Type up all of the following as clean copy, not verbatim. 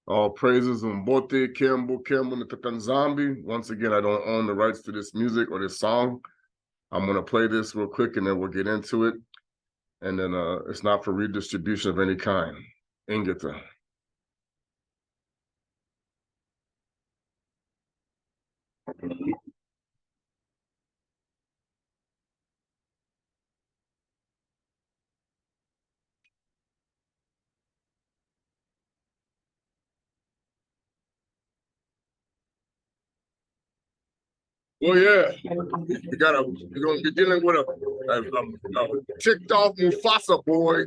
All praises Mbote, Kembo, nZambi. Once again, I don't own the rights to this music or this song. I'm going to play this real quick and then we'll get into it. And then it's not for redistribution of any kind. Ingeta. Well, yeah, you're gonna be dealing with a ticked off Mufasa boy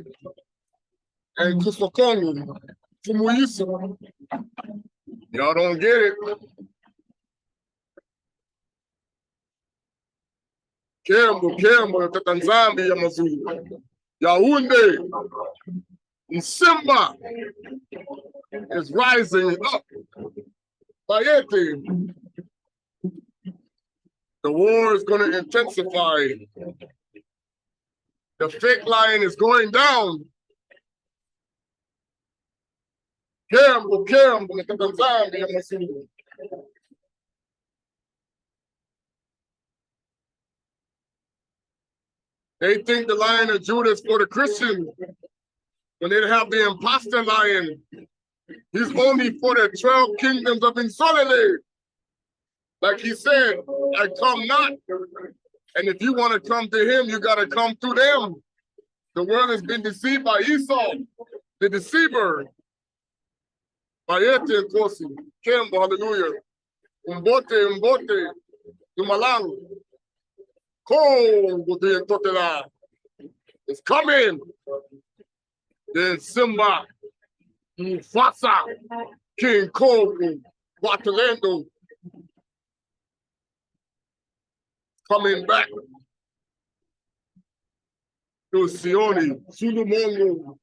and Kongo from Muisa. Y'all don't get it. Kembo, Tata nZambi ya Mazulu. Yaounde, Simba is rising up. Bayete. The war is going to intensify. The fake line is going down. Kembo, Tata nZambi ya Mazulu. They think the Lion of Judah is for the Christians. When they have the imposter lion, he's only for the 12 kingdoms of Insolide. Like he said, I come not. And if you want to come to him, you got to come through them. The world has been deceived by Esau, the deceiver. Bayete and Kosi, Kembo, hallelujah. Mbote, Dumalang. Kongo, the nTotela. It's coming. Then Simba, Mufasa, King Kongo, Watalendo, coming back to Sioni, Sulumongo,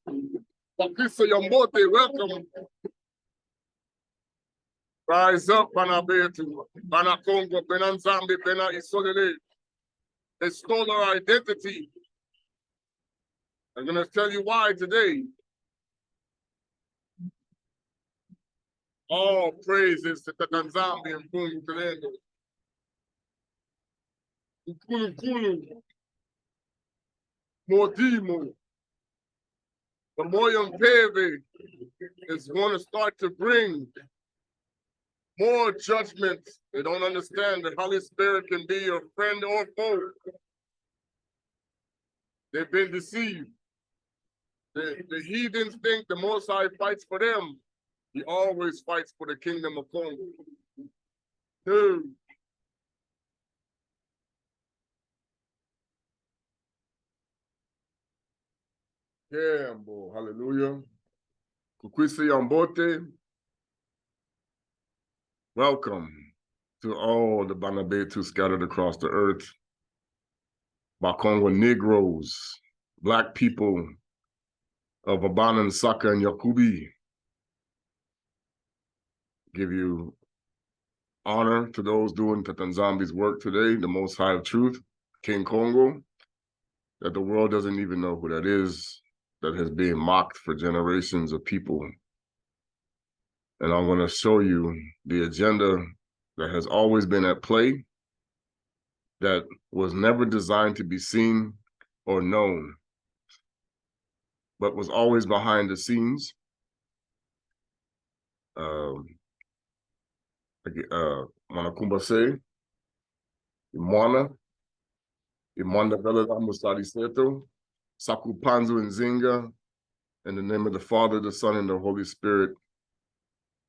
Pakisa Yambote, welcome. Rise up, Banabetu, Banakongo, nZambi, Bena Isolele. They stole our identity. I'm going to tell you why today. All praises to Tata nZambi and Kongo. Ukulu, Modimo. The Moyam Peve is going to start to bring more judgment. They don't understand the Holy Spirit can be your friend or foe. They've been deceived. The heathens think the Most High fights for them. He always fights for the kingdom of Kongo. No. Yeah, boy. Hallelujah. Kukwisi Yambote. Welcome to all the Banabetu scattered across the earth. Bakongo Negroes, Black people of Abanan, Saka, and Yakubi. Give you honor to those doing Tata nZambi's work today, the Most High of Truth, King Kongo, that the world doesn't even know who that is, that has been mocked for generations of people. And I'm going to show you the agenda that has always been at play, that was never designed to be seen or known, but was always behind the scenes. Manakumbase, Imwana Vela Musadi Seto, Sakupanzu and Zinga, in the name of the Father, the Son, and the Holy Spirit,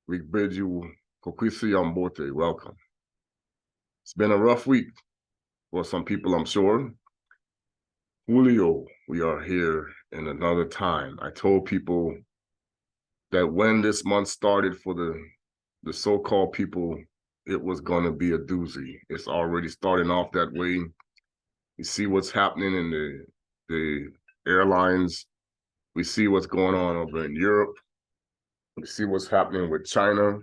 we bid you Kokwisi Yambote, welcome. It's been a rough week for some people, I'm sure. Julio, we are here in another time. I told people that when this month started for the so-called people, it was going to be a doozy. It's already starting off that way. You see what's happening in the airlines. We see what's going on over in Europe. We see what's happening with China,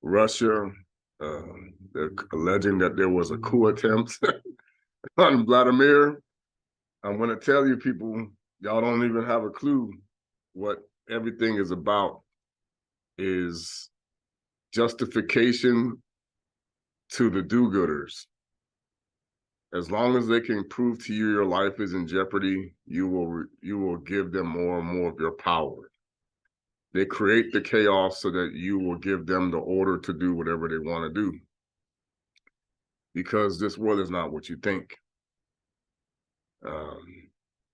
Russia. They're alleging that there was a coup attempt on Vladimir. I'm going to tell you people, y'all don't even have a clue what everything is about. is justification to the do-gooders. As long as they can prove to you your life is in jeopardy, you will give them more and more of your power. They create the chaos so that you will give them the order to do whatever they want to do. Because this world is not what you think.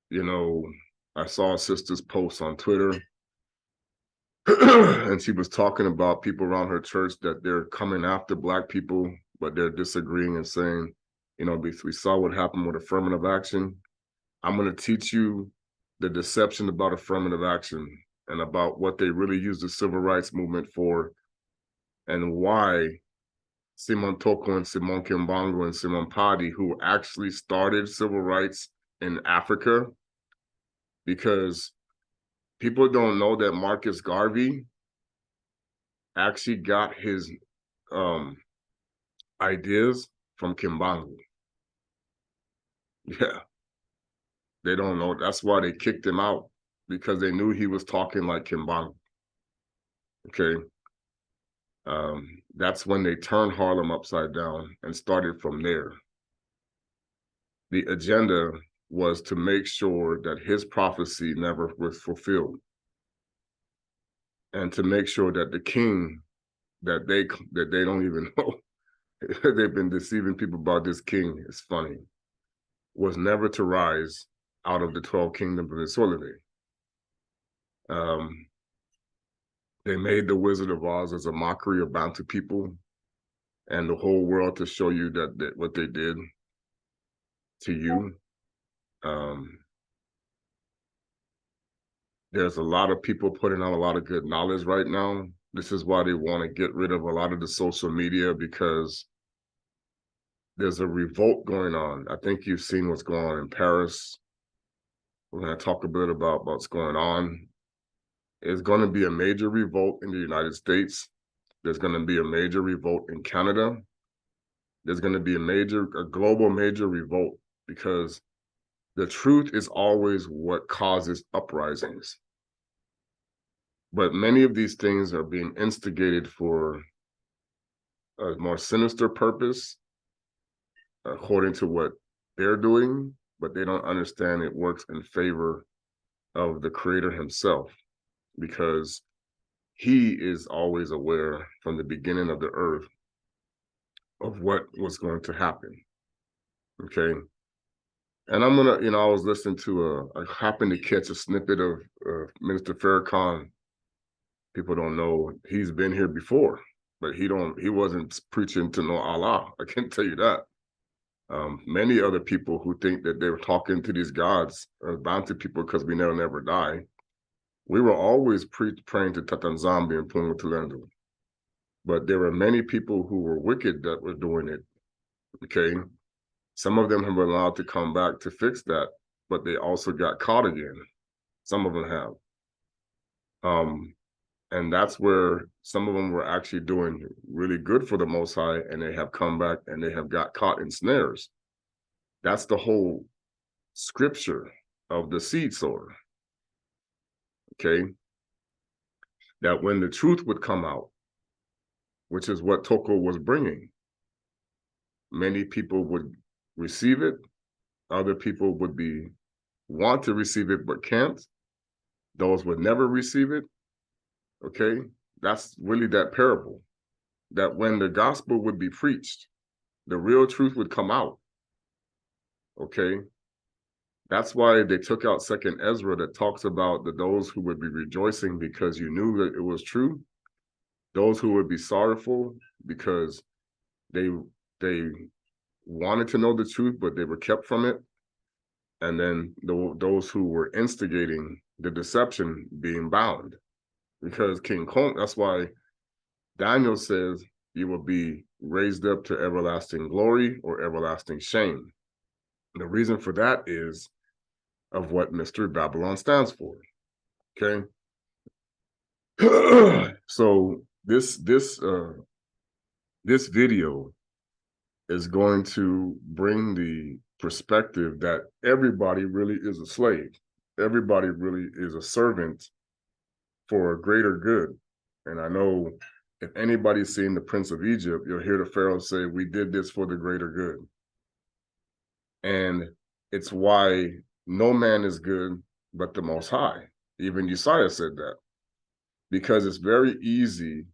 You know, I saw a sister's post on Twitter, and she was talking about people around her church that they're coming after Black people, but they're disagreeing and saying, you know, we saw what happened with affirmative action. I'm going to teach you the deception about affirmative action and about what they really used the civil rights movement for, and why Simon Toko and Simon Kimbangu and Simon Padi, who actually started civil rights in Africa, because people don't know that Marcus Garvey actually got his ideas from Kimbangu. Yeah, they don't know. That's why they kicked him out, because they knew he was talking like Kimbangu. Okay. That's when they turned Harlem upside down and started from there. The agenda was to make sure that his prophecy never was fulfilled, and to make sure that the king that they don't even know, they've been deceiving people about this king, it's funny, was never to rise out of the 12 kingdoms of Isolde. They made the Wizard of Oz as a mockery of Bantu people and the whole world to show you that what they did to you. There's a lot of people putting out a lot of good knowledge right now. This is why they want to get rid of a lot of the social media, because there's a revolt going on. I think you've seen what's going on in Paris. We're going to talk a bit about what's going on. It's going to be a major revolt in the United States. There's going to be a major revolt in Canada. There's going to be a global major revolt, because the truth is always what causes uprisings. But many of these things are being instigated for a more sinister purpose, according to what they're doing, but they don't understand it works in favor of the Creator himself, because he is always aware from the beginning of the earth of what was going to happen. Okay. And I'm gonna, I was listening to I happened to catch a snippet of Minister Farrakhan. People don't know he's been here before, but he wasn't preaching to no Allah. I can tell you that. Many other people who think that they were talking to these gods are bound to people because we never die. We were always praying to Tata nZambi and Pungo Tulendo. But there were many people who were wicked that were doing it. Okay. Some of them have been allowed to come back to fix that, but they also got caught again. Some of them have. And that's where some of them were actually doing really good for the Most High, and they have come back and they have got caught in snares. That's the whole scripture of the seed sower. Okay. That when the truth would come out, which is what Toko was bringing, many people would receive it. Other people would want to receive it, but can't. Those would never receive it. Okay. That's really that parable, that when the gospel would be preached, the real truth would come out. Okay. That's why they took out 2nd Ezra, that talks about those who would be rejoicing because you knew that it was true. Those who would be sorrowful because they wanted to know the truth, but they were kept from it. And then those who were instigating the deception being bound. Because King Kong, that's why Daniel says you will be raised up to everlasting glory or everlasting shame. And the reason for that is of what Mystery Babylon stands for. Okay. So this video is going to bring the perspective that everybody really is a slave. Everybody really is a servant for a greater good. And I know if anybody's seen the Prince of Egypt, you'll hear the Pharaoh say, we did this for the greater good. And it's why no man is good but the Most High. Even Isaiah said that. Because it's very easy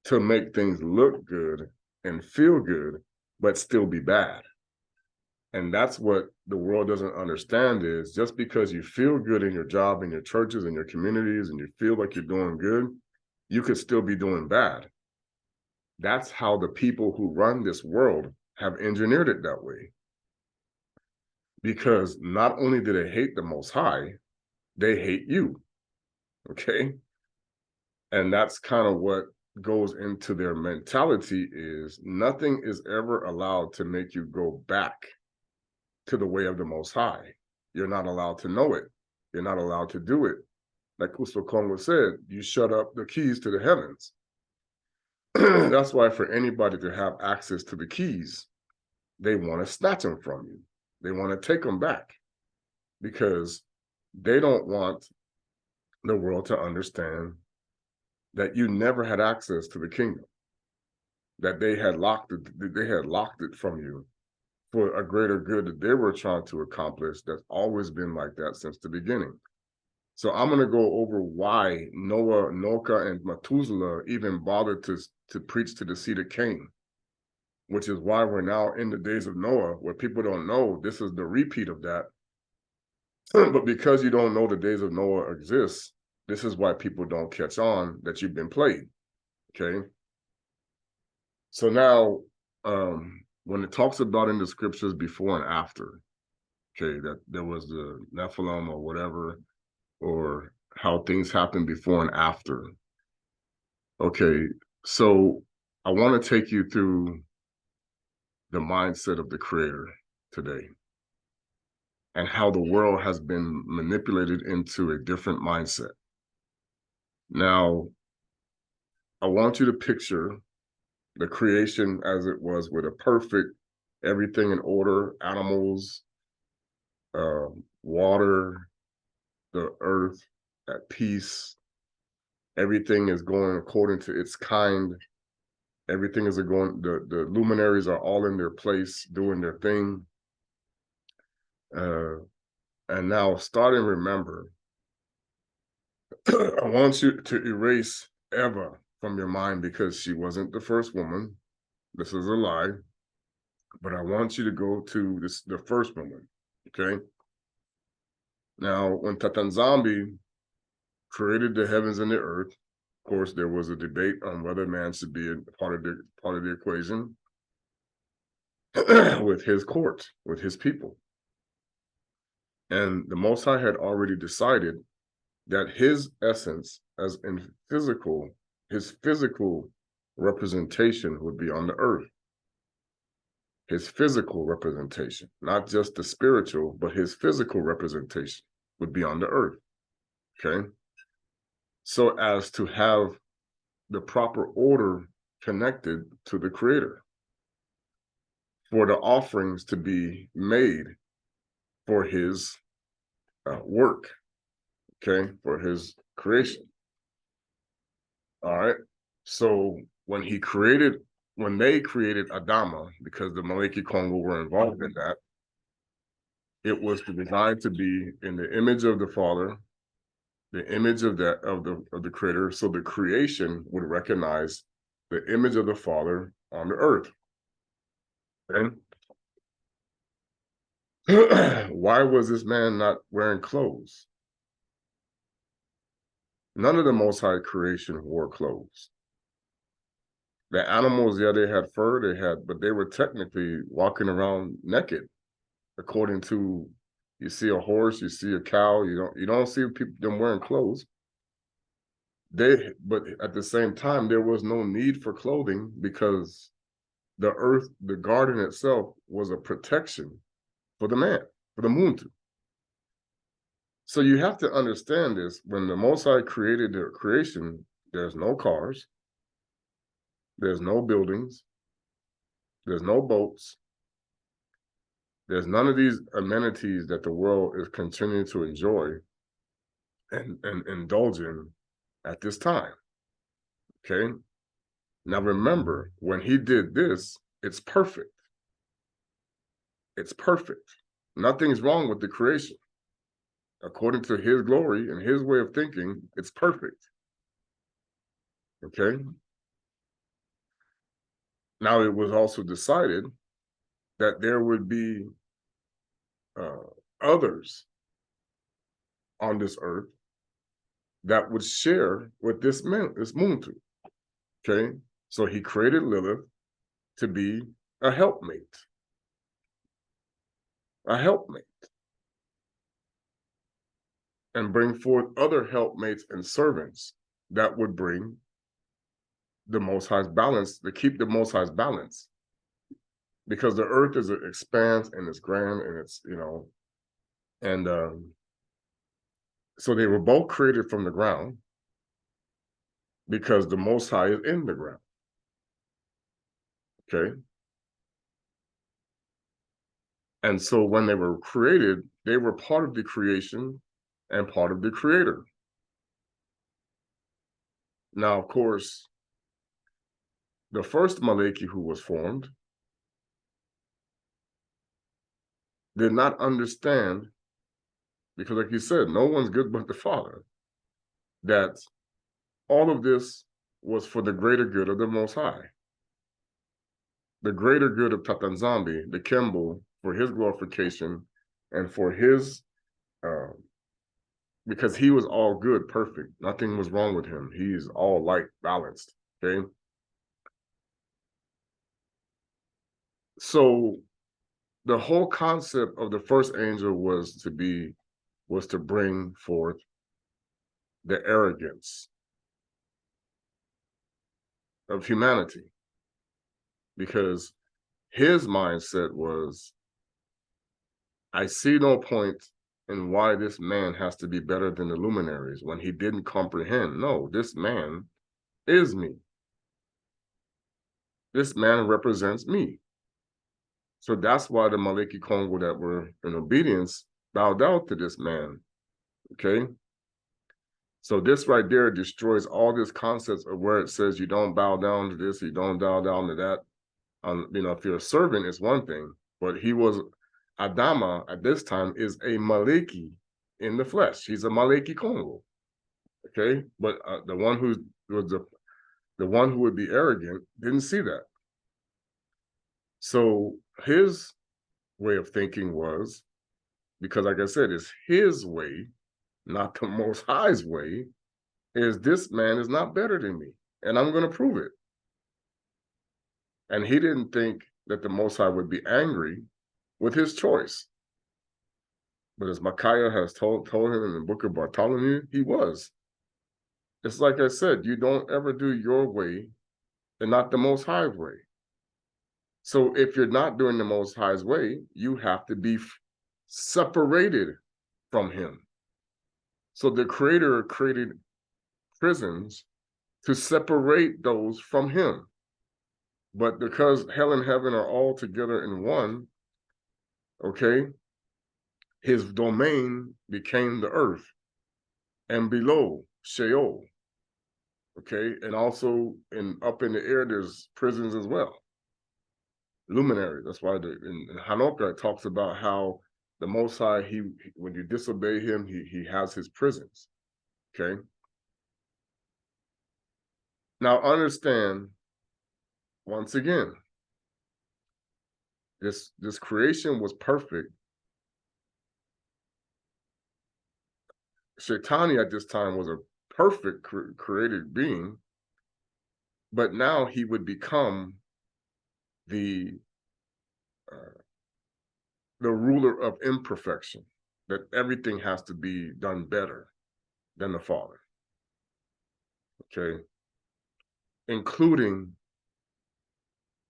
to make things look good and feel good, but still be bad. And that's what the world doesn't understand is just because you feel good in your job, in your churches, in your communities, and you feel like you're doing good, you could still be doing bad. That's how the people who run this world have engineered it that way. Because not only do they hate the Most High, they hate you, okay? And that's kind of what goes into their mentality is nothing is ever allowed to make you go back to the way of the Most High. You're not allowed to know it. You're not allowed to do it. Like Kongo said, you shut up the keys to the heavens. That's why for anybody to have access to the keys, they want to snatch them from you. They want to take them back because they don't want the world to understand that you never had access to the kingdom, that they had locked it from you for a greater good that they were trying to accomplish. That's always been like that since the beginning. So I'm going to go over why Noah, Noka, and Methuselah even bothered to preach to the seed of Cain, which is why we're now in the days of Noah, where people don't know this is the repeat of that. But because you don't know the days of Noah exists, this is why people don't catch on that you've been played, okay? So now, when it talks about in the scriptures before and after, okay, that there was the Nephilim or whatever, or how things happen before and after. Okay, so I want to take you through the mindset of the Creator today and how the world has been manipulated into a different mindset. Now, I want you to picture the creation as it was with a perfect, everything in order, animals, water, the earth at peace. Everything is going according to its kind. Everything is going, the luminaries are all in their place, doing their thing. And now start and remember, I want you to erase Eva from your mind because she wasn't the first woman. This is a lie. But I want you to go to the first woman, okay? Now, when Tata nZambi created the heavens and the earth, of course, there was a debate on whether man should be a part of the equation with his court, with his people. And the Most High had already decided that his essence, as in physical, his physical representation would be on the earth. His physical representation, not just the spiritual, but his physical representation would be on the earth, okay? So as to have the proper order connected to the Creator, for the offerings to be made for his work, okay, for his creation. All right. So when they created Adama, because the Maleki Kongo were involved in that, it was designed to be in the image of the Father, the image of the Creator, so the creation would recognize the image of the Father on the earth. Okay? Why was this man not wearing clothes? None of the Most High creation wore clothes. The animals, yeah, they had fur, but they were technically walking around naked. According to, you see a horse, you see a cow, you don't see them wearing clothes. But at the same time, there was no need for clothing because the earth, the garden itself, was a protection for the man, for the Muntu. So you have to understand this. When the Most High created the creation, there's no cars, there's no buildings, there's no boats, there's none of these amenities that the world is continuing to enjoy and indulge in at this time. Okay. Now remember, when he did this, it's perfect. It's perfect. Nothing's wrong with the creation. According to his glory and his way of thinking, it's perfect. Okay. Now it was also decided that there would be others on this earth that would share with this moon too. Okay. So he created Lilith to be a helpmate. A helpmate. And bring forth other helpmates and servants that would bring the Most High's balance, to keep the Most High's balance. Because the earth is an expanse and it's grand and it's, and so they were both created from the ground because the Most High is in the ground. Okay. And so when they were created, they were part of the creation and part of the creator. Now, of course, the first Maleki who was formed did not understand, because like you said, no one's good but the Father, that all of this was for the greater good of the Most High. The greater good of Tata nZambi, the Kembo, for his glorification and for his, because he was all good, perfect. Nothing was wrong with him. He's all light, balanced, okay? So the whole concept of the first angel was to bring forth the arrogance of humanity, because his mindset was, I see no point in why this man has to be better than the luminaries, when he didn't comprehend, no, this man is me. This man represents me. So that's why the Maleki Kongo that were in obedience bowed down to this man, okay? So this right there destroys all this concepts of where it says you don't bow down to this, you don't bow down to that. If you're a servant, it's one thing, but he was, Adama at this time is a Maleki in the flesh. He's a Maleki Kongo, okay? But the one who was the one who would be arrogant didn't see that. So his way of thinking was, because like I said, it's his way, not the Most High's way, is this man is not better than me, and I'm going to prove it. And he didn't think that the Most High would be angry with his choice. But as Micaiah has told him in the book of Bartholomew, he was. It's like I said, you don't ever do your way and not the Most High's way. So if you're not doing the Most High's way, you have to be separated from him. So the Creator created prisons to separate those from him. But because hell and heaven are all together in one, okay, his domain became the earth, and below, Sheol, okay, and also up in the air, there's prisons as well. Luminary. That's why in Hanukkah it talks about how the Most High, when you disobey him, he has his prisons. Okay. Now understand, once again, this creation was perfect. Shaitani at this time was a perfect created being, but now he would become the ruler of imperfection, that everything has to be done better than the Father, okay, including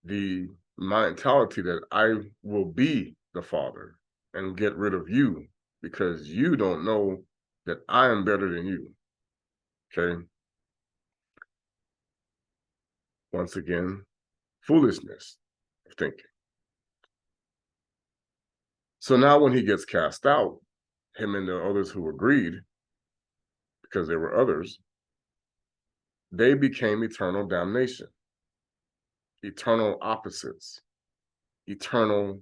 the mentality that I will be the Father and get rid of you because you don't know that I am better than you, okay? Once again, foolishness of thinking. So now when he gets cast out, him and the others who agreed, because there were others, they became eternal damnation, eternal opposites, eternal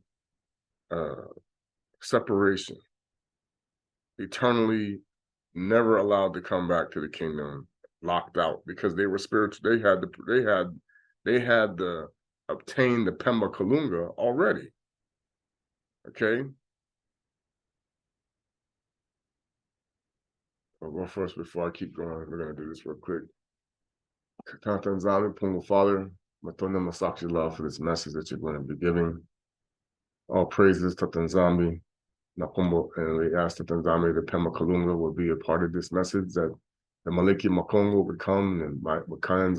separation, eternally never allowed to come back to the kingdom, locked out because they were spiritual. They had the obtained the Pemba Kalunga already. Okay. Well, first, before I keep going, we're gonna do this real quick. Tata nZambi, Pungo Father, Matona Masaki love for this message that you're going to be giving. All praises to nZambi, Nakumbo, and we ask that nZambi, the Pema Kalunga, will be a part of this message, that the Maliki Makongo would come, and Kayan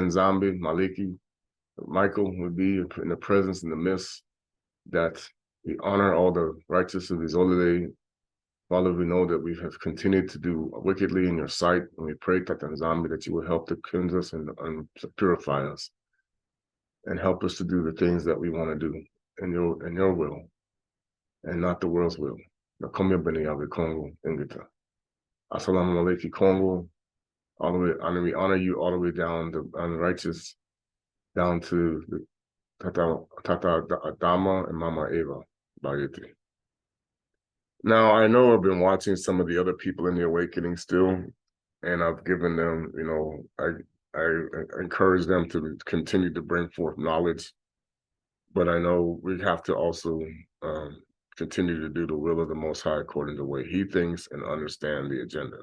nZambi, Maliki, Michael would be in the presence, in the midst, that we honor all the righteous of his holy. Father, we know that we have continued to do wickedly in your sight, and we pray, Tata nZambi, that you will help to cleanse us and purify us, and help us to do the things that we want to do in your will, and not the world's will. Nakomya bene yawe Kongo ingita. Assalamu alaikum Kongo. All the way, and we honor you all the way down to unrighteous, down to the Tata Adama and Mama Eva Bayeti. Now, I know I've been watching some of the other people in the awakening still, and I've given them, I encourage them to continue to bring forth knowledge, but I know we have to also continue to do the will of the Most High according to the way he thinks and understand the agenda.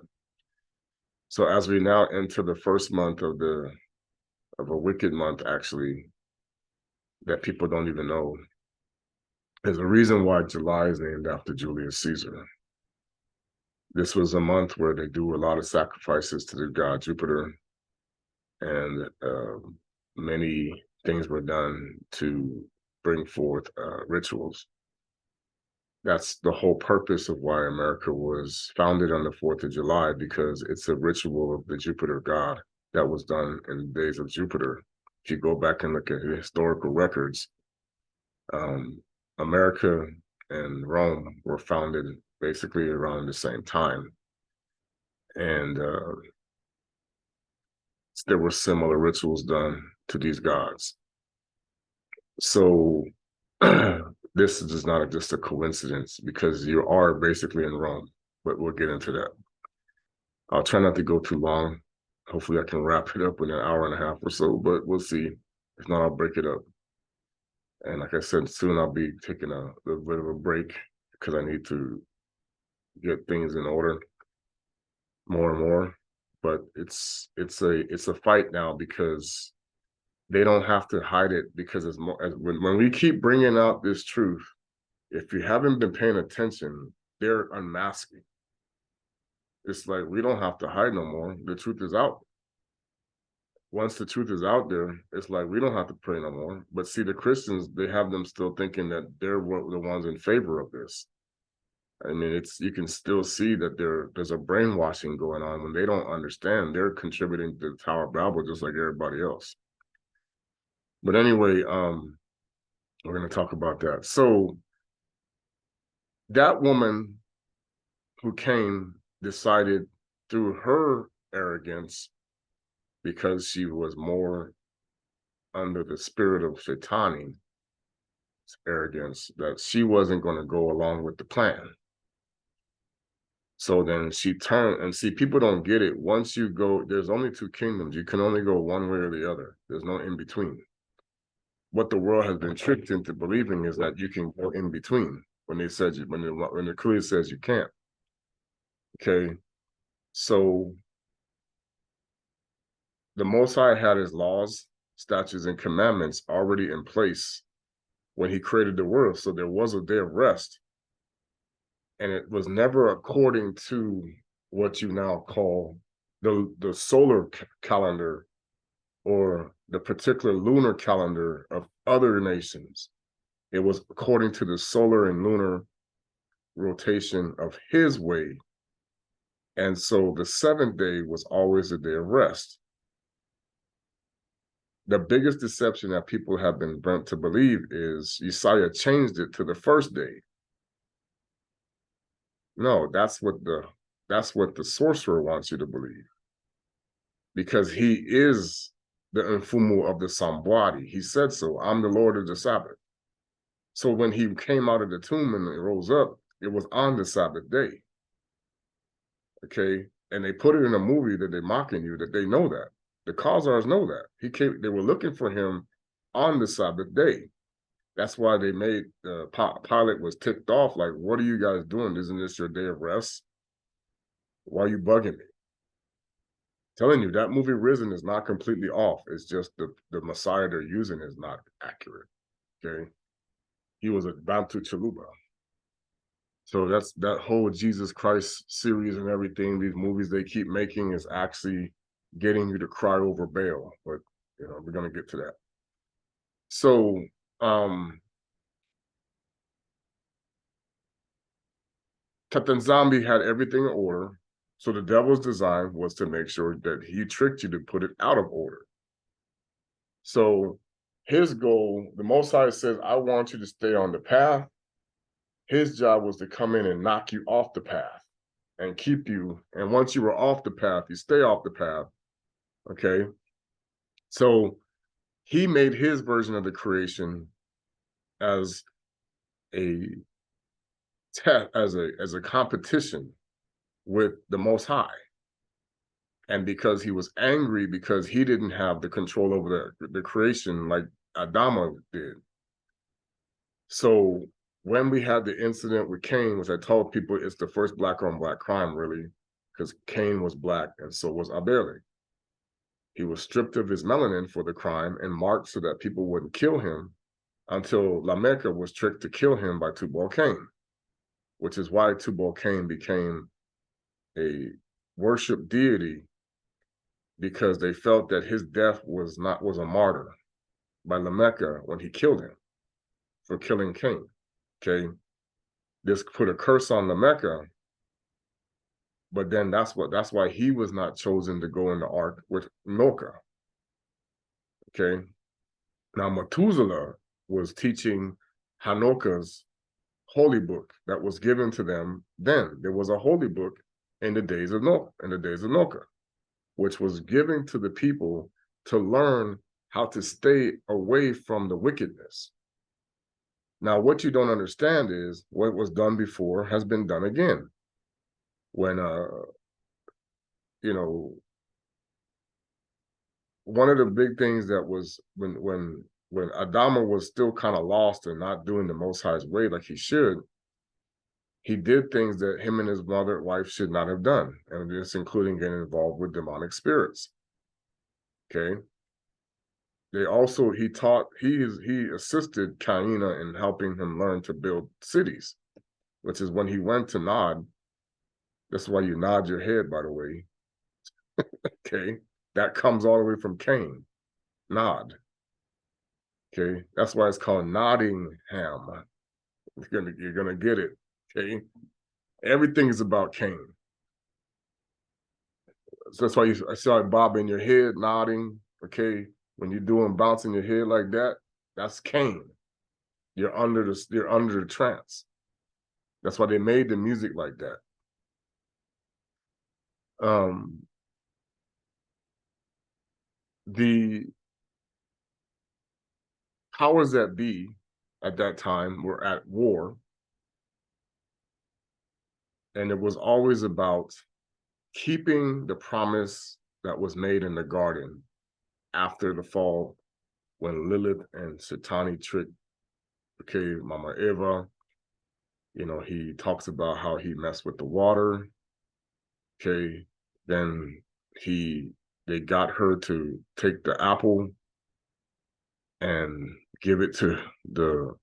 So as we now enter the first month of a wicked month, actually, that people don't even know, there's a reason why July is named after Julius Caesar. This was a month where they do a lot of sacrifices to the god Jupiter, and many things were done to bring forth rituals. That's the whole purpose of why America was founded on the 4th of July, because it's a ritual of the Jupiter god that was done in the days of Jupiter. If you go back and look at the historical records, America and Rome were founded basically around the same time. And there were similar rituals done to these gods. So this is just not just a coincidence, because you are basically in Rome, but we'll get into that. I'll try not to go too long. Hopefully I can wrap it up in an hour and a half or so, but we'll see. If not, I'll break it up. And like I said, soon I'll be taking a little bit of a break because I need to get things in order more and more. But it's a fight now, because they don't have to hide it, because it's more, when we keep bringing out this truth, if you haven't been paying attention, they're unmasking. It's like, we don't have to hide no more. The truth is out. Once the truth is out there, it's like, we don't have to pray no more. But see, the Christians, they have them still thinking that they're the ones in favor of this. I mean, you can still see that there's a brainwashing going on when they don't understand. They're contributing to the Tower of Babel just like everybody else. But anyway, we're going to talk about that. So that woman who came decided through her arrogance, because she was more under the spirit of Shaitani arrogance, that she wasn't going to go along with the plan. So then she turned, and see, people don't get it. Once you go, there's only two kingdoms. You can only go one way or the other. There's no in between. What the world has been tricked into believing is that you can go in between, when they said when the clearly says you can't. Okay, so the Most High had his laws, statutes, and commandments already in place when he created the world. So there was a day of rest. And it was never according to what you now call the solar calendar or the particular lunar calendar of other nations. It was according to the solar and lunar rotation of his way. And so the seventh day was always a day of rest. The biggest deception that people have been burnt to believe is Isaiah changed it to the first day. No, that's what the sorcerer wants you to believe. because he is the Mfumu of the Sambwadi. He said so. I'm the Lord of the Sabbath. So when he came out of the tomb and it rose up, it was on the Sabbath day. Okay. And they put it in a movie that they're mocking you, that they know that. The Khazars know that. They were looking for him on the Sabbath day. That's why they made Pilate was ticked off, like, what are you guys doing? Isn't this your day of rest? Why are you bugging me? Telling you that movie Risen is not completely off. It's just the Messiah they're using is not accurate. Okay. He was a Bantu Chaluba. So that's that whole Jesus Christ series and everything, these movies they keep making is actually getting you to cry over Baal. But we're gonna get to that. So Tata nZambi had everything in order. So the devil's design was to make sure that he tricked you to put it out of order. So his goal, the Most High says, I want you to stay on the path. His job was to come in and knock you off the path and keep you. And once you were off the path, you stay off the path. Okay. So he made his version of the creation as a as a competition with the Most High. And because he was angry because he didn't have the control over the creation like Adama did. So when we had the incident with Cain, which I told people it's the first black on black crime, really, because Cain was black and so was Abel. He was stripped of his melanin for the crime and marked so that people wouldn't kill him until Lamech was tricked to kill him by Tubal Cain, which is why Tubal Cain became a worship deity, because they felt that his death was a martyr by Lamech when he killed him for killing Cain. Okay, this put a curse on Lamech, but then that's why he was not chosen to go in the ark with Milcah. Okay, now Methuselah was teaching Hanukkah's holy book that was given to them. Then there was a holy book in the days of Noah, which was given to the people to learn how to stay away from the wickedness. Now, what you don't understand is what was done before has been done again. When one of the big things that was when Adama was still kind of lost and not doing the Most High's way like he should, he did things that him and his wife should not have done, and this including getting involved with demonic spirits. Okay. He assisted Caina in helping him learn to build cities, which is when he went to Nod. That's why you nod your head, by the way. Okay. That comes all the way from Cain. Nod. Okay. That's why it's called Nottingham. You're gonna get it. Okay. Everything is about Cain. So that's why I saw it bobbing your head, nodding. Okay. When you're doing bouncing your head like that, that's Cain. You're under the trance. That's why they made the music like that. The powers that be at that time were at war, and it was always about keeping the promise that was made in the garden after the fall, when Lilith and Satani tricked, Mama Eva. He talks about how he messed with the water. Okay, then they got her to take the apple and give it to the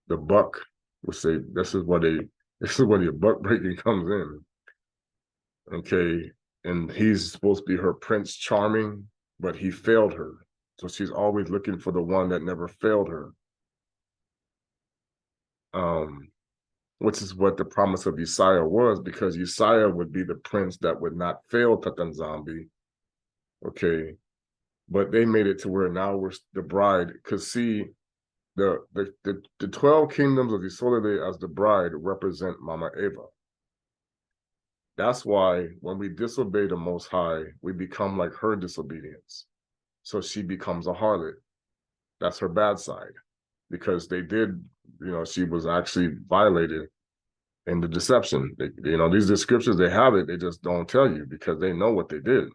buck. Which this is where your buck breaking comes in. Okay, and he's supposed to be her Prince Charming, but he failed her. So she's always looking for the one that never failed her. Which is what the promise of Isaiah was, because Isaiah would be the prince that would not fail Tata nZambi. Okay, but they made it to where now we're the bride could see the 12 kingdoms of Isolde as the bride represent Mama Eva. That's why when we disobey the Most High, we become like her disobedience. So she becomes a harlot. That's her bad side, because they did, she was actually violated in the deception. These descriptions, they have it, they just don't tell you because they know what they did,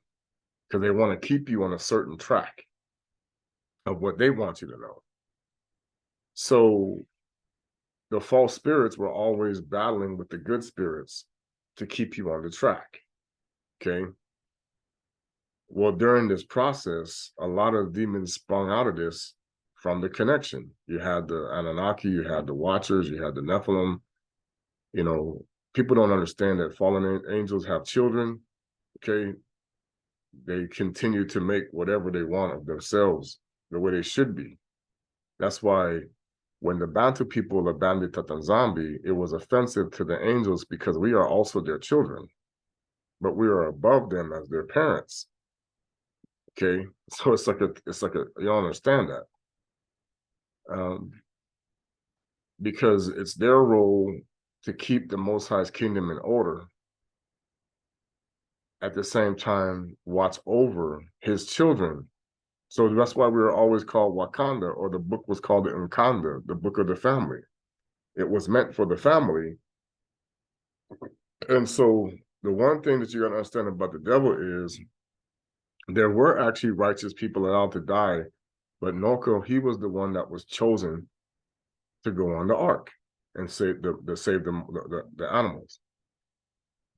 because they want to keep you on a certain track of what they want you to know. So the false spirits were always battling with the good spirits to keep you on the track. Okay. Well, during this process, a lot of demons sprung out of this from the connection. You had the Anunnaki, you had the Watchers, you had the Nephilim. People don't understand that fallen angels have children. Okay. They continue to make whatever they want of themselves the way they should be. That's why when the Bantu people abandoned Tata nZambi, it was offensive to the angels because we are also their children, but we are above them as their parents. Okay, so it's like a you don't understand that, because it's their role to keep the Most High's kingdom in order. At the same time, watch over his children. So that's why we were always called Wakanda, or the book was called the Nkanda, the book of the family. It was meant for the family. And so the one thing that you got to understand about the devil is there were actually righteous people allowed to die, but Noko, he was the one that was chosen to go on the ark and save the animals.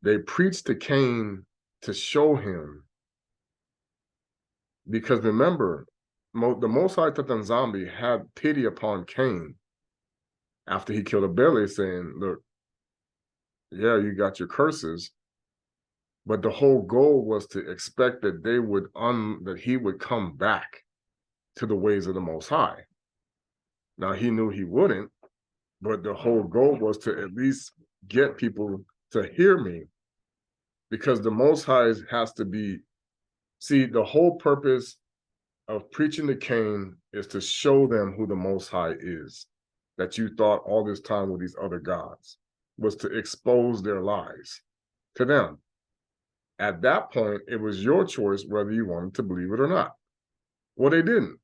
They preached to Cain to show him, because remember, the Most High Tata nZambi had pity upon Cain after he killed Abele, saying, look, yeah, you got your curses, but the whole goal was to expect that that he would come back to the ways of the Most High. Now, he knew he wouldn't, but the whole goal was to at least get people to hear me, because the Most High has to be, see, the whole purpose of preaching to Cain is to show them who the Most High is, that you thought all this time with these other gods, was to expose their lies to them. At that point, it was your choice whether you wanted to believe it or not. Well, they didn't.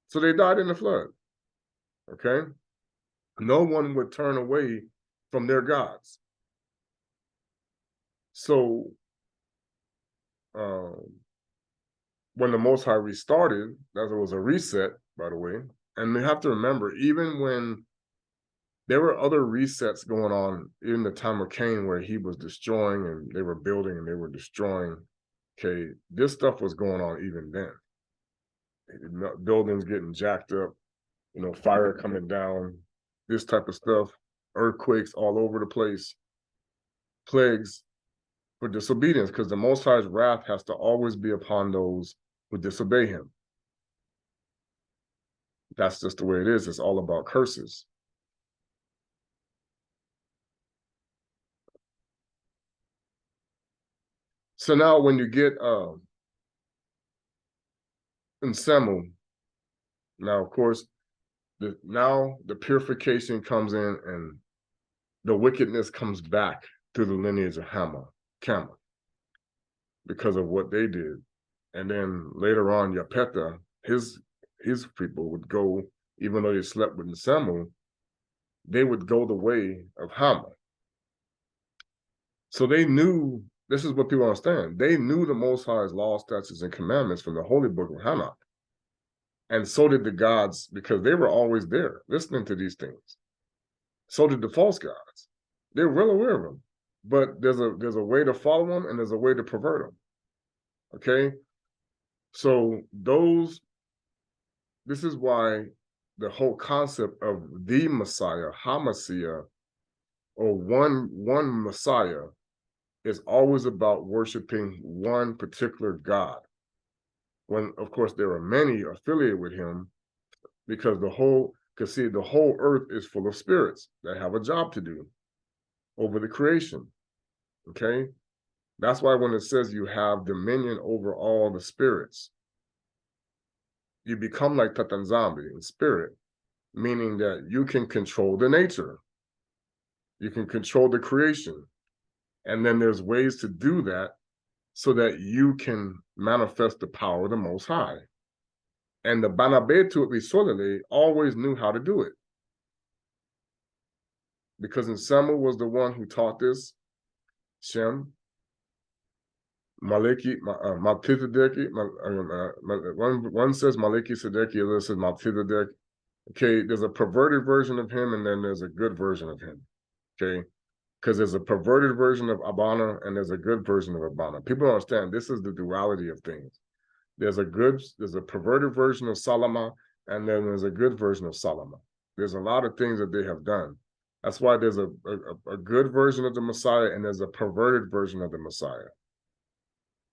So they died in the flood. Okay? No one would turn away from their gods. So when the Most High restarted, that was a reset, by the way. And we have to remember, even when there were other resets going on in the time of Cain, where he was destroying and they were building and they were destroying. Okay, this stuff was going on even then. Buildings getting jacked up, fire coming down, this type of stuff, earthquakes all over the place, plagues for disobedience, because the Most High's wrath has to always be upon those who disobey him. That's just the way it is. It's all about curses. So now when you get Nsemu, now of course, now the purification comes in and the wickedness comes back through the lineage of Kama, because of what they did. And then later on, Yapeta, his people would go, even though they slept with Nsemu, they would go the way of Hama. So they knew, this is what people understand, they knew the Most High's law, statutes, and commandments from the holy book of Hanak. And so did the gods, because they were always there listening to these things. So did the false gods. They're well aware of them. But there's a way to follow them and there's a way to pervert them. Okay? So this is why the whole concept of the Messiah, Hamashiach, or one Messiah, is always about worshiping one particular God. When, of course, there are many affiliated with him, because the whole earth is full of spirits that have a job to do over the creation. Okay? That's why when it says you have dominion over all the spirits, you become like Tata nZambi in spirit, meaning that you can control the nature. You can control the creation. And then there's ways to do that so that you can manifest the power of the Most High. And the Banabetu Risolele always knew how to do it. Because nSamu was the one who taught this. Shem, Maliki, Melchizedek, one says Maliki Sedeki, the other says Melchizedek. Okay, there's a perverted version of him, and then there's a good version of him. Okay, because there's a perverted version of Abana, and there's a good version of Abana. People don't understand this is the duality of things. There's a perverted version of Salama, and then there's a good version of Salama. There's a lot of things that they have done. That's why there's a good version of the Messiah, and there's a perverted version of the Messiah.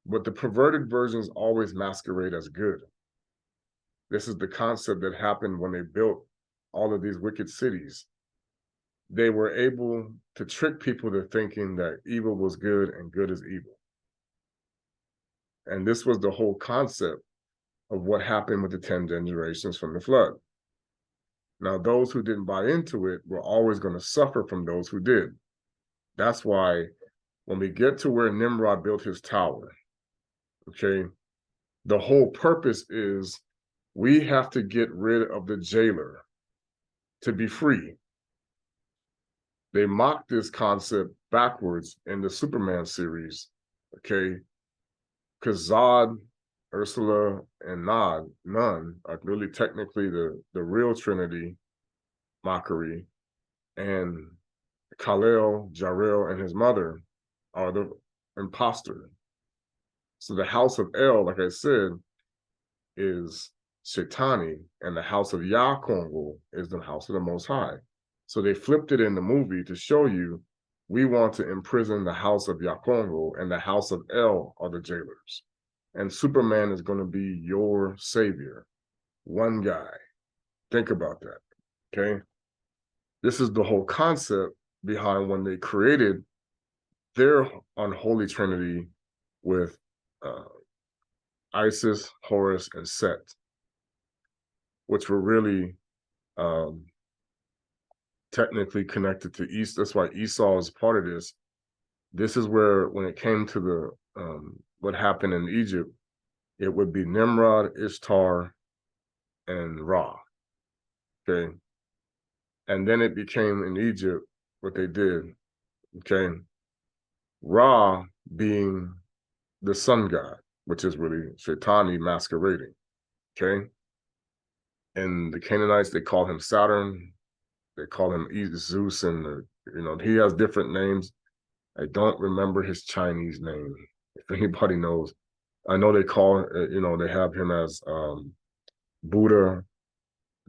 But the perverted versions always masquerade as good. This is the concept that happened when they built all of these wicked cities. They were able to trick people to thinking that evil was good and good is evil. And this was the whole concept of what happened with the 10 generations from the flood. Now, those who didn't buy into it were always going to suffer from those who did. That's why when we get to where Nimrod built his tower, okay, the whole purpose is we have to get rid of the jailer to be free. They mocked this concept backwards in the Superman series, okay, because Zod, Ursula, and Nun are really technically the real Trinity mockery, and Kal-El, Jarrell, and his mother are the imposter. So the house of El, like I said, is Shaitani, and the house of Yah Kongo is the house of the Most High. So they flipped it in the movie to show you we want to imprison the house of Yah Kongo, and the house of El are the jailers. And Superman is going to be your savior. One guy. Think about that, okay? This is the whole concept behind when they created their unholy trinity with Isis, Horus, and Set, which were really technically connected to Esau. That's why Esau is part of this. This is where, when it came to the what happened in Egypt, it would be Nimrod, Ishtar, and Ra. Okay. And then it became in Egypt what they did. Okay. Ra being the sun god, which is really Shaitani masquerading. Okay. And the Canaanites, they call him Saturn. They call him Zeus, and he has different names. I don't remember his Chinese name. If anybody knows, I know they call they have him as Buddha.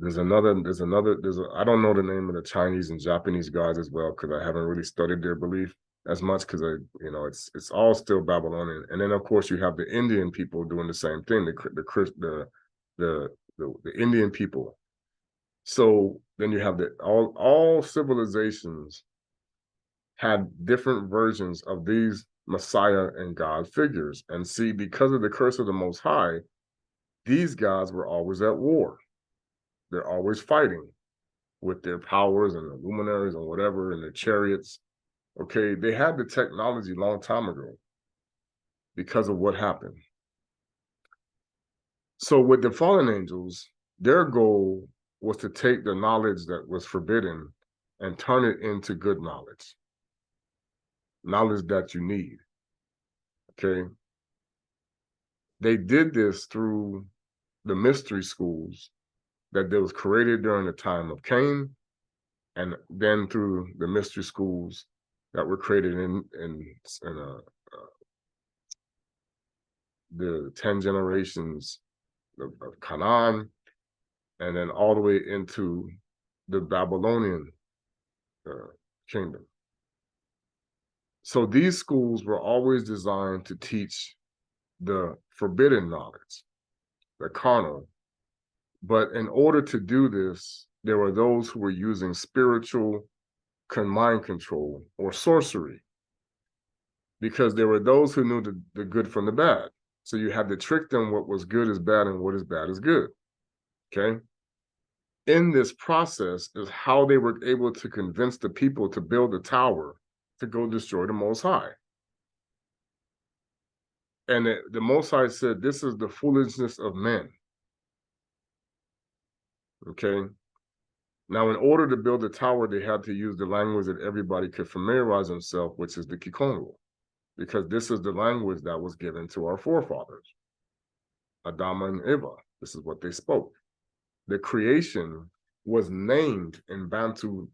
I don't know the name of the Chinese and Japanese gods as well, because I haven't really studied their belief as much, because it's all still Babylonian. And then of course you have the Indian people doing the same thing, the Indian people. So then you have all civilizations had different versions of these Messiah and God figures. And see, because of the curse of the Most High, these gods were always at war. They're always fighting with their powers and the luminaries and whatever, and their chariots. Okay, they had the technology a long time ago because of what happened. So with the fallen angels, their goal was to take the knowledge that was forbidden and turn it into good knowledge that you need. Okay. They did this through the mystery schools that was created during the time of Cain, and then through the mystery schools that were created in the 10 generations of Canaan, and then all the way into the Babylonian kingdom. So these schools were always designed to teach the forbidden knowledge, the carnal. But in order to do this, there were those who were using spiritual mind control or sorcery, because there were those who knew the good from the bad. So you had to trick them what was good is bad and what is bad is good. Okay. In this process is how they were able to convince the people to build a tower to go destroy the Most High. And the Most High said, this is the foolishness of men. Okay? Now, in order to build a tower, they had to use the language that everybody could familiarize themselves, which is the Kongo, because this is the language that was given to our forefathers, Adama and Eva. This is what they spoke. The creation was named in Bantu.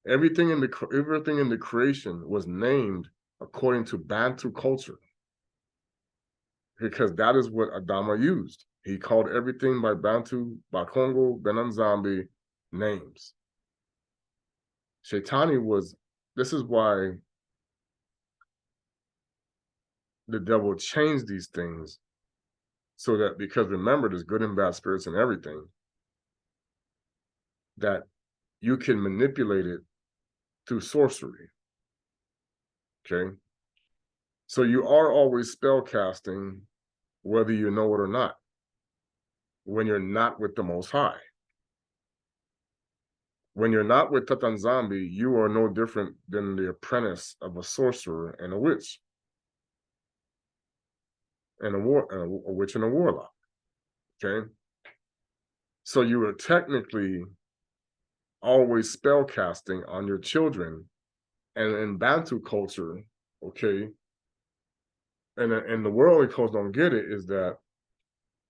Everything in the creation was named according to Bantu culture, because that is what Adama used. He called everything by Bantu, by Kongo, nZambi names. Shaitani was, this is why the devil changed these things, so that, because remember, there's good and bad spirits and everything, that you can manipulate it through sorcery. Okay? So you are always spell casting, whether you know it or not, when you're not with the Most High. When you're not with Tata nZambi, you are no different than the apprentice of a sorcerer and a witch, and a witch and a warlock. Okay? So you are technically always spell casting on your children. And in Bantu culture, okay, and the worldly culture don't get it, is that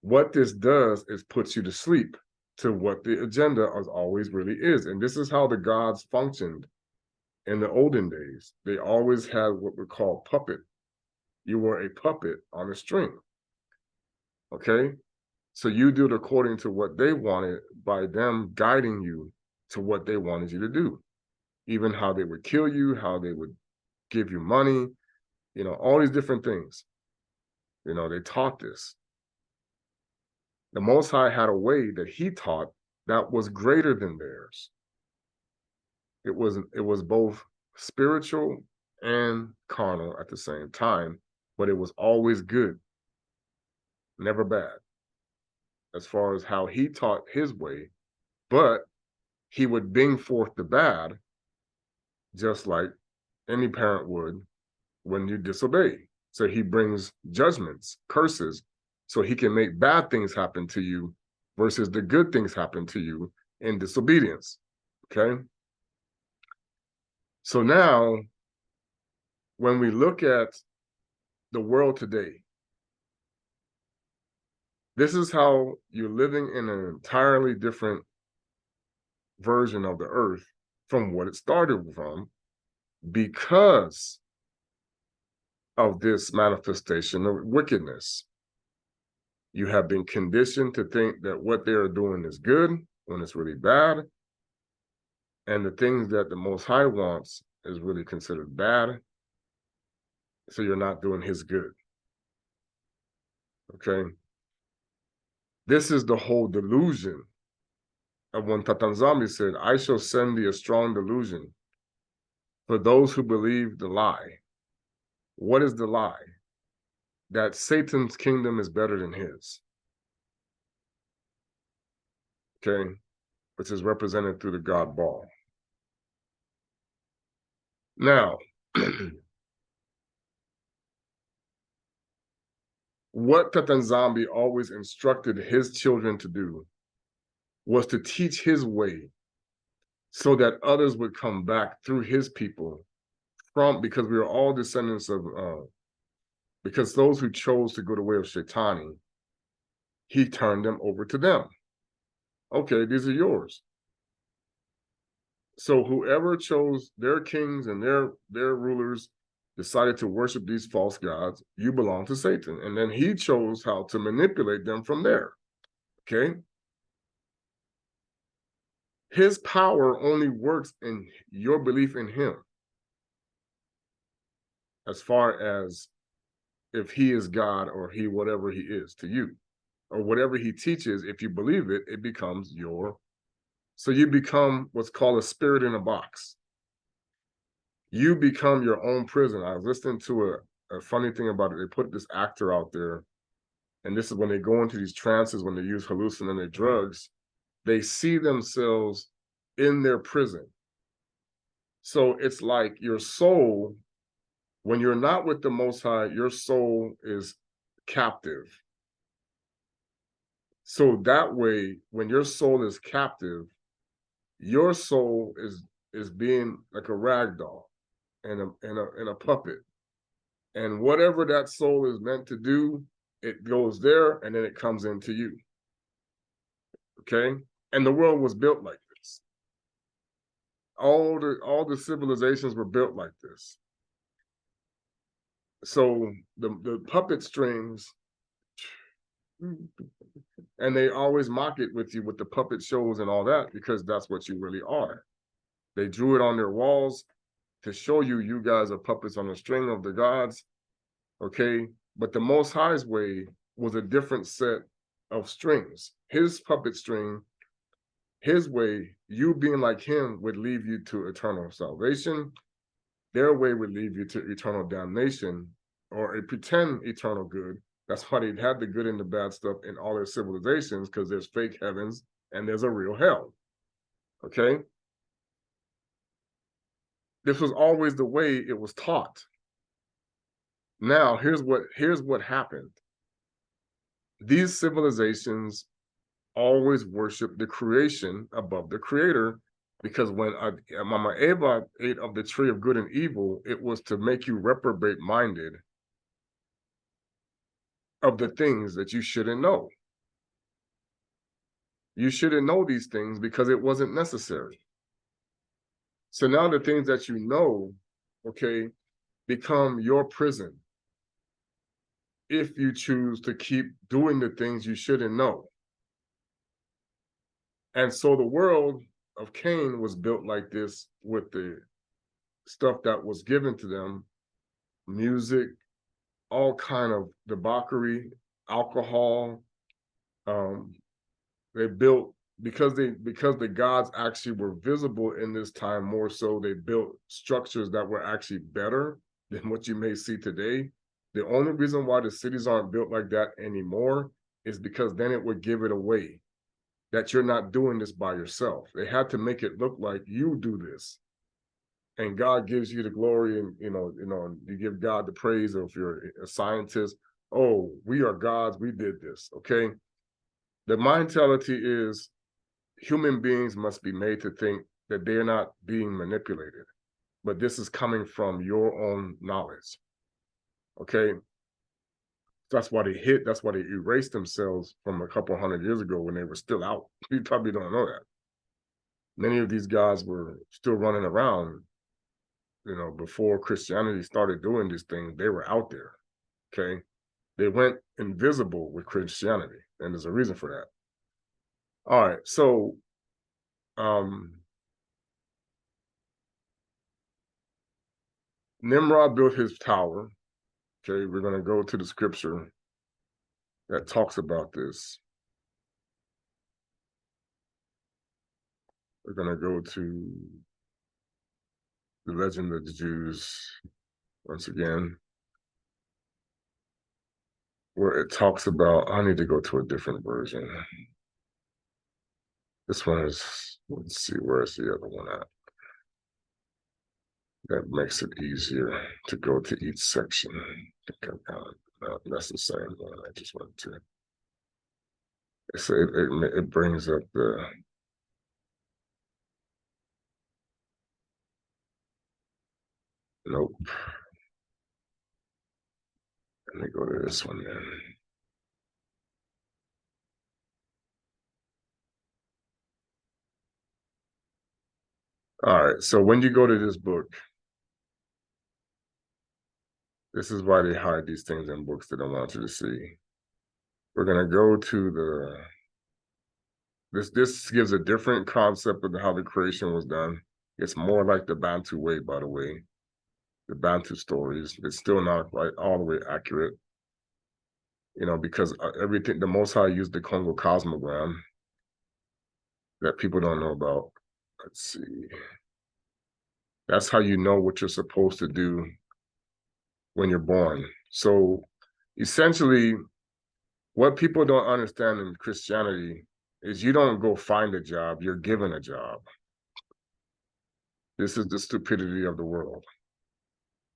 what this does is puts you to sleep to what the agenda always really is. And this is how the gods functioned in the olden days. They always had what we call puppet. You were a puppet on a string. Okay? So you did according to what they wanted by them guiding you to what they wanted you to do. Even how they would kill you, how they would give you money, you know, all these different things. You know, they taught this. The Most High had a way that he taught that was greater than theirs. It was both spiritual and carnal at the same time, but it was always good, never bad, as far as how he taught his way. But he would bring forth the bad, just like any parent would when you disobey. So he brings judgments, curses, so he can make bad things happen to you versus the good things happen to you in disobedience. Okay? So now, when we look at the world today, this is how you're living in an entirely different version of the earth from what it started from, because of this manifestation of wickedness. You have been conditioned to think that what they are doing is good when it's really bad, and the things that the Most High wants is really considered bad, so you're not doing his good. Okay? This is the whole delusion of when Tata nZambi said, I shall send thee a strong delusion for those who believe the lie. What is the lie? That Satan's kingdom is better than his. Okay? Which is represented through the God ball. Now, what Tata nZambi always instructed his children to do was to teach his way, so that others would come back through his people, because we are all descendants of, because those who chose to go the way of Shaitani, he turned them over to them. Okay, these are yours. So whoever chose their kings and their rulers decided to worship these false gods, you belong to Satan. And then he chose how to manipulate them from there. Okay? His power only works in your belief in him, as far as if he is God or he whatever he is to you, or whatever he teaches. If you believe it, it becomes your. So you become what's called a spirit in a box. You become your own prison. I was listening to a funny thing about it. They put this actor out there, and this is when they go into these trances, when they use hallucinatory drugs, they see themselves in their prison. So it's like your soul, when you're not with the Most High, your soul is captive. So that way, when your soul is captive, your soul is being like a rag doll and a puppet. And whatever that soul is meant to do, it goes there and then it comes into you. Okay? And the world was built like this. All the civilizations were built like this. So the puppet strings, and they always mock it with you with the puppet shows and all that, because that's what you really are. They drew it on their walls to show you guys are puppets on the string of the gods. Okay, but the Most High's way was a different set of strings. His puppet string, his way, you being like him, would lead you to eternal salvation. Their way would lead you to eternal damnation, or a pretend eternal good. That's why they had the good and the bad stuff in all their civilizations, because there's fake heavens and there's a real hell. Okay, this was always the way it was taught. Now here's what happened. These civilizations always worship the creation above the creator, because when Mama Eva ate of the tree of good and evil, it was to make you reprobate minded of the things that you shouldn't know. You shouldn't know these things because it wasn't necessary. So now the things that you know, okay, become your prison if you choose to keep doing the things you shouldn't know. And so the world of Cain was built like this, with the stuff that was given to them, music, all kind of debauchery, alcohol. They built, because the gods actually were visible in this time more so, they built structures that were actually better than what you may see today. The only reason why the cities aren't built like that anymore is because then it would give it away that you're not doing this by yourself. They had to make it look like you do this, and God gives you the glory, and you give God the praise. Or if you're a scientist, oh, we are gods, we did this. Okay, the mentality is human beings must be made to think that they're not being manipulated, but this is coming from your own knowledge. Okay, that's why they erased themselves from a couple hundred years ago when they were still out. You probably don't know that many of these guys were still running around. Before Christianity started doing these things, they were out there. Okay, they went invisible with Christianity, and there's a reason for that. All right, so Nimrod built his tower. Okay, we're going to go to the scripture that talks about this. We're going to go to the Legend of the Jews once again, where it talks about, I need to go to a different version. This one is, let's see, where's the other one at? That makes it easier to go to each section. That's the same one I just went to. It brings up the, nope. Let me go to this one then. All right, so when you go to this book, this is why they hide these things in books they don't want you to see. We're going to go to this gives a different concept of how the creation was done. It's more like the Bantu way, by the way. The Bantu stories. It's still not quite all the way accurate, because everything, the Most High used the Kongo cosmogram that people don't know about. Let's see. That's how you know what you're supposed to do when you're born. So essentially, what people don't understand in Christianity is you don't go find a job, you're given a job. This is the stupidity of the world.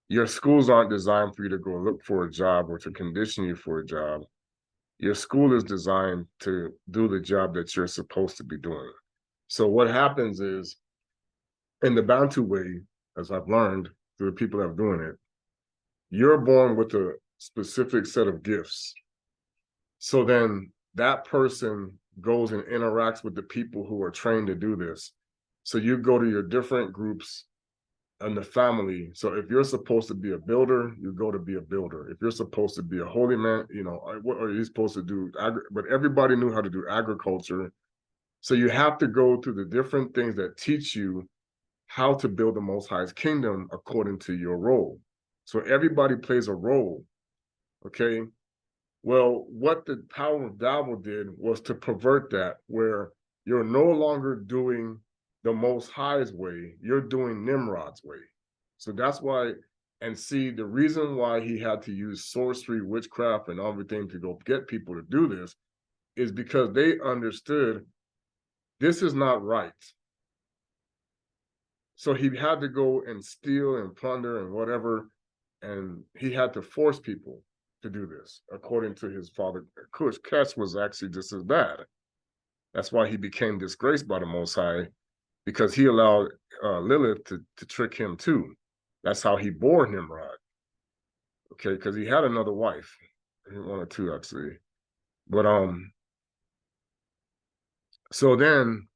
Your schools aren't designed for you to go look for a job or to condition you for a job. Your school is designed to do the job that you're supposed to be doing. So what happens is, in the Bantu way, as I've learned through the people that are doing it, you're born with a specific set of gifts. So then that person goes and interacts with the people who are trained to do this. So you go to your different groups and the family. So if you're supposed to be a builder, you go to be a builder. If you're supposed to be a holy man, you know, what are you supposed to do? But everybody knew how to do agriculture. So you have to go through the different things that teach you how to build the Most High's kingdom according to your role. So everybody plays a role, okay? Well, what the power of Babel did was to pervert that, where you're no longer doing the Most High's way, you're doing Nimrod's way. So that's why, and see, the reason why he had to use sorcery, witchcraft, and everything to go get people to do this is because they understood this is not right. So he had to go and steal and plunder and whatever, and he had to force people to do this, according to his father. Cush was actually just as bad. That's why he became disgraced by the Most High, because he allowed Lilith to trick him too. That's how he bore Nimrod. Okay, because he had another wife, one or two actually. But so then,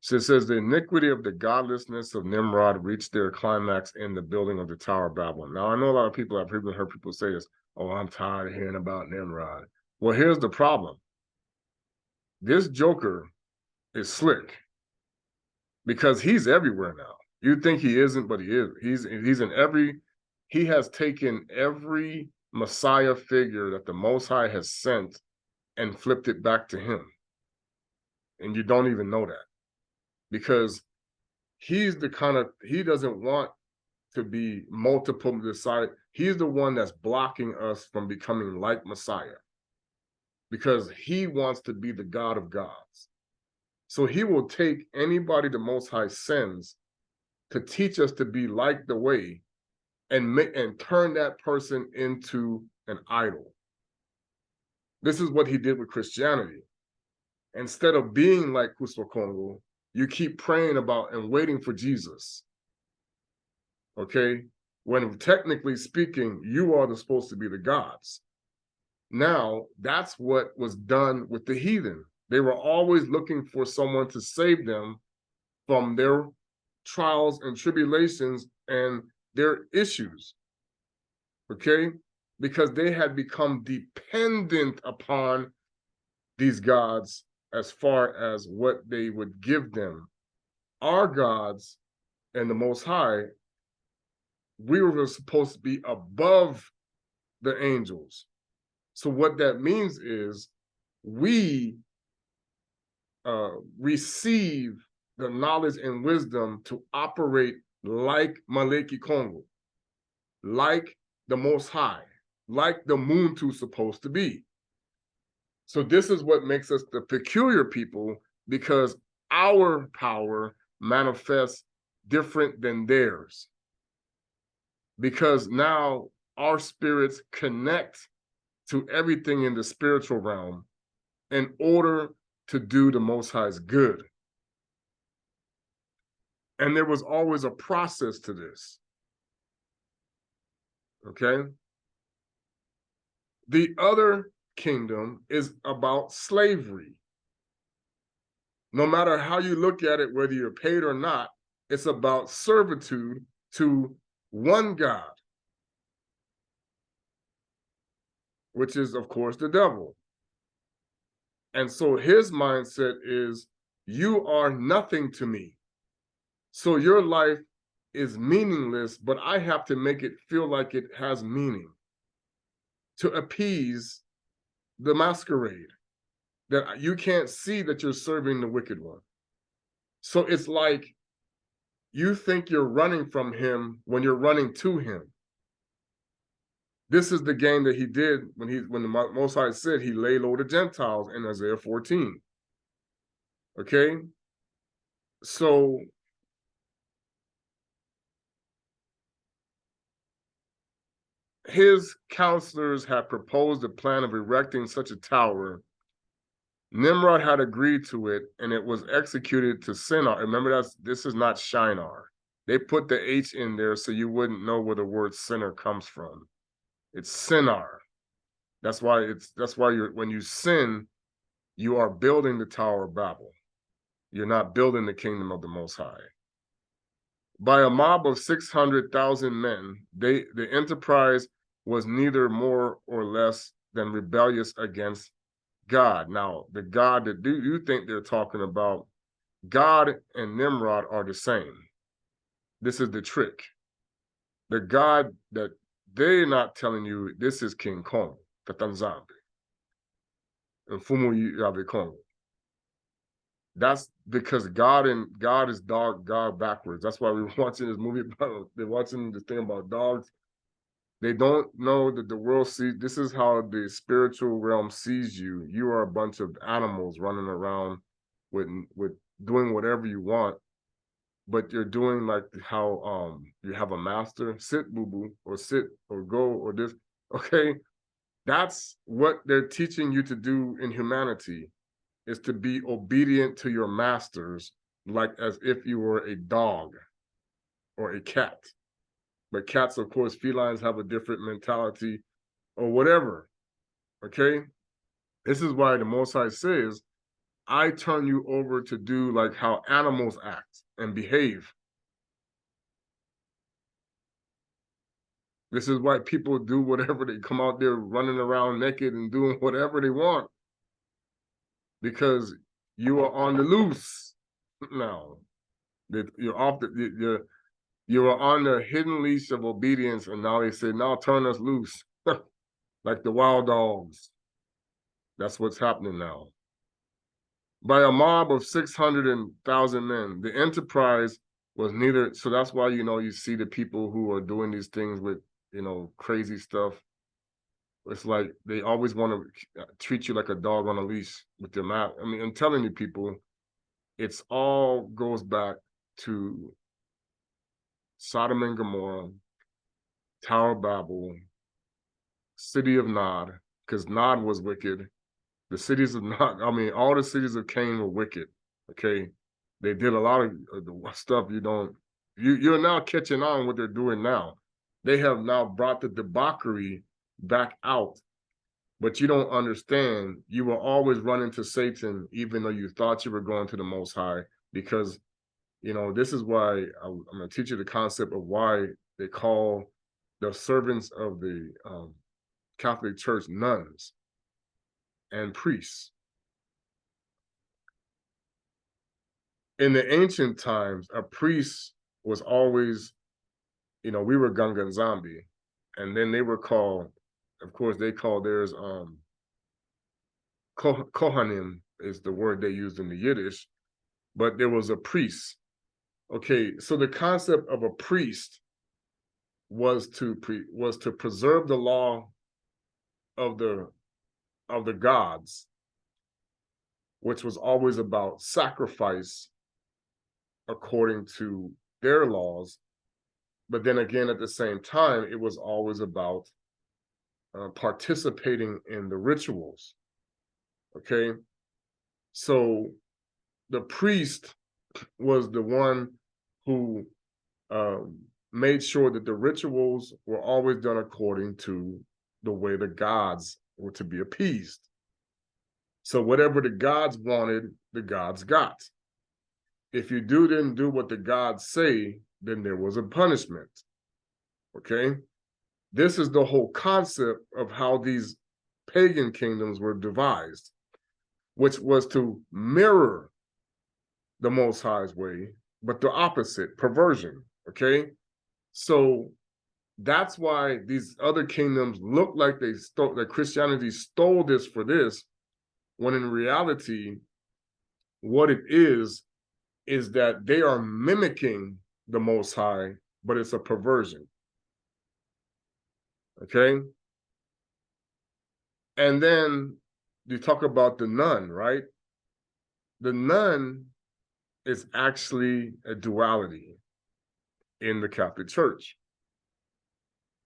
so it says the iniquity of the godlessness of Nimrod reached their climax in the building of the Tower of Babel. Now, I know a lot of people, I've heard people say this, oh, I'm tired of hearing about Nimrod. Well, here's the problem. This Joker is slick because he's everywhere now. You'd think he isn't, but he is. He's in every, he has taken every Messiah figure that the Most High has sent and flipped it back to him. And you don't even know that, because he's the kind of, he doesn't want to be multiple Messiah. He's the one that's blocking us from becoming like Messiah, because he wants to be the God of gods. So he will take anybody the Most High sends to teach us to be like the way, and turn that person into an idol. This is what he did with Christianity. Instead of being like Kongo, you keep praying about and waiting for Jesus. Okay? When technically speaking, you are supposed to be the gods. Now, that's what was done with the heathen. They were always looking for someone to save them from their trials and tribulations and their issues, okay? Because they had become dependent upon these gods as far as what they would give them. Our gods and the Most High, we were supposed to be above the angels. So what that means is we receive the knowledge and wisdom to operate like Maleki Kongo, like the Most High, like the Muntu supposed to be. So this is what makes us the peculiar people, because our power manifests different than theirs. Because now our spirits connect to everything in the spiritual realm in order to do the Most High's good. And there was always a process to this. Okay? The other kingdom is about slavery. No matter how you look at it, whether you're paid or not, it's about servitude to one God, which is, of course, the devil. And so his mindset is, you are nothing to me. So your life is meaningless, but I have to make it feel like it has meaning to appease the masquerade, that you can't see that you're serving the wicked one. So it's like you think you're running from him when you're running to him. This is the game that he did when the Most High said he lay low the Gentiles in Isaiah 14. Okay? So his counselors had proposed a plan of erecting such a tower. Nimrod had agreed to it, and it was executed to Shinar. Remember, this is not Shinar. They put the H in there so you wouldn't know where the word sinner comes from. It's Shinar. That's why when you sin, you are building the Tower of Babel. You're not building the kingdom of the Most High. By a mob of 600,000 men, the enterprise was neither more or less than rebellious against God. Now, the God that you think they're talking about, God and Nimrod are the same. This is the trick. The God that they're not telling you, this is King Kongo, Tata nZambi, and Fumu Yabe Kongo. That's because God is dog God backwards. That's why we're watching this movie about, they're watching this thing about dogs. They don't know that the world sees, this is how the spiritual realm sees you. You are a bunch of animals running around with doing whatever you want, but you're doing like how you have a master, sit boo-boo, or sit or go or this. Okay. That's what they're teaching you to do in humanity, is to be obedient to your masters, like as if you were a dog or a cat. But cats, of course, felines have a different mentality or whatever, okay? This is why the Most High says, I turn you over to do like how animals act and behave. This is why people do whatever. They come out there running around naked and doing whatever they want, because you are on the loose now. You're off you are on the hidden leash of obedience, and now they say, now turn us loose. Like the wild dogs. That's what's happening now. By a mob of 600,000 men, the enterprise was neither, so that's why, you see the people who are doing these things with, crazy stuff. It's like they always want to treat you like a dog on a leash with their mouth. I mean, I'm telling you, people, it's all goes back to Sodom and Gomorrah, Tower of Babel, city of Nod, because Nod was wicked. The cities of Nod, all the cities of Cain were wicked. Okay, they did a lot of the stuff you're now catching on what they're doing now. They have now brought the debauchery back out, but you don't understand. You will always run into Satan, even though you thought you were going to the Most High, because this is why I'm going to teach you the concept of why they call the servants of the Catholic Church nuns and priests. In the ancient times, a priest was always, we were Gunga and Nzambi, and then they were called, of course, they call theirs Kohanim is the word they used in the Yiddish, but there was a priest. Okay, so the concept of a priest was to preserve the law of the gods, which was always about sacrifice according to their laws. But then again, at the same time, it was always about participating in the rituals. Okay, so the priest was the one who made sure that the rituals were always done according to the way the gods were to be appeased. So whatever the gods wanted, the gods got. If you didn't do what the gods say, then there was a punishment. Okay? This is the whole concept of how these pagan kingdoms were devised, which was to mirror the Most High's way, but the opposite, perversion. Okay? So that's why these other kingdoms look like that Christianity stole this for this, when in reality, what it is that they are mimicking the Most High, but it's a perversion. Okay? And then you talk about the nun, right? The nun is actually a duality in the Catholic Church.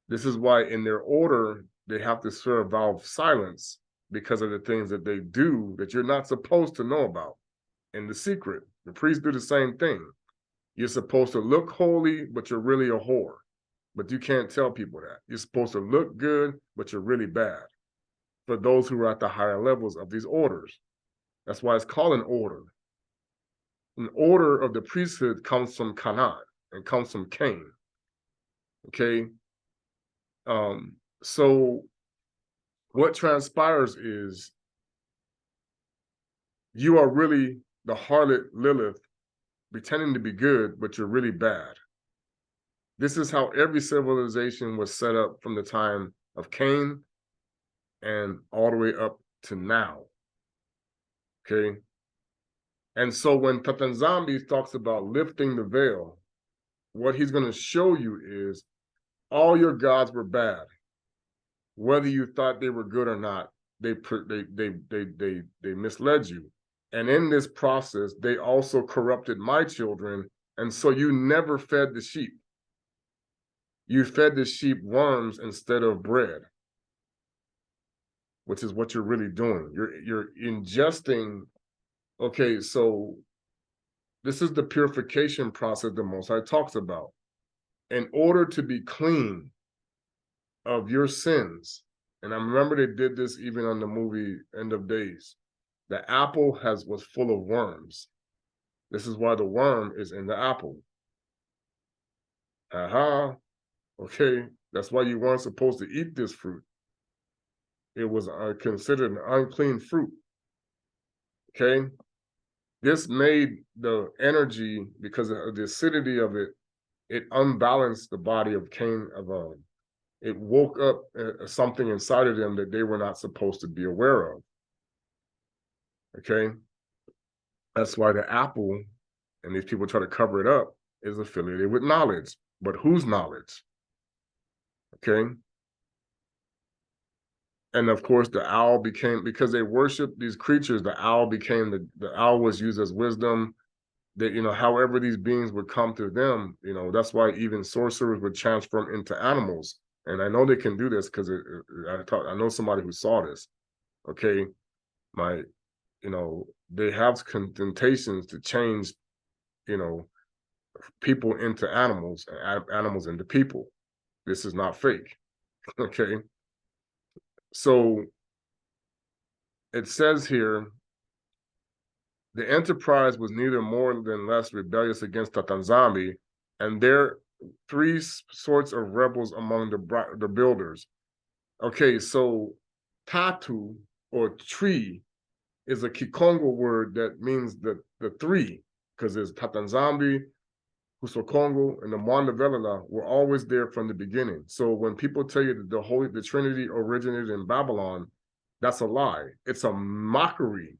This is why in their order, they have to swear a vow of silence because of the things that they do that you're not supposed to know about in the secret. The priests do the same thing. You're supposed to look holy, but you're really a whore. But you can't tell people that. You're supposed to look good, but you're really bad. For those who are at the higher levels of these orders. That's why it's called an order. An order of the priesthood comes from Canaan and comes from Cain. Okay? So what transpires is you are really the harlot Lilith pretending to be good, but you're really bad. This is how every civilization was set up from the time of Cain and all the way up to now. Okay? And so when Tata nZambi talks about lifting the veil, what he's going to show you is all your gods were bad. Whether you thought they were good or not, they misled you. And in this process, they also corrupted my children. And so you never fed the sheep. You fed the sheep worms instead of bread, which is what you're really doing. You're ingesting. Okay, so this is the purification process the Most High talks about. In order to be clean of your sins, and I remember they did this even on the movie End of Days, the apple was full of worms. This is why the worm is in the apple. Aha. Okay, that's why you weren't supposed to eat this fruit. It was considered an unclean fruit. Okay, this made the energy, because of the acidity of it, it unbalanced the body of Cain. It woke up something inside of them that they were not supposed to be aware of. Okay, that's why the apple, and these people try to cover it up, is affiliated with knowledge. But whose knowledge? Okay. And of course, the owl became, because they worshiped these creatures, the owl became, the owl was used as wisdom. That, however these beings would come to them, that's why even sorcerers would transform into animals. And I know they can do this because I know somebody who saw this. Okay. They have temptations to change, people into animals and animals into people. This is not fake. Okay. So it says here, the enterprise was neither more than less rebellious against Tata nZambi, and there are three sorts of rebels among the builders. Okay, so Tatu, or tree, is a Kikongo word that means the three, because there's Tata nZambi, Kongo, and the nTotela were always there from the beginning. So when people tell you that the Trinity originated in Babylon, that's a lie. It's a mockery.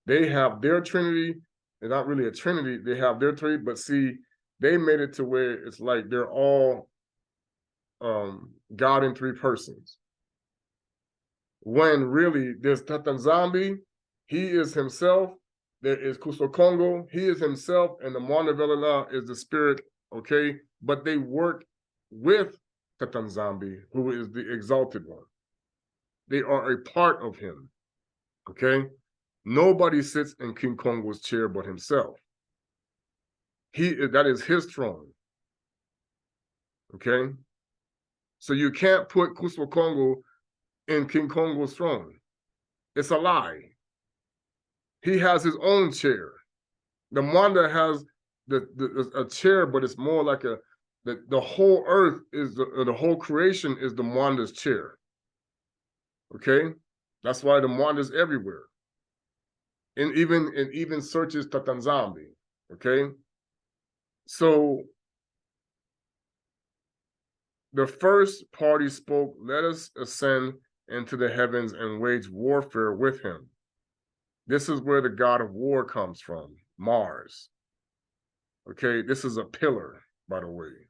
They have their Trinity. They're not really a Trinity. They have their Trinity, but see, they made it to where it's like they're all God in three persons. When really there's Tata nZambi, he is himself. There is Kongo, he is himself, and the nTotela is the spirit, okay? But they work with Tata nZambi, who is the exalted one. They are a part of him, okay? Nobody sits in King Kongo's chair but himself. That is his throne, okay? So you can't put Kongo in King Kongo's throne. It's a lie. He has his own chair. The Mwanda has a chair, but it's more like the whole earth is the whole creation is the Mwanda's chair. Okay, that's why the Mwanda's everywhere. And even searches Tata nZambi. Okay, so the first party spoke, "Let us ascend into the heavens and wage warfare with him." This is where the god of war comes from, Mars. Okay, this is a pillar, by the way.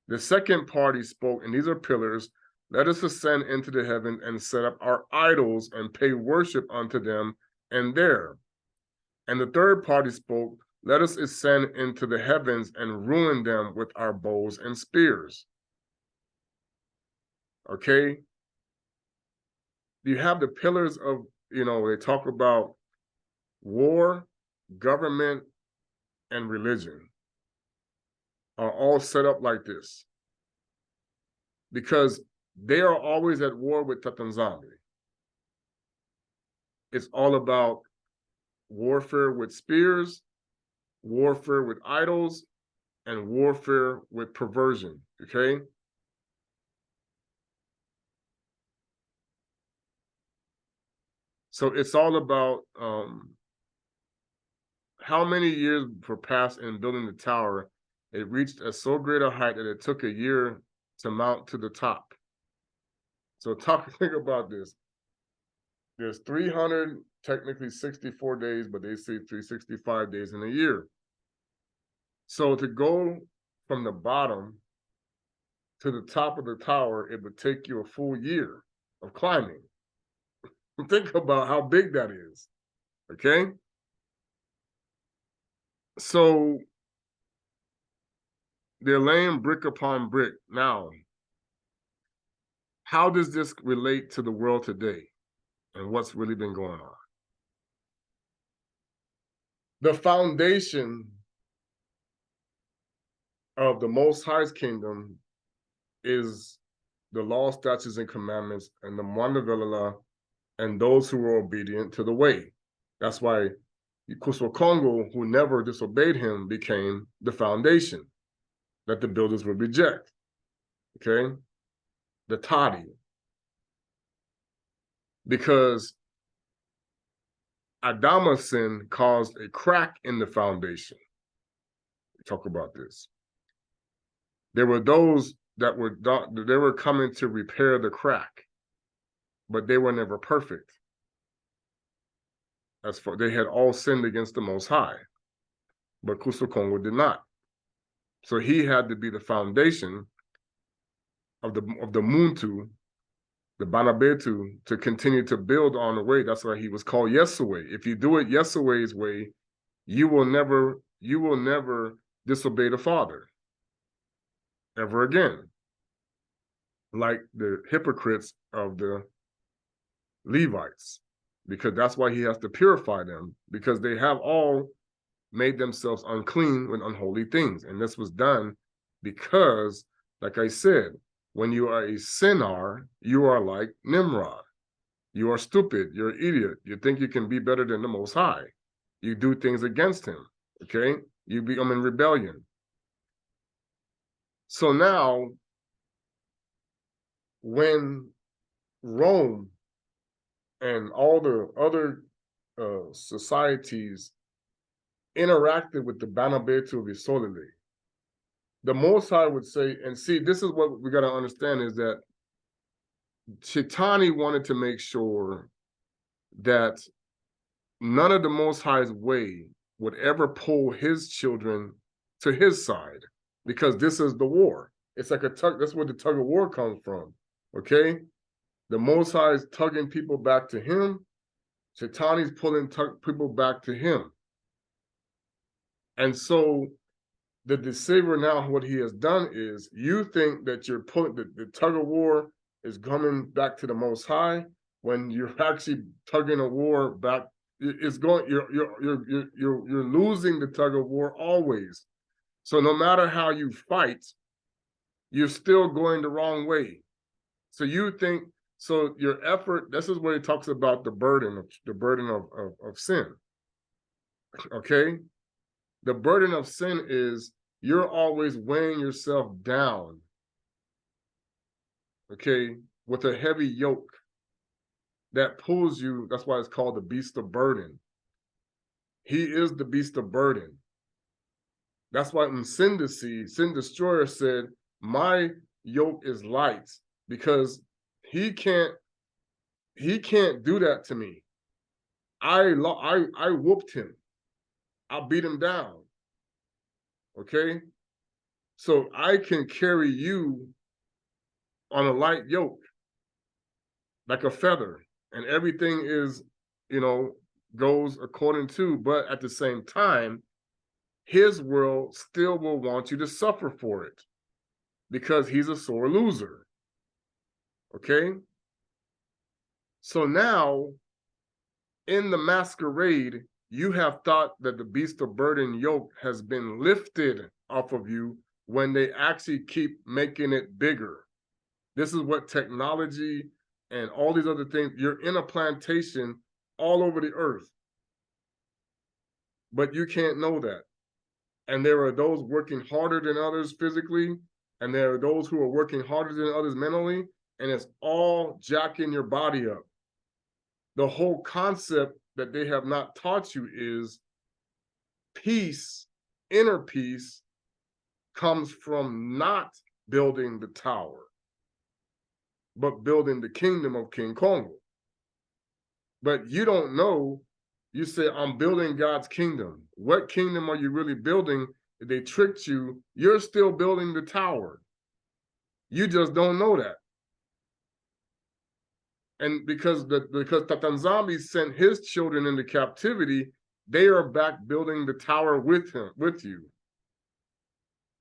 The second party spoke, and these are pillars, "Let us ascend into the heaven and set up our idols and pay worship unto them and there." And the third party spoke, let us ascend into the heavens and ruin them with our bows and spears. Okay? You have the pillars of, they talk about war, government, and religion are all set up like this because they are always at war with Tata nZambi. It's all about warfare with spears, warfare with idols, and warfare with perversion, okay? So it's all about how many years were passed in building the tower. It reached a so great a height that it took a year to mount to the top. So think about this. There's 300, technically 64 days, but they say 365 days in a year. So to go from the bottom to the top of the tower, it would take you a full year of climbing. Think about how big that is, okay? So they're laying brick upon brick. Now, how does this relate to the world today and what's really been going on? The foundation of the Most High's kingdom is the law, statutes, and commandments, and the nTotela, and those who were obedient to the way. That's why Kongo, who never disobeyed him, became the foundation that the builders would reject. Okay? The Tata. Because Adam's sin caused a crack in the foundation. We talk about this. There were those that were coming to repair the crack, but they were never perfect. They had all sinned against the Most High, but Kongo did not. So he had to be the foundation of the Muntu, the Banabetu, to continue to build on the way. That's why he was called Yesaway. If you do it Yesaway's way, you will never disobey the Father ever again, like the hypocrites of the Levites, because that's why he has to purify them, because they have all made themselves unclean with unholy things. And this was done because, like I said, when you are a sinner, you are like Nimrod. You are stupid. You're an idiot. You think you can be better than the Most High. You do things against him, okay? You become in rebellion. So now, when Rome and all the other societies interacted with the Banabetu of Isolele, the Most High would say, and see, this is what we got to understand, is that Shaitani wanted to make sure that none of the Most High's way would ever pull his children to his side, because this is the war. It's like a tug. That's where the tug of war comes from, okay? The Most High is tugging people back to him. Shaitani's pulling people back to him. And so the deceiver now, what he has done is, you think that you're pulling the tug of war is coming back to the Most High, when you're actually tugging a war back. It's going. You're losing the tug of war always. So no matter how you fight, you're still going the wrong way. So you think, so your effort. This is where he talks about the burden of sin. Okay. The burden of sin is you're always weighing yourself down, okay, with a heavy yoke that pulls you. That's why it's called the beast of burden. He is the beast of burden. That's why when Sin Destroyer said, my yoke is light, because he can't do that to me. I whooped him. I beat him down. Okay? So I can carry you on a light yoke, like a feather, and everything is, goes according to, but at the same time, his world still will want you to suffer for it because he's a sore loser. Okay? So now, in the masquerade, you have thought that the beast of burden yoke has been lifted off of you when they actually keep making it bigger. This is what technology and all these other things, you're in a plantation all over the earth, but you can't know that. And there are those working harder than others physically, and there are those who are working harder than others mentally, and it's all jacking your body up. The whole concept that they have not taught you is peace, inner peace, comes from not building the tower, but building the kingdom of King Kongo. But you don't know. You say, I'm building God's kingdom. What kingdom are you really building? If they tricked you, you're still building the tower. You just don't know that. And because Tata nZambi sent his children into captivity, they are back building the tower with you.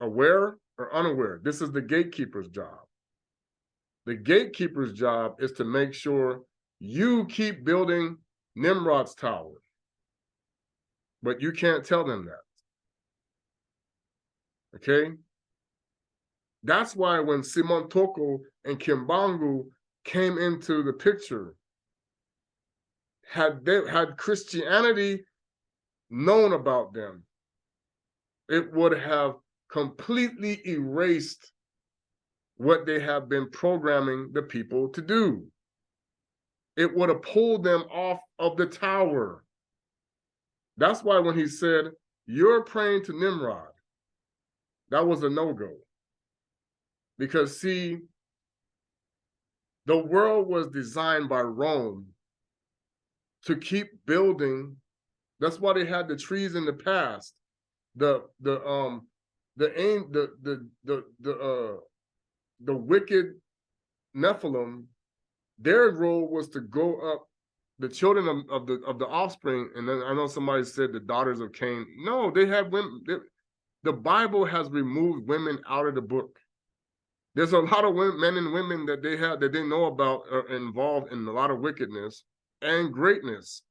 Aware or unaware? This is the gatekeeper's job. The gatekeeper's job is to make sure you keep building Nimrod's tower. But you can't tell them that. Okay? That's why when Simon Toko and Kimbangu came into the picture, had Christianity known about them, it would have completely erased what they have been programming the people to do. It would have pulled them off of the tower. That's why when he said, you're praying to Nimrod, that was a no-go. Because see, the world was designed by Rome to keep building. That's why they had the trees in the past. The wicked Nephilim, their role was to go up the children of the offspring. And then I know somebody said the daughters of Cain. No, they have women. The Bible has removed women out of the book. There's a lot of men and women that they know about are involved in a lot of wickedness and greatness.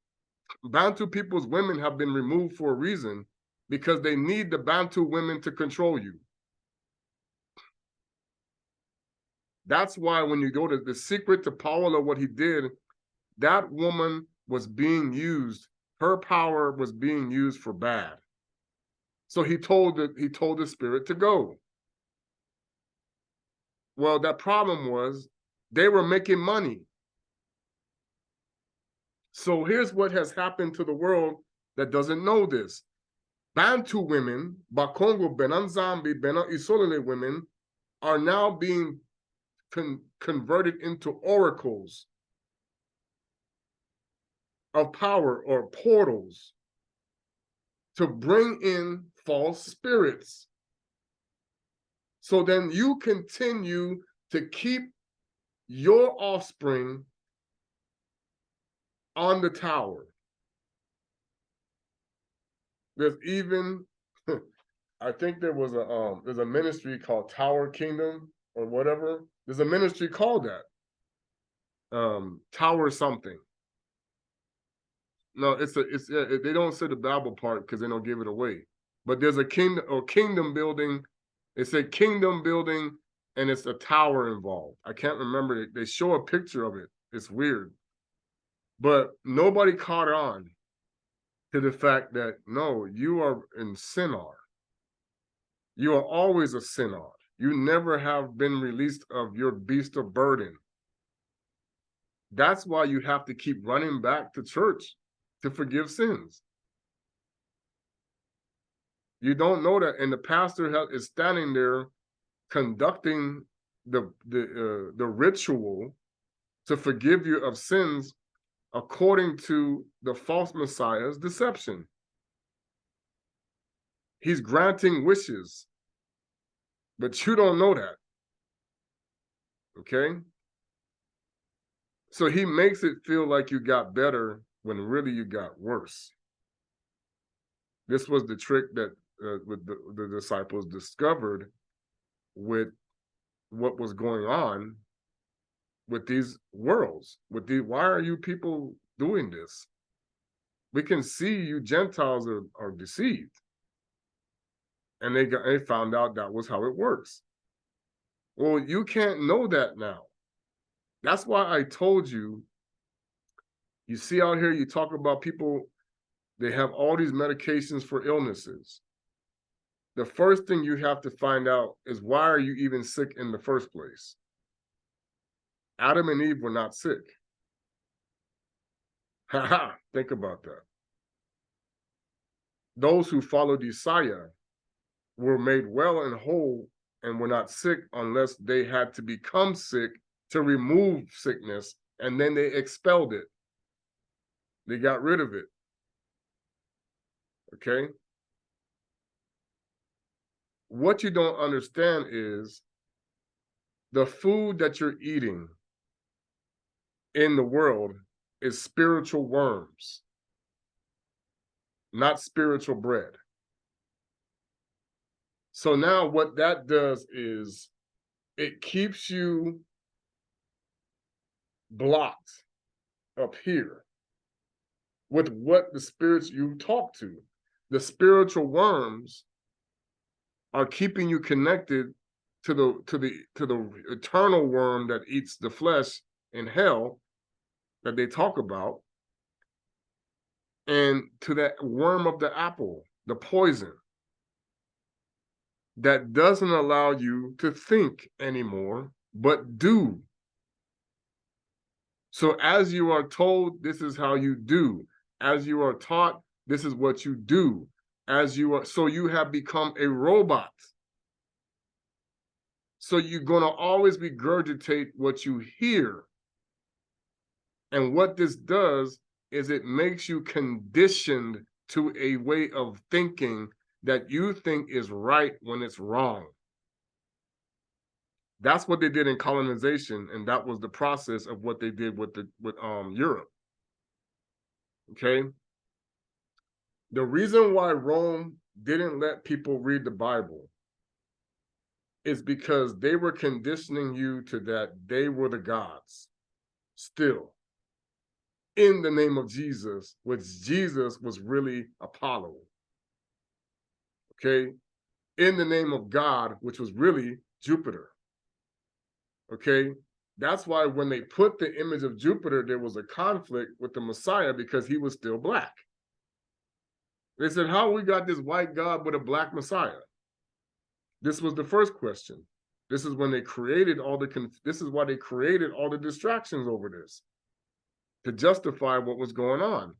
Bantu people's women have been removed for a reason, because they need the Bantu women to control you. That's why when you go to the secret to Paula, what he did, that woman was being used. Her power was being used for bad. So he told the spirit to go. Well, that problem was they were making money. So here's what has happened to the world that doesn't know this. Bantu women, Bakongo, nZambi, Isolele women are now being converted into oracles of power, or portals, to bring in false spirits. So then you continue to keep your offspring on the tower. There's even, I think there was there's a ministry called Tower Kingdom or whatever. There's a ministry called that. Tower something. No, they don't say the Babel part because they don't give it away. But there's a kingdom building. It said kingdom building, and it's a tower involved. I can't remember it. They show a picture of it. It's weird. But nobody caught on to the fact that, no, you are in Sinar. You are always a Sinar. You never have been released of your beast of burden. That's why you have to keep running back to church to forgive sins. You don't know that, and the pastor is standing there conducting the ritual to forgive you of sins according to the false messiah's deception. He's granting wishes, but you don't know that. Okay? So he makes it feel like you got better when really you got worse. This was the trick that with the disciples discovered with what was going on with these worlds. Why are you people doing this? We can see you Gentiles are deceived. And they found out that was how it works. Well, you can't know that now. That's why I told you, you see out here, you talk about people, they have all these medications for illnesses. The first thing you have to find out is, why are you even sick in the first place? Adam and Eve were not sick. Haha, think about that. Those who followed Isaiah were made well and whole and were not sick unless they had to become sick to remove sickness, and then they expelled it. They got rid of it. Okay? What you don't understand is the food that you're eating in the world is spiritual worms, not spiritual bread. So now what that does is it keeps you blocked up here with what the spirits you talk to. The spiritual worms are keeping you connected to the eternal worm that eats the flesh in hell that they talk about, and to that worm of the apple, the poison, that doesn't allow you to think anymore, but do. So as you are told, this is how you do. As you are taught, this is what you do. So you have become a robot. So you're going to always regurgitate what you hear. And what this does is it makes you conditioned to a way of thinking that you think is right when it's wrong. That's what they did in colonization, and that was the process of what they did with Europe. Okay? The reason why Rome didn't let people read the Bible is because they were conditioning you to that they were the gods still, in the name of Jesus, which Jesus was really Apollo. Okay? In the name of God, which was really Jupiter. Okay? That's why when they put the image of Jupiter, there was a conflict with the Messiah, because he was still black. They said, how we got this white God with a black Messiah? This was the first question. This is when they created this is why they created all the distractions over this, to justify what was going on.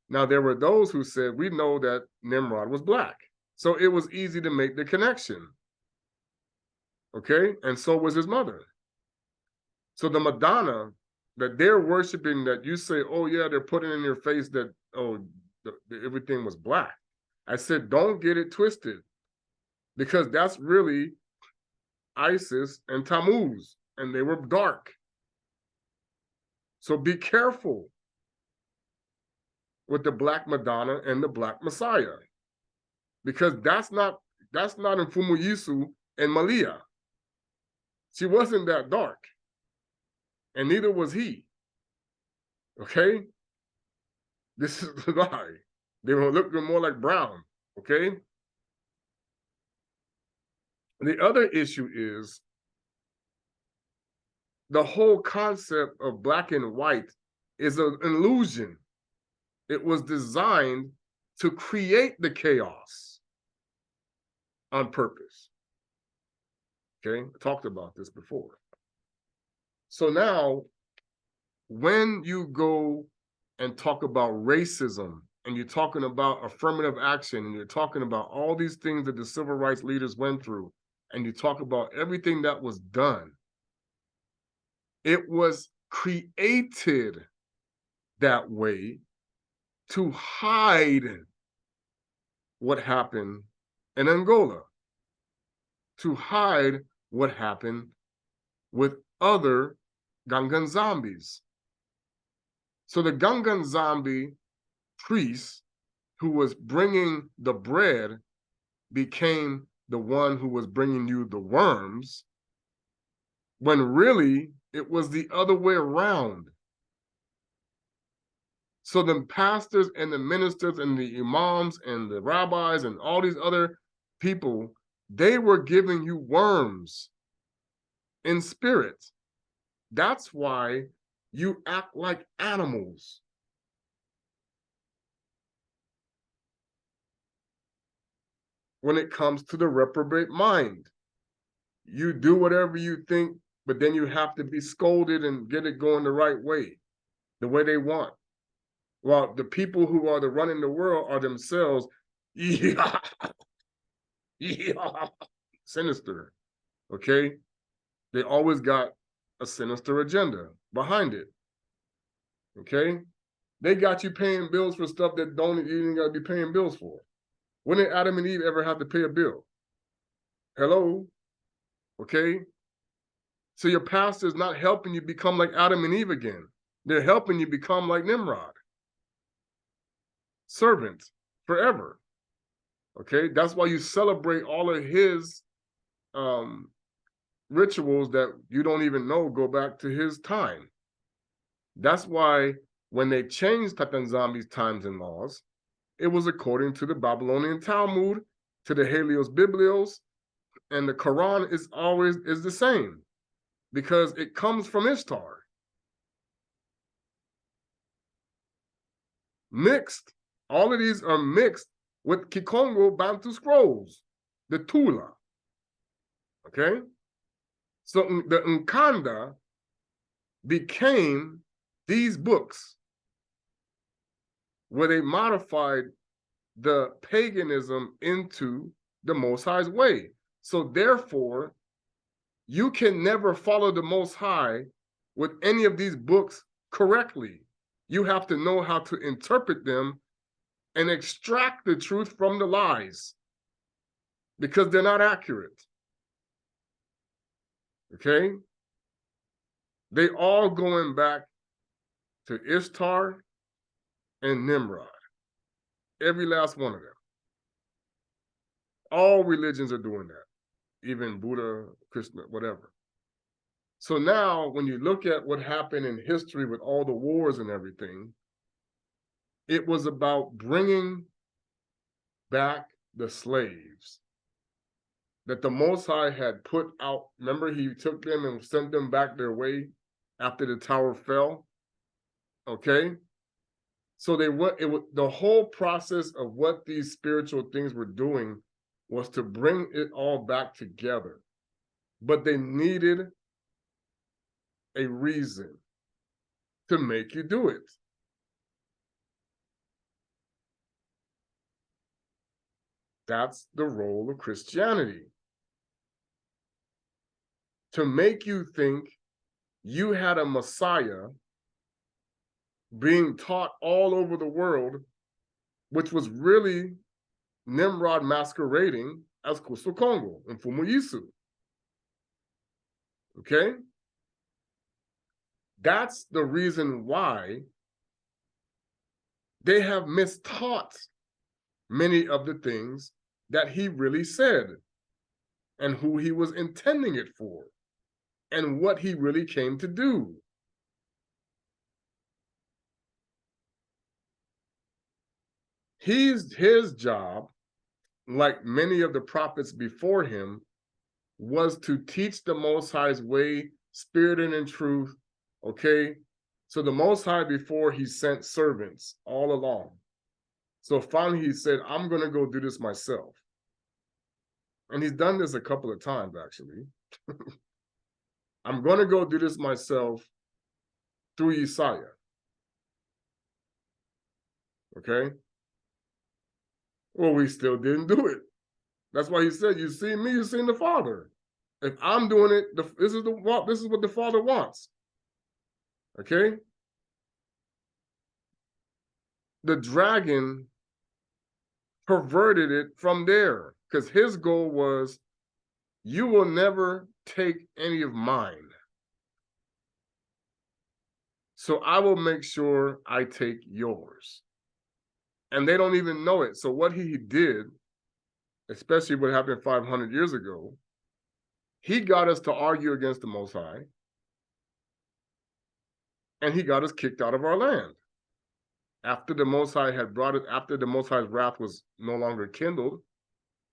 Now, there were those who said, we know that Nimrod was black, so it was easy to make the connection. Okay? And so was his mother. So the Madonna that they're worshiping, that you say, oh yeah, they're putting in your face that, oh, everything was black. I said, don't get it twisted, because that's really Isis and Tammuz, and they were dark. So be careful with the Black Madonna and the Black Messiah, because that's not Mfumu Yisu and Malia. She wasn't that dark, and neither was he. Okay? This is the lie. They were looking more like brown. Okay? The other issue is the whole concept of black and white is an illusion. It was designed to create the chaos on purpose. Okay? I talked about this before. So now, when you go and talk about racism, and you're talking about affirmative action, and you're talking about all these things that the civil rights leaders went through, and you talk about everything that was done, it was created that way to hide what happened in Angola, to hide what happened with other Gangan zombies. So the nZambi priest who was bringing the bread became the one who was bringing you the worms, when really it was the other way around. So the pastors and the ministers and the imams and the rabbis and all these other people, they were giving you worms in spirit. That's why you act like animals. When it comes to the reprobate mind, you do whatever you think, but then you have to be scolded and get it going the right way, the way they want. While the people who are the running the world are themselves sinister. Okay, they always got a sinister agenda behind it. Okay, they got you paying bills for stuff that don't you even got to be paying bills for. When did Adam and Eve ever have to pay a bill? Hello? Okay? So your pastor is not helping you become like Adam and Eve again. They're helping you become like Nimrod. Servant forever. Okay? That's why you celebrate all of his rituals that you don't even know go back to his time. That's why when they changed Tata nZambi's times and laws, it was according to the Babylonian Talmud, to the Helios Biblios, and the Quran is always the same because it comes from Ishtar. Mixed. All of these are mixed with Kongo Bantu scrolls, the Tula. Okay? So the Wakanda became these books where they modified the paganism into the Most High's way. So therefore, you can never follow the Most High with any of these books correctly. You have to know how to interpret them and extract the truth from the lies because they're not accurate. Okay? They all going back to Ishtar and Nimrod. Every last one of them. All religions are doing that. Even Buddha, Krishna, whatever. So now when you look at what happened in history with all the wars and everything, it was about bringing back the slaves that the Most High had put out. Remember, he took them and sent them back their way after the tower fell. Okay, so they went. The whole process of what these spiritual things were doing was to bring it all back together, but they needed a reason to make you do it. That's the role of Christianity. To make you think you had a Messiah being taught all over the world, which was really Nimrod masquerading as Kuso Kongo and Fumu Yisu. Okay? That's the reason why they have mistaught many of the things that he really said and who he was intending it for and what he really came to do. His job, like many of the prophets before him, was to teach the Most High's way, spirit and in truth, okay? So the Most High, before he sent servants all along. So finally he said, I'm going to go do this myself. And he's done this a couple of times, actually. I'm going to go do this myself through Yesaya. Okay? Well, we still didn't do it. That's why he said, you see me, you seen the Father. If I'm doing it, this is what the Father wants. Okay? The dragon perverted it from there because his goal was, you will never take any of mine. So I will make sure I take yours. And they don't even know it. So what he did, especially what happened 500 years ago, he got us to argue against the Most High, and he got us kicked out of our land. After the Most High had brought it, after the Most High's wrath was no longer kindled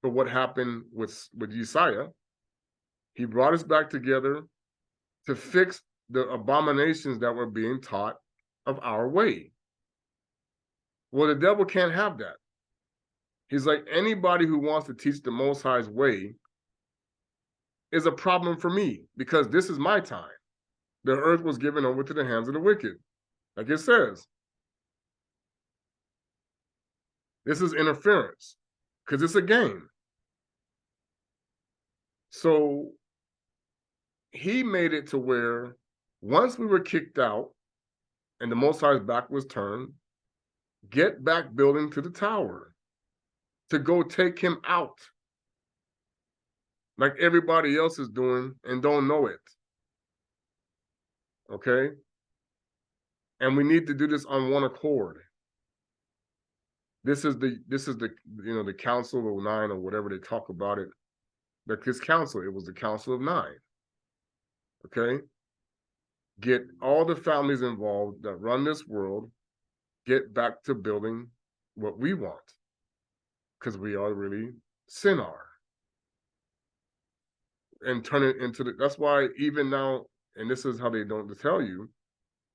for what happened with Yesiah, he brought us back together to fix the abominations that were being taught of our way. Well, the devil can't have that. He's like, anybody who wants to teach the Most High's way is a problem for me, because this is my time. The earth was given over to the hands of the wicked, like it says. This is interference, because it's a game. So he made it to where once we were kicked out and the Most High's back was turned, get back building to the tower to go take him out, like everybody else is doing and don't know it. Okay? And we need to do this on one accord. This is the the Council of Nine, or whatever they talk about it. Like this council, it was the Council of Nine. Okay? Get all the families involved that run this world, get back to building what we want, because we are really Sinar. And turn it into that's why even now, and this is how they don't tell you,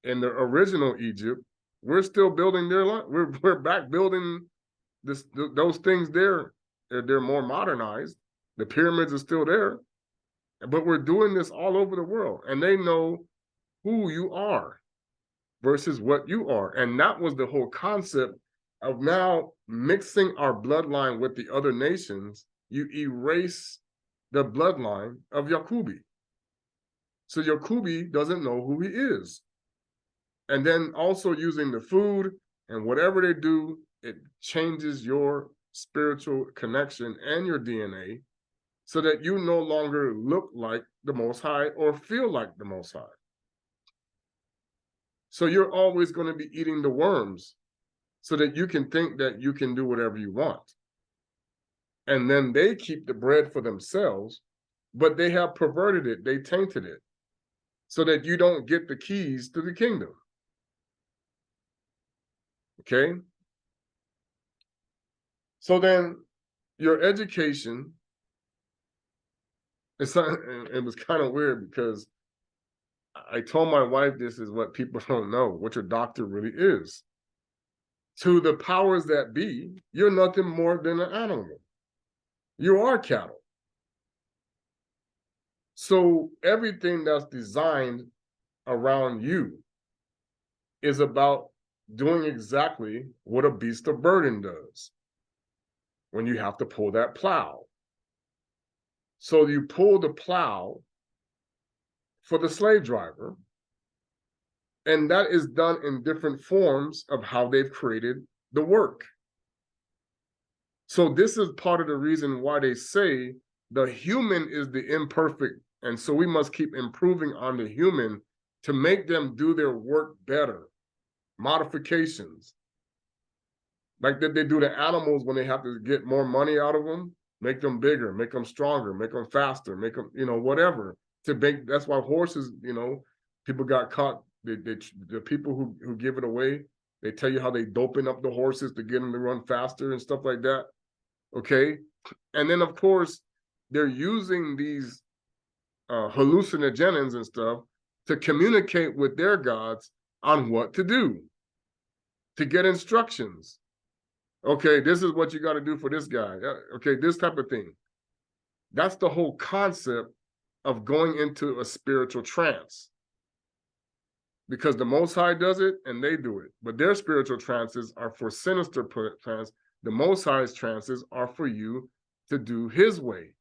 in the original Egypt, we're still building their land. We're back building those things there. They're more modernized. The pyramids are still there, but we're doing this all over the world, and they know who you are versus what you are. And that was the whole concept of now mixing our bloodline with the other nations. You erase the bloodline of Yakubi. So Yakubi doesn't know who he is. And then also using the food and whatever they do, it changes your spiritual connection and your DNA so that you no longer look like the Most High or feel like the Most High. So you're always going to be eating the worms so that you can think that you can do whatever you want. And then they keep the bread for themselves, but they have perverted it. They tainted it so that you don't get the keys to the kingdom. Okay? So then your education, it was kind of weird because I told my wife this is what people don't know, what your doctor really is. To the powers that be, you're nothing more than an animal. You are cattle. So everything that's designed around you is about doing exactly what a beast of burden does when you have to pull that plow. So you pull the plow for the slave driver, and that is done in different forms of how they've created the work. So this is part of the reason why they say the human is the imperfect, and so we must keep improving on the human to make them do their work better. Modifications. Like that they do the animals when they have to get more money out of them, make them bigger, make them stronger, make them faster, make them, whatever. That's why horses, people got caught. The people who give it away, they tell you how they doping up the horses to get them to run faster and stuff like that. Okay. And then of course, they're using these hallucinogens and stuff to communicate with their gods on what to do, to get instructions. Okay, this is what you got to do for this guy. Okay, this type of thing. That's the whole concept of going into a spiritual trance. Because the Most High does it and they do it. But their spiritual trances are for sinister trance. The Most High's trances are for you to do his way.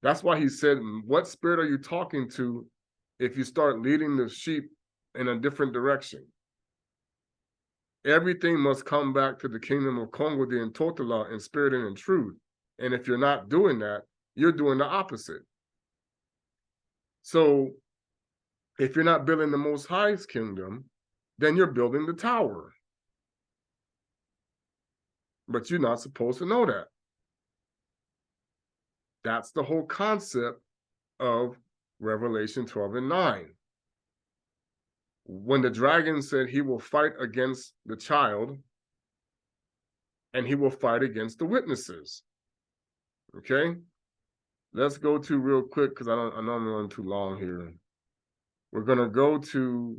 That's why he said, what spirit are you talking to if you start leading the sheep in a different direction? Everything must come back to the kingdom of Kongo, the nTotela, in spirit and in truth. And if you're not doing that, you're doing the opposite. So If you're not building the Most High's kingdom, then you're building the tower. But you're not supposed to know that. That's the whole concept of Revelation 12 and 9. When the dragon said he will fight against the child and he will fight against the witnesses. Okay? Let's go to real quick, because I know I'm running too long here. We're going to go to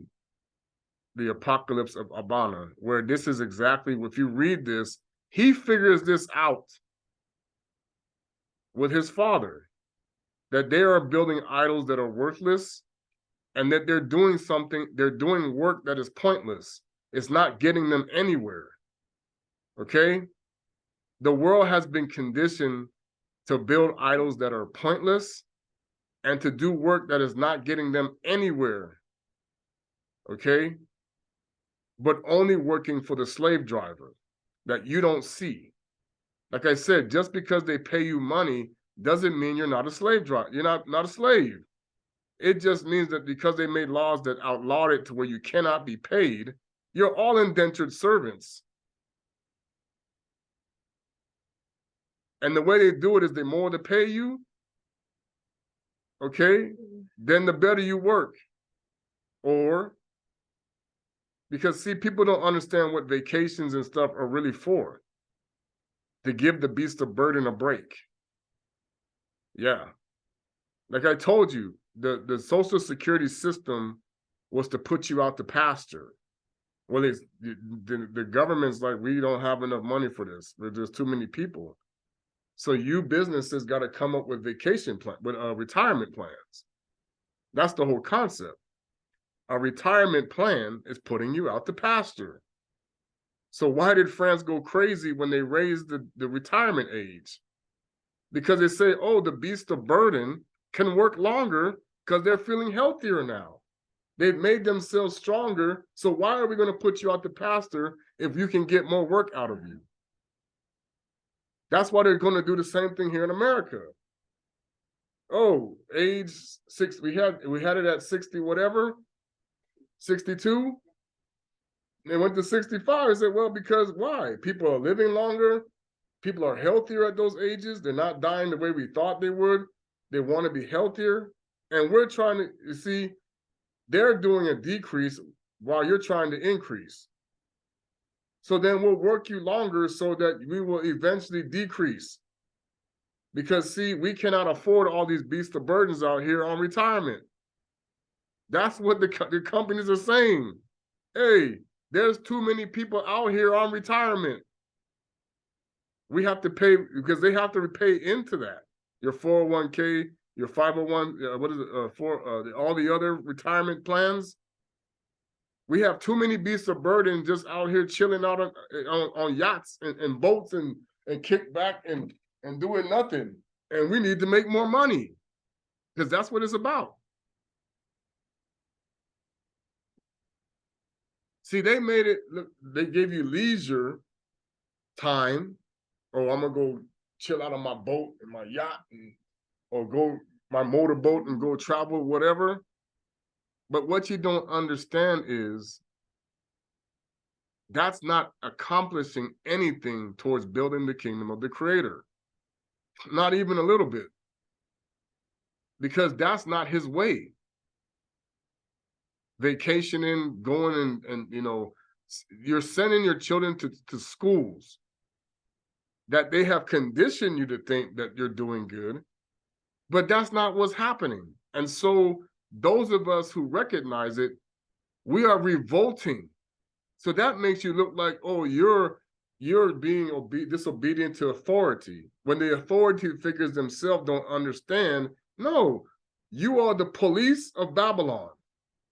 the Apocalypse of Abana, where this is exactly, if you read this, he figures this out with his father, that they are building idols that are worthless, and that they're doing something, they're doing work that is pointless. It's not getting them anywhere. Okay? The world has been conditioned to build idols that are pointless and to do work that is not getting them anywhere. Okay? But only working for the slave driver that you don't see. Like I said, just because they pay you money doesn't mean you're not a slave driver. You're not a slave. It just means that because they made laws that outlawed it to where you cannot be paid, you're all indentured servants. And the way they do it is the more to pay you, okay, then the better you work. Or, because see, people don't understand what vacations and stuff are really for. To give the beast of burden a break. Yeah. Like I told you, the Social Security system was to put you out to pasture. Well, the government's like, we don't have enough money for this. There's too many people. So you businesses got to come up with retirement plans. That's the whole concept. A retirement plan is putting you out to pasture. So why did France go crazy when they raised the retirement age? Because they say, oh, the beast of burden can work longer because they're feeling healthier now. They've made themselves stronger. So why are we going to put you out to pasture if you can get more work out of you? That's why they're going to do the same thing here in America. Oh, age 6, we had it at 60 whatever, 62. They went to 65. I said, well, because why? People are living longer. People are healthier at those ages. They're not dying the way we thought they would. They want to be healthier. And we're trying to, you see, they're doing a decrease while you're trying to increase. So then we'll work you longer so that we will eventually decrease. Because, see, we cannot afford all these beast of burdens out here on retirement. That's what the companies are saying. Hey, there's too many people out here on retirement. We have to pay, because they have to pay into that. Your 401k, your 501, what is it, all the other retirement plans. We have too many beasts of burden just out here chilling out on yachts and boats and kick back and doing nothing. And we need to make more money, because that's what it's about. See, they made it, look, they gave you leisure time. Oh, I'm going to go chill out on my boat and my yacht, or go my motorboat and go travel, whatever. But what you don't understand is that's not accomplishing anything towards building the kingdom of the Creator. Not even a little bit. Because that's not his way. Vacationing, going and you know, you're sending your children to schools that they have conditioned you to think that you're doing good, but that's not what's happening. And so those of us who recognize it, we are revolting. So that makes you look like, oh, you're being disobedient to authority, when the authority figures themselves don't understand. No, you are the police of Babylon.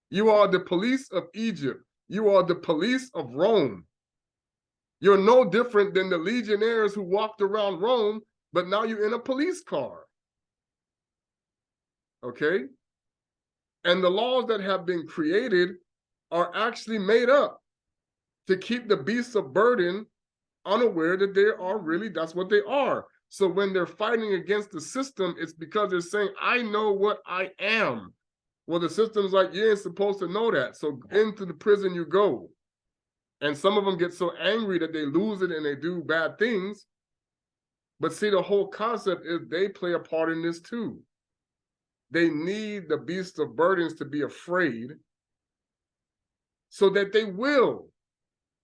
You are the police of Egypt. You are the police of Rome. You're no different than the legionnaires who walked around Rome, but now you're in a police car. Okay? And the laws that have been created are actually made up to keep the beasts of burden unaware that they are really, that's what they are. So when they're fighting against the system, it's because they're saying, I know what I am. Well, the system's like, you ain't supposed to know that. So into the prison you go. And some of them get so angry that they lose it and they do bad things. But see, the whole concept is they play a part in this too. They need the beasts of burdens to be afraid so that they will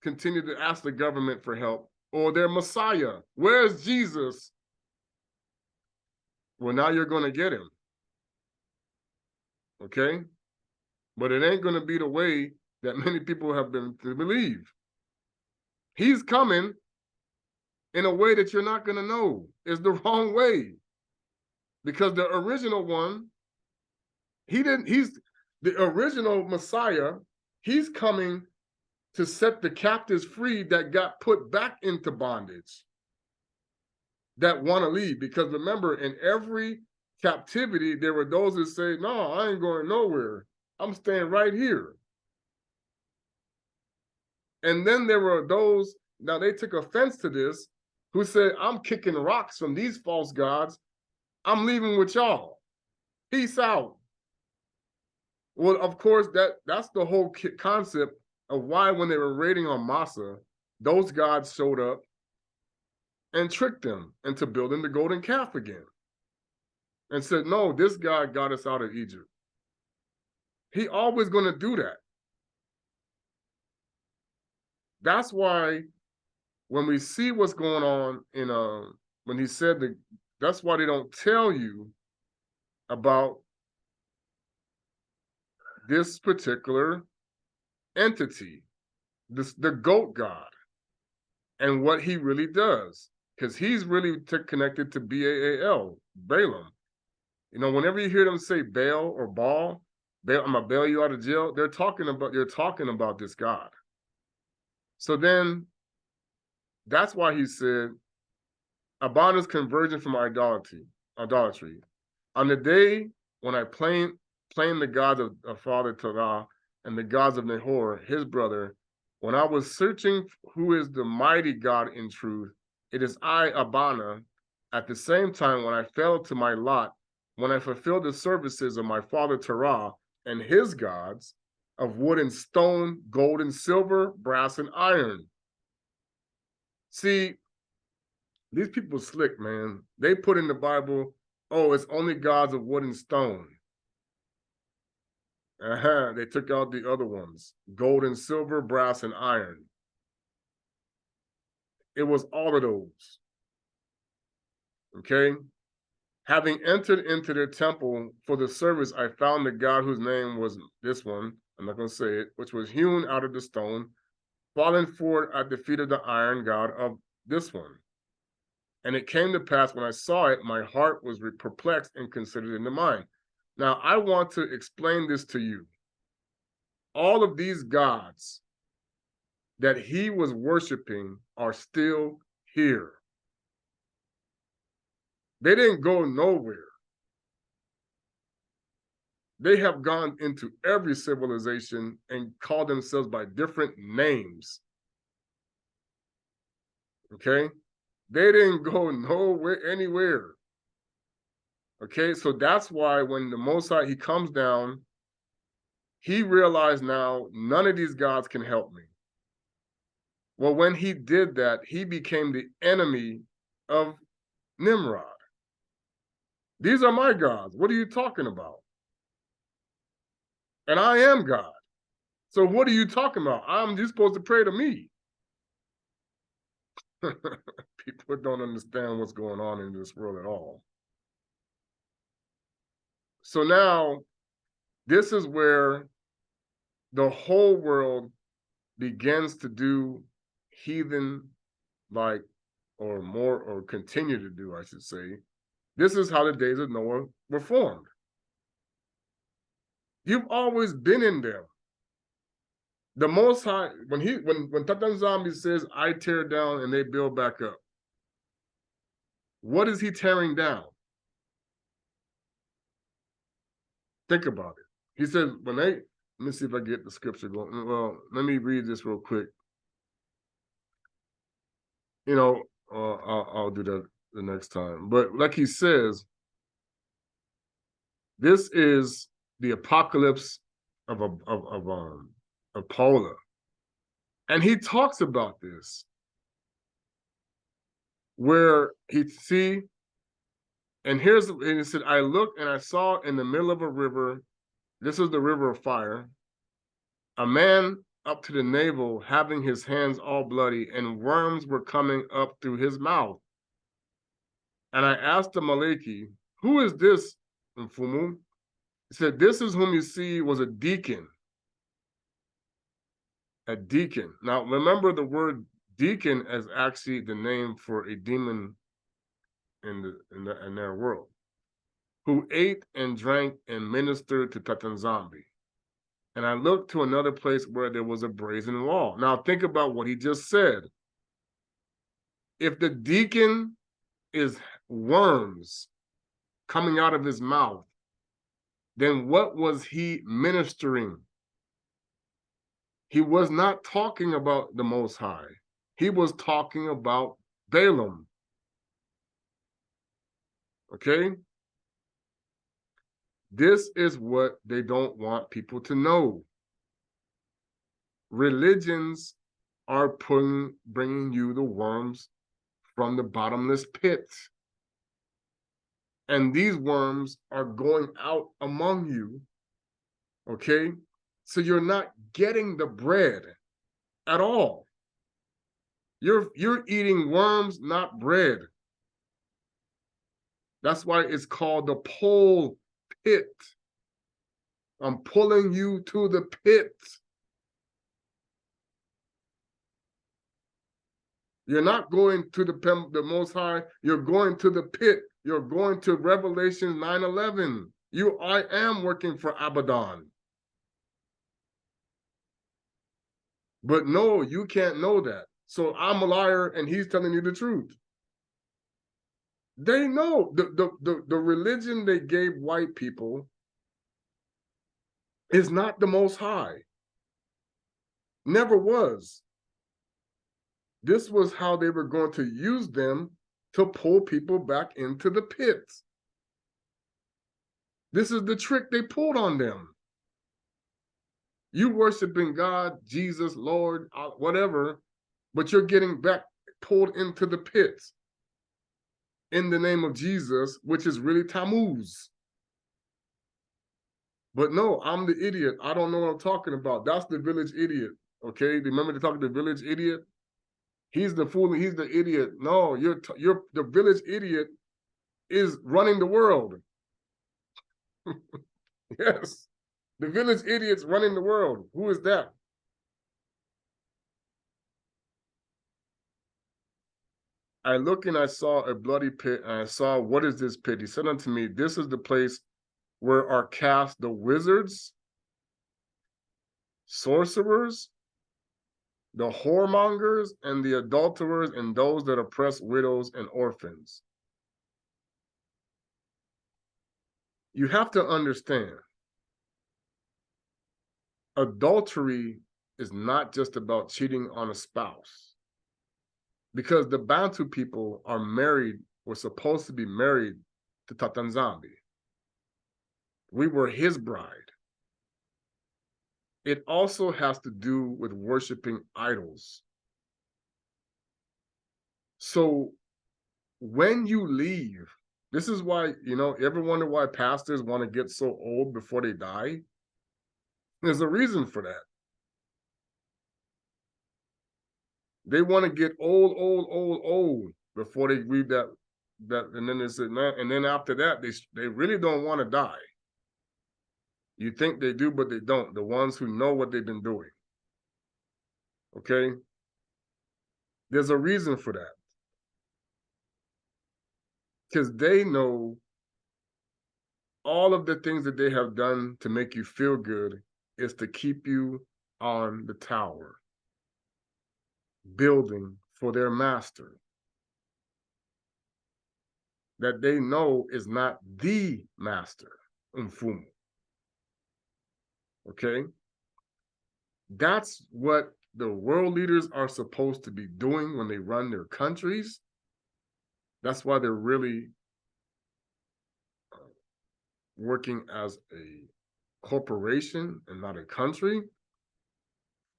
continue to ask the government for help or their Messiah. Where's Jesus? Well, now you're going to get him. Okay? But it ain't going to be the way that many people have been to believe. He's coming in a way that you're not going to know. It's the wrong way. Because the original one, he's the original Messiah. He's coming to set the captives free that got put back into bondage, that want to leave. Because remember, in every captivity, there were those that say, no, I ain't going nowhere. I'm staying right here. And then there were those, now they took offense to this, who said, I'm kicking rocks from these false gods. I'm leaving with y'all. Peace out. Well, of course, that's the whole concept of why when they were raiding on Massa, those gods showed up and tricked them into building the golden calf again. And said, no, this God got us out of Egypt. He always going to do that. That's why when we see what's going on in when he said that, that's why they don't tell you about this particular entity, the goat god, and what he really does, because he's really connected to Baal, Balaam. You know, whenever you hear them say Baal or Baal, I'm gonna bail you out of jail, they're talking about this god. So then that's why he said, Abana's conversion from idolatry. On the day when I claim the gods of Father Tata and the gods of Nahor, his brother, when I was searching who is the mighty God in truth, it is I, Abana, at the same time when I fell to my lot, when I fulfilled the services of my father Terah and his gods of wood and stone, gold and silver, brass and iron. See, these people slick, man. They put in the Bible, oh, it's only gods of wood and stone. They took out the other ones, gold and silver, brass and iron. It was all of those. Okay? Having entered into their temple for the service, I found the God whose name was this one, I'm not going to say it, which was hewn out of the stone, fallen forward at the feet of the iron God of this one. And it came to pass when I saw it, my heart was perplexed and considered in the mind. Now, I want to explain this to you. All of these gods that he was worshiping are still here. They didn't go nowhere. They have gone into every civilization and called themselves by different names. Okay? They didn't go nowhere, anywhere. Okay, so that's why when the Most High, he comes down, he realized now none of these gods can help me. Well, when he did that, he became the enemy of Nimrod. These are my gods. What are you talking about? And I am God. So what are you talking about? You're supposed to pray to me. People don't understand what's going on in this world at all. So now, this is where the whole world begins to do heathen like, or more, or continue to do, I should say. This is how the days of Noah were formed. You've always been in them. The Most High, when Tata nZambi says, I tear down and they build back up, what is he tearing down? Think about it. He says, let me see if I get the scripture going. Well, let me read this real quick. You know, I'll do that the next time. But like he says, this is the apocalypse of Paula. And he talks about this, where he and he said, I looked and I saw in the middle of a river, this is the river of fire, a man up to the navel, having his hands all bloody, and worms were coming up through his mouth. And I asked the Maliki, who is this, Mfumu? He said, this is whom you see was a deacon. A deacon. Now, remember the word deacon as actually the name for a demon in their world, who ate and drank and ministered to Tata nZambi. And I looked to another place where there was a brazen wall. Now, think about what he just said. If the deacon is worms coming out of his mouth, then what was he ministering? He was not talking about the Most High. He was talking about Balaam. Okay? This is what they don't want people to know. Religions are bringing you the worms from the bottomless pit. And these worms are going out among you, okay? So you're not getting the bread at all. You're eating worms, not bread. That's why it's called the pole pit. I'm pulling you to the pit. You're not going to the Most High. You're going to the pit. You're going to Revelation 9:11. I am working for Abaddon. But no, you can't know that. So I'm a liar and he's telling you the truth. They know the religion they gave white people is not the Most High. Never was. This was how they were going to use them to pull people back into the pit. This is the trick they pulled on them. You worshiping God, Jesus, Lord, whatever, but you're getting back pulled into the pit in the name of Jesus, which is really Tammuz. But no, I'm the idiot. I don't know what I'm talking about. That's the village idiot. Okay, remember to talk to the village idiot? He's the fool. He's the idiot. No, you're the village idiot is running the world. Yes, the village idiot's running the world. Who is that? I looked and I saw a bloody pit, and I saw, what is this pit? He said unto me, this is the place where are cast the wizards, sorcerers, the whoremongers, and the adulterers, and those that oppress widows and orphans. You have to understand, adultery is not just about cheating on a spouse. Because the Bantu people are married, were supposed to be married to Tata nZambi. We were his bride. It also has to do with worshiping idols. So when you leave, this is why, ever wonder why pastors want to get so old before they die? There's a reason for that. They want to get old before they read that, and then they said, man, and then after that, they really don't want to die. You think they do, but they don't. The ones who know what they've been doing. Okay? There's a reason for that. Because they know all of the things that they have done to make you feel good is to keep you on the tower, building for their master that they know is not the master, Mfumu. Okay? That's what the world leaders are supposed to be doing when they run their countries. That's why they're really working as a corporation and not a country,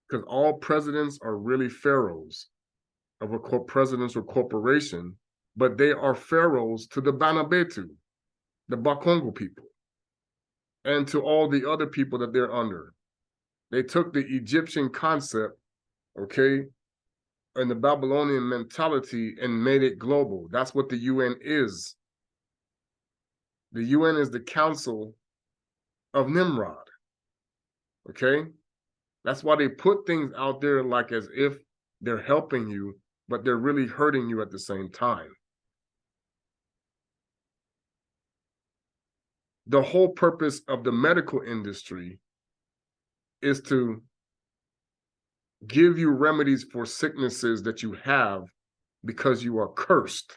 because all presidents are really pharaohs of a presidential corporation, but they are pharaohs to the Banabetu, the Bakongo people, and to all the other people that they're under. They took the Egyptian concept, okay, and the Babylonian mentality and made it global. That's what the UN is. The UN is the Council of Nimrod, okay? That's why they put things out there like as if they're helping you, but they're really hurting you at the same time. The whole purpose of the medical industry is to give you remedies for sicknesses that you have because you are cursed.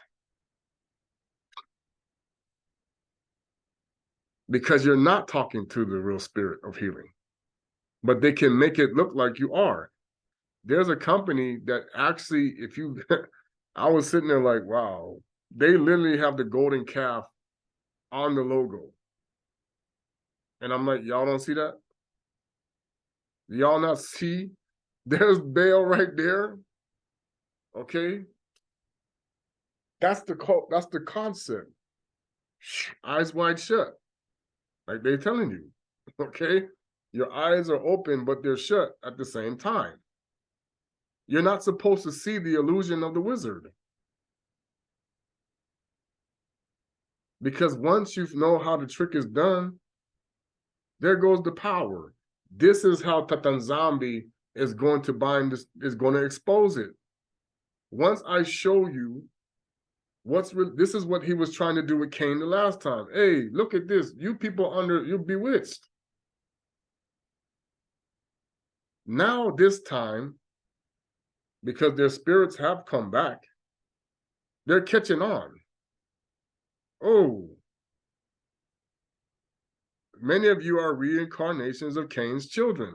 Because you're not talking to the real spirit of healing, but they can make it look like you are. There's a company that actually, if you, I was sitting there like, wow, they literally have the golden calf on the logo. And I'm like, y'all don't see that? Y'all not see? There's Baal right there. Okay. That's the concept. Eyes wide shut. Like they're telling you. Okay. Your eyes are open, but they're shut at the same time. You're not supposed to see the illusion of the wizard. Because once you know how the trick is done, there goes the power. This is how Tata nZambi is going to bind this, is going to expose it. Once I show you this is what he was trying to do with Cain the last time. Hey, look at this. You people you're bewitched. Now this time, because their spirits have come back, they're catching on. Oh, many of you are reincarnations of Cain's children.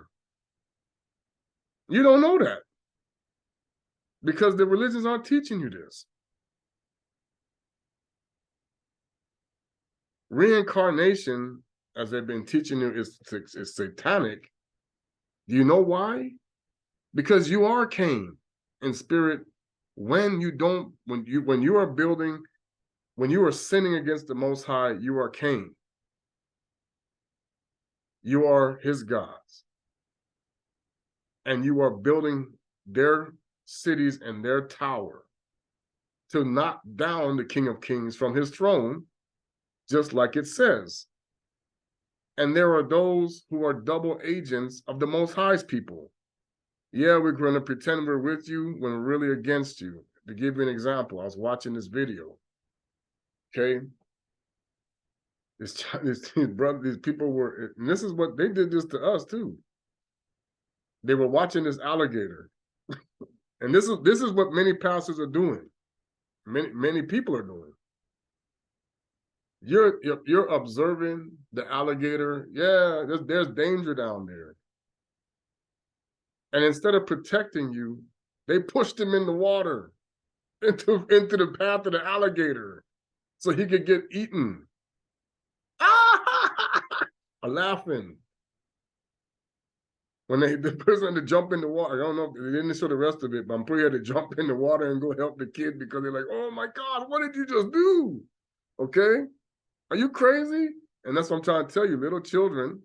You don't know that because the religions aren't teaching you this. Reincarnation, as they've been teaching you, is satanic. Do you know why? Because you are Cain in spirit. When you are sinning against the Most High, you are Cain. You are his gods. And you are building their cities and their tower to knock down the King of Kings from his throne, just like it says. And there are those who are double agents of the Most High's people. Yeah, we're going to pretend we're with you when we're really against you. To give you an example, I was watching this video. Okay. These people were, and this is what they did this to us too. They were watching this alligator. And this is what many pastors are doing. Many people are doing. You're observing the alligator. Yeah, there's danger down there. And instead of protecting you, they pushed him in the water into the path of the alligator so he could get eaten. I'm laughing. When the person had to jump in the water, I don't know, they didn't show the rest of it, but I'm pretty sure to jump in the water and go help the kid because they're like, oh my God, what did you just do? Okay? Are you crazy? And that's what I'm trying to tell you, little children,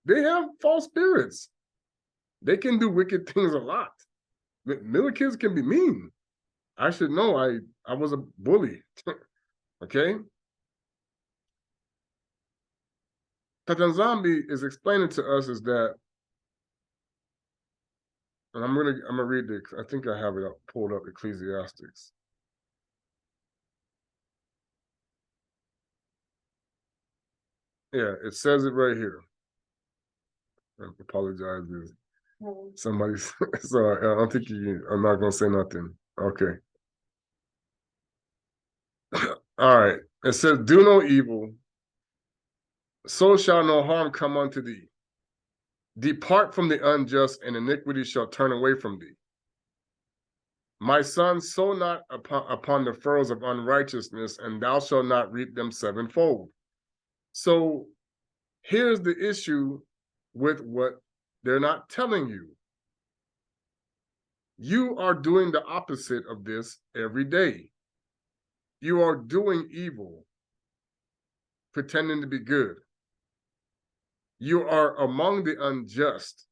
they have false spirits. They can do wicked things a lot. Little kids can be mean. I should know I was a bully. Okay? Tata nZambi is explaining to us is that, and I'm gonna read I think I have it pulled up, Ecclesiastics. Yeah, it says it right here. I apologize. Somebody, so I don't think I'm not gonna say nothing. Okay. All right. It says, do no evil, so shall no harm come unto thee. Depart from the unjust, and iniquity shall turn away from thee. My son, sow not upon the furrows of unrighteousness, and thou shalt not reap them sevenfold. So Here's the issue with what they're not telling you. You are doing the opposite of this every day. You are doing evil, pretending to be good. You are among the unjust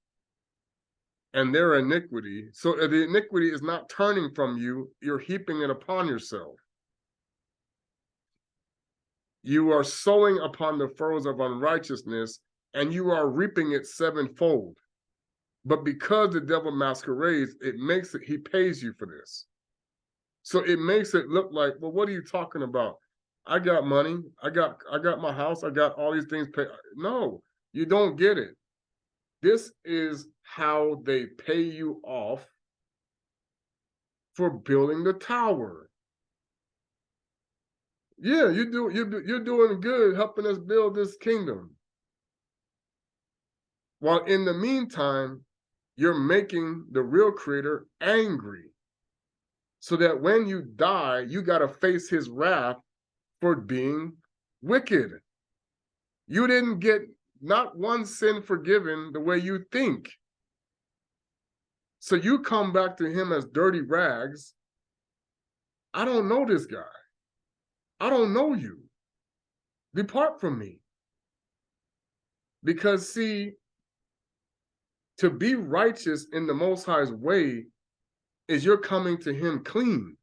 and their iniquity. So the iniquity is not turning from you, you're heaping it upon yourself. You are sowing upon the furrows of unrighteousness, and you are reaping it sevenfold. But because the devil masquerades, it makes it, he pays you for this. So it makes it look like, well, what are you talking about? I got money, I got my house, I got all these things paid. No, you don't get it. This is how they pay you off for building the tower. Yeah, you're doing good helping us build this kingdom. While in the meantime, you're making the real creator angry. So that when you die, you got to face his wrath for being wicked. You didn't get not one sin forgiven the way you think. So you come back to him as dirty rags. I don't know this guy. I don't know you. Depart from me. Because see, to be righteous in the Most High's way is you're coming to him clean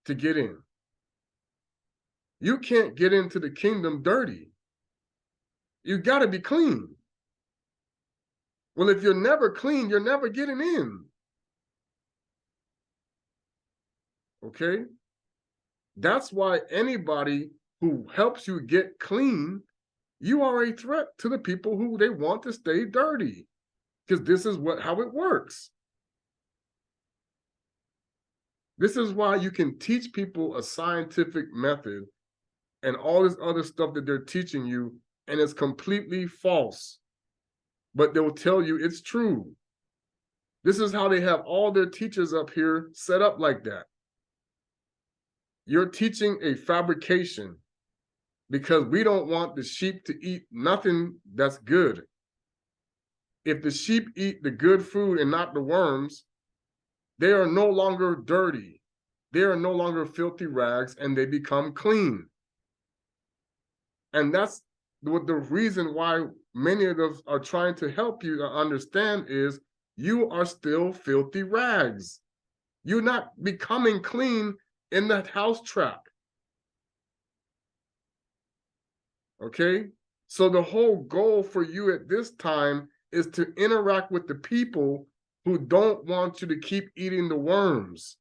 to get in. You can't get into the kingdom dirty. You got to be clean. Well, if you're never clean, you're never getting in. Okay? That's why anybody who helps you get clean, you are a threat to the people who they want to stay dirty. Because this is how it works. This is why you can teach people a scientific method and all this other stuff that they're teaching you, and it's completely false. But they'll tell you it's true. This is how they have all their teachers up here set up like that. You're teaching a fabrication because we don't want the sheep to eat nothing that's good. If the sheep eat the good food and not the worms, they are no longer dirty. They are no longer filthy rags, and they become clean. And that's what the reason why many of us are trying to help you to understand is you are still filthy rags. You're not becoming clean in that house trap. Okay? So the whole goal for you at this time is to interact with the people who don't want you to keep eating the worms.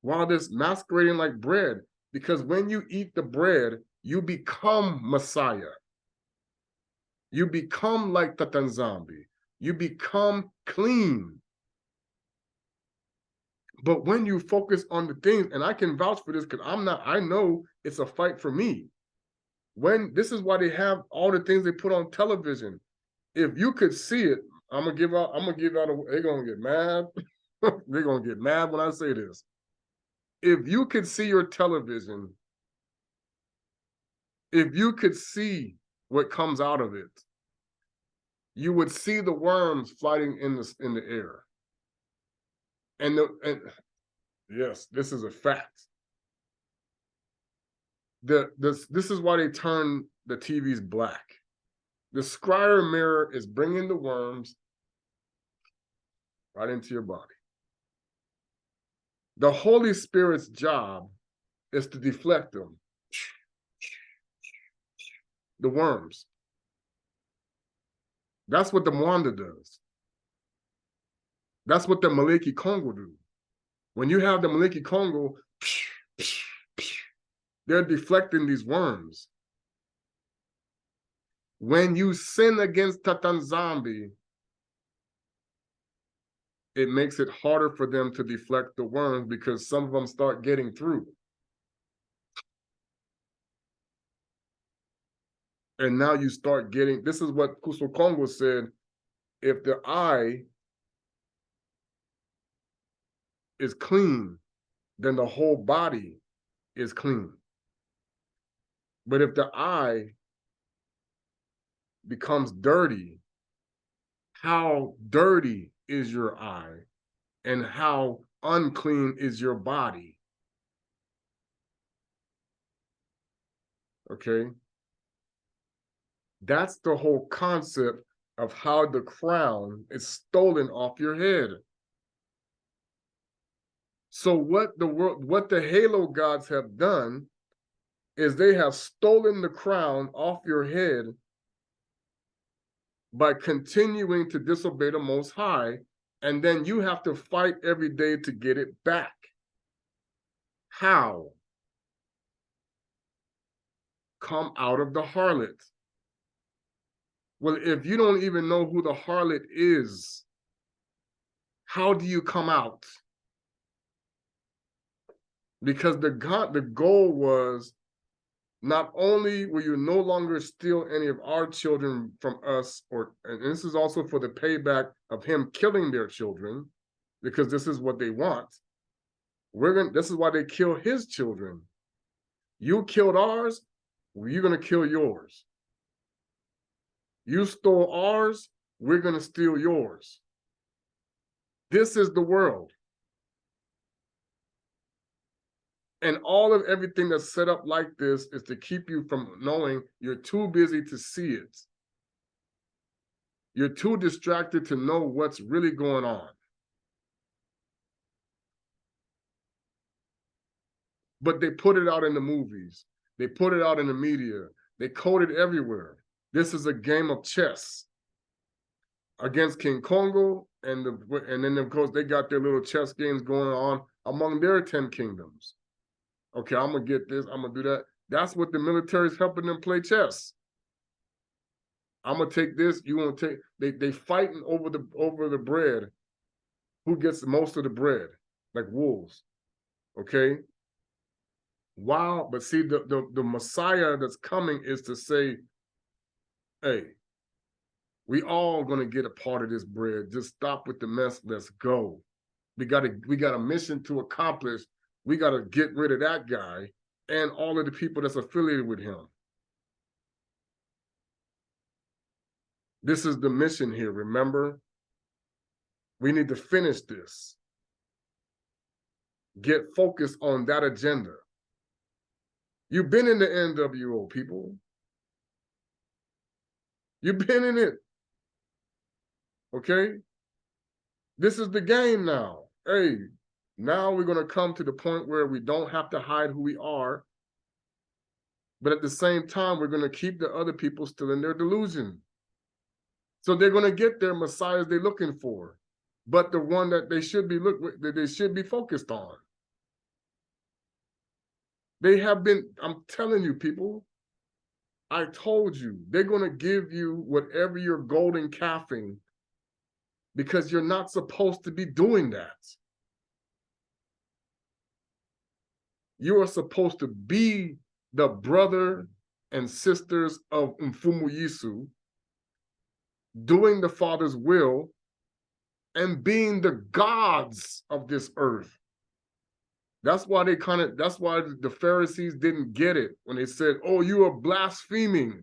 While this masquerading like bread, because when you eat the bread, you become Messiah. You become like Tata nZambi. You become clean. But when you focus on the things, and I can vouch for this because I know it's a fight for me. This is why they have all the things they put on television. If you could see it, I'm gonna give out they're gonna get mad. They're gonna get mad when I say this. If you could see your television, if you could see what comes out of it, you would see the worms flying in the air. And yes, this is a fact. This is why they turn the TVs black. The scryer mirror is bringing the worms right into your body. The Holy Spirit's job is to deflect them. The worms. That's what the Mwanda does. That's what the Maliki Kongo do. When you have the Maliki Kongo, they're deflecting these worms. When you sin against Tata nZambi, it makes it harder for them to deflect the worms because some of them start getting through. And now you start getting, this is what Kuso Kongo said, if the eye is clean, then the whole body is clean. But if the eye becomes dirty, how dirty is your eye and how unclean is your body? Okay? That's the whole concept of how the crown is stolen off your head. So what the Halo gods have done is they have stolen the crown off your head by continuing to disobey the Most High, and then you have to fight every day to get it back. How? Come out of the harlot. Well, if you don't even know who the harlot is, how do you come out? Because the goal was, not only will you no longer steal any of our children from us, and this is also for the payback of him killing their children, because this is what they want. This is why they kill his children. You killed ours, well, you're gonna kill yours. You stole ours, we're gonna steal yours. This is the world. And all of everything that's set up like this is to keep you from knowing. You're too busy to see it. You're too distracted to know what's really going on. But they put it out in the movies. They put it out in the media. They code it everywhere. This is a game of chess against King Kongo, and then of course they got their little chess games going on among their 10 kingdoms. Okay, I'm gonna get this, I'm gonna do that. That's what the military is helping them play chess. I'm gonna take this, you want to take. They fighting over the bread. Who gets most of the bread? Like wolves. Okay. Wow, but see, the Messiah that's coming is to say, hey, we all gonna get a part of this bread. Just stop with the mess. Let's go. We got a mission to accomplish. We got to get rid of that guy and all of the people that's affiliated with him. This is the mission here, remember? We need to finish this. Get focused on that agenda. You've been in the NWO, people. You've been in it. Okay? This is the game now. Hey, now we're going to come to the point where we don't have to hide who we are. But at the same time, we're going to keep the other people still in their delusion. So they're going to get their messiahs they're looking for, but the one that they should be focused on. They have been, I'm telling you, people, I told you, they're going to give you whatever you're golden calfing, because you're not supposed to be doing that. You are supposed to be the brother and sisters of Mfumu Yisu, doing the Father's will and being the gods of this earth. That's why the Pharisees didn't get it when they said, oh, you are blaspheming.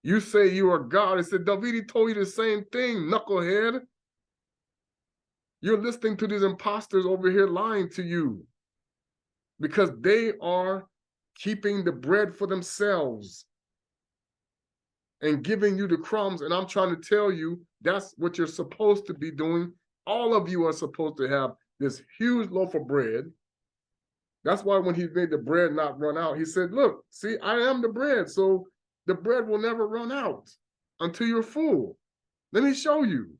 You say you are God. They said, David told you the same thing, knucklehead. You're listening to these imposters over here lying to you, because they are keeping the bread for themselves and giving you the crumbs. And I'm trying to tell you, that's what you're supposed to be doing. All of you are supposed to have this huge loaf of bread. That's why when he made the bread not run out, he said, look, see, I am the bread. So the bread will never run out until you're full. Let me show you.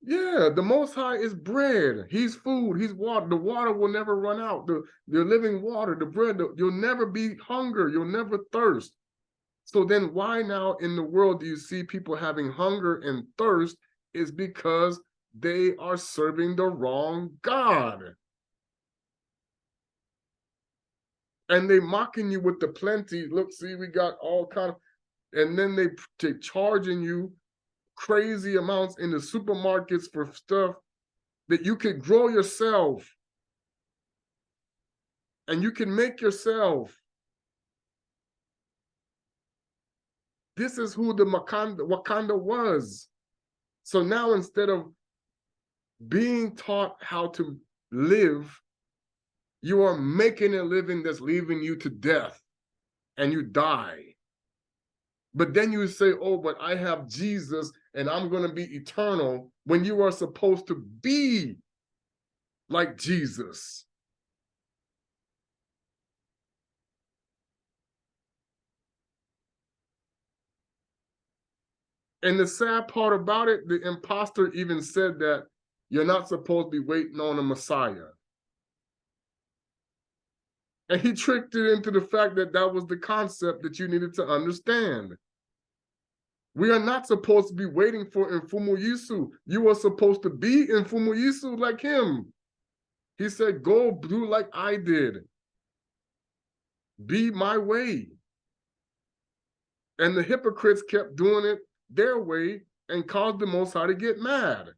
Yeah, the Most High is bread. He's food. He's water. The water will never run out. The living water, the bread, you'll never be hunger. You'll never thirst. So then why now in the world do you see people having hunger and thirst? Is because they are serving the wrong God. And they mocking you with the plenty. Look, see, we got all kind of, and then they charging you crazy amounts in the supermarkets for stuff that you could grow yourself. And you can make yourself. This is who the Wakanda was. So now instead of being taught how to live, you are making a living that's leaving you to death and you die. But then you say, oh, but I have Jesus and I'm going to be eternal, when you are supposed to be like Jesus. And the sad part about it, the imposter even said that you're not supposed to be waiting on a Messiah. And he tricked it into the fact that that was the concept that you needed to understand. We are not supposed to be waiting for Mfumu Yisu. You are supposed to be Mfumu Yisu like him. He said, go do like I did. Be my way. And the hypocrites kept doing it their way and caused the Most High to get mad.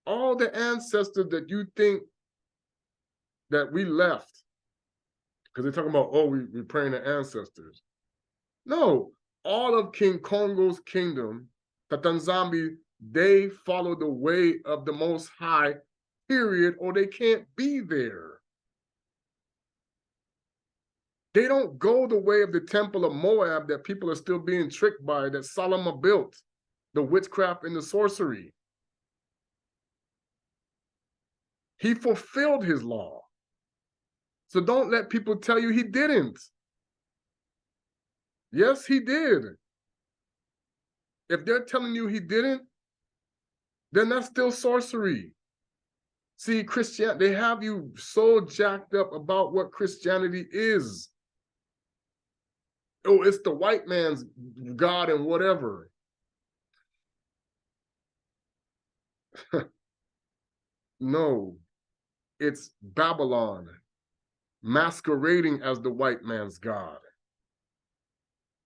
All the ancestors that you think that we left, because they're talking about, oh, we're praying to ancestors. No, all of King Kongo's kingdom, Tata nZambi, they follow the way of the Most High, period, or they can't be there. They don't go the way of the temple of Moab that people are still being tricked by, that Solomon built, the witchcraft and the sorcery. He fulfilled his law. So don't let people tell you he didn't. Yes, he did. If they're telling you he didn't, then that's still sorcery. See, Christianity, they have you so jacked up about what Christianity is. Oh, it's the white man's God and whatever. No, it's Babylon masquerading as the white man's God.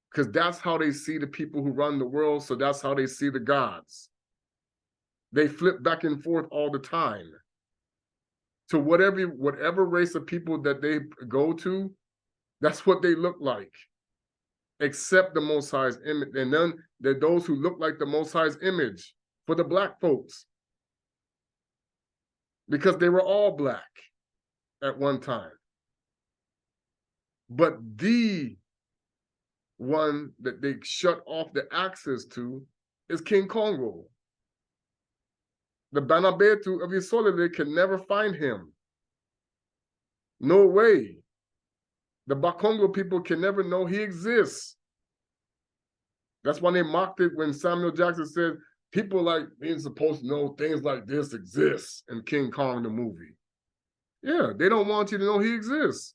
Because that's how they see the people who run the world, so that's how they see the gods. They flip back and forth all the time. To whatever race of people that they go to, that's what they look like. Except the Most High's image. And then there are those who look like the Most High's image for the black folks. Because they were all black at one time. But the one that they shut off the access to is King Kongo. The Banabetu of Isolele can never find him. No way. The Bakongo people can never know he exists. That's why they mocked it when Samuel Jackson said, people like being supposed to know things like this exist in King Kong the movie. Yeah, they don't want you to know he exists.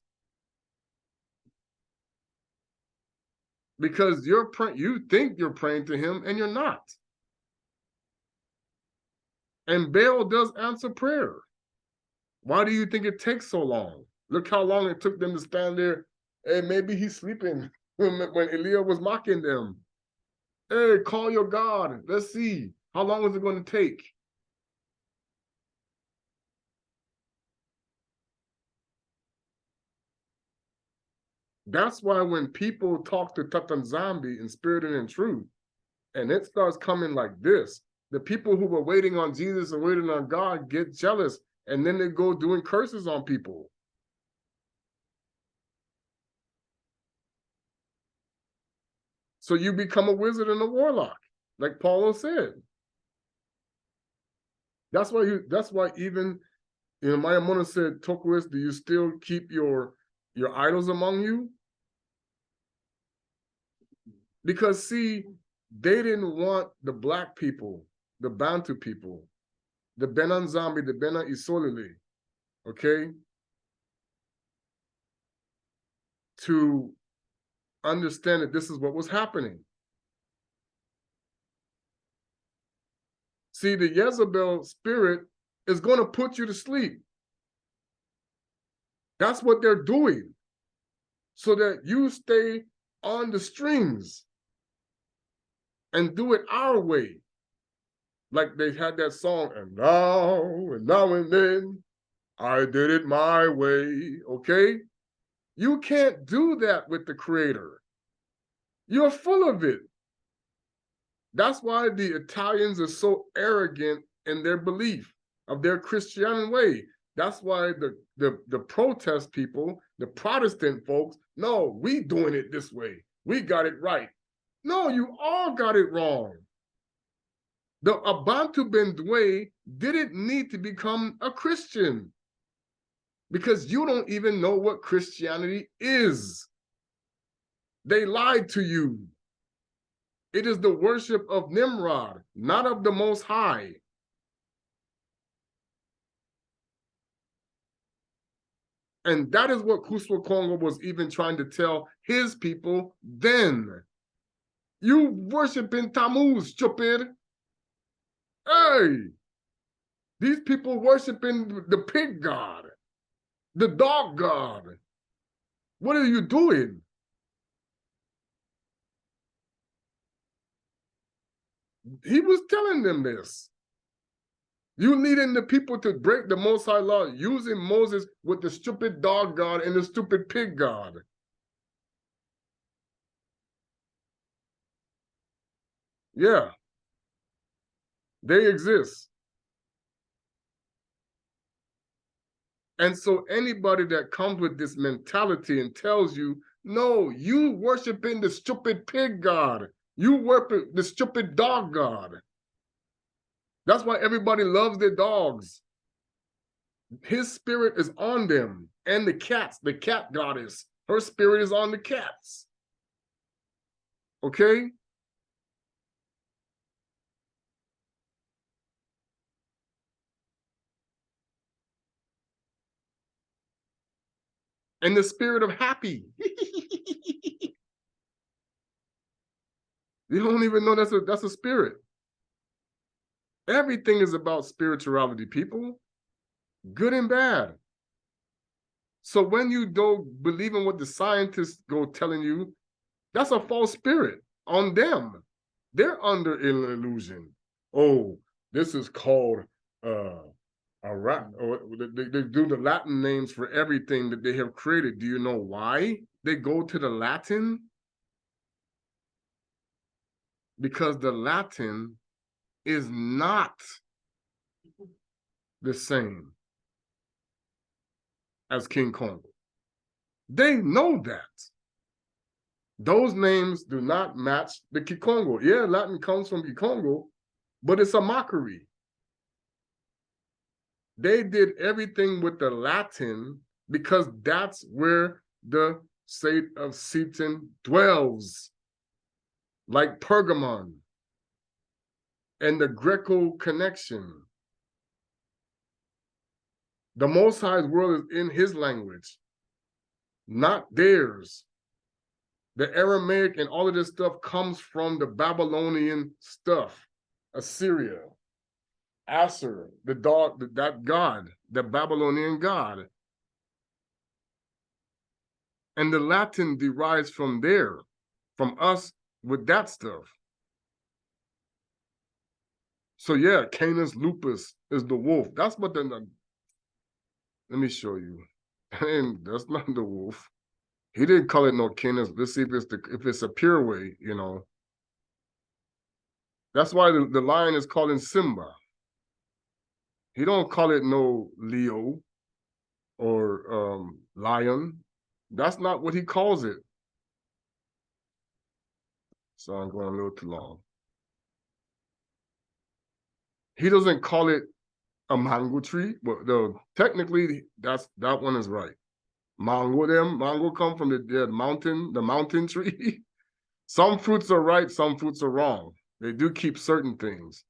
Because you think you're praying to him and you're not. And Baal does answer prayer. Why do you think it takes so long? Look how long it took them to stand there. Hey, maybe he's sleeping when Elijah was mocking them. Hey, call your God. Let's see. How long is it going to take? That's why when people talk to Tata nZambi in spirit and in truth, and it starts coming like this, the people who were waiting on Jesus and waiting on God get jealous, and then they go doing curses on people. So you become a wizard and a warlock, like Paulo said. That's why even Maya Mona said, Tokwis, do you still keep your idols among you? Because see, they didn't want the black people, the Bantu people, the Bena nZambi, the Bena Isolele, okay, to understand that this is what was happening. See, the Jezebel spirit is going to put you to sleep. That's what they're doing, so that you stay on the strings and do it our way. Like they had that song, and now and then. I did it my way, okay? You can't do that with the Creator. You're full of it. That's why the Italians are so arrogant in their belief of their Christian way. That's why the protest people, the Protestant folks, no, we doing it this way. We got it right. No, you all got it wrong. The Abantu Bendwe didn't need to become a Christian because you don't even know what Christianity is. They lied to you. It is the worship of Nimrod, not of the Most High. And that is what Kuswa Kongo was even trying to tell his people then. You worshiping Tammuz, stupid. Hey, these people worshiping the pig god, the dog god. What are you doing? He was telling them this. You leading the people to break the Most High law, using Moses with the stupid dog god and the stupid pig god. Yeah, they exist. And so anybody that comes with this mentality and tells you, no, you worshiping the stupid pig god, you worship the stupid dog god. That's why everybody loves their dogs. His spirit is on them. And the cats, the cat goddess, her spirit is on the cats. Okay? And the spirit of happy. You don't even know that's a spirit. Everything is about spirituality, people. Good and bad. So when you don't believe in what the scientists go telling you, that's a false spirit on them. They're under an illusion. Oh, this is called a rat. They do the Latin names for everything that they have created. Do you know why they go to the Latin? Because the Latin is not the same as King Kongo. They know that. Those names do not match the Kikongo. Yeah, Latin comes from Kikongo, but it's a mockery. They did everything with the Latin because that's where the state of Satan dwells, like Pergamon and the Greco connection. The Most High's world is in his language, not theirs. The Aramaic and all of this stuff comes from the Babylonian stuff, Assyria, Asser, the dog, that god, the Babylonian god. And the Latin derives from there, from us with that stuff. So yeah, Canis lupus is the wolf. That's what let me show you. And that's not the wolf. He didn't call it no Canis. Let's see if it's a pure way, you know. That's why the lion is calling Simba. He don't call it no Leo or lion. That's not what he calls it. So I'm going a little too long. He doesn't call it a mango tree, but technically that one is right. Mango come from the mountain tree. Some fruits are right, some fruits are wrong. They do keep certain things.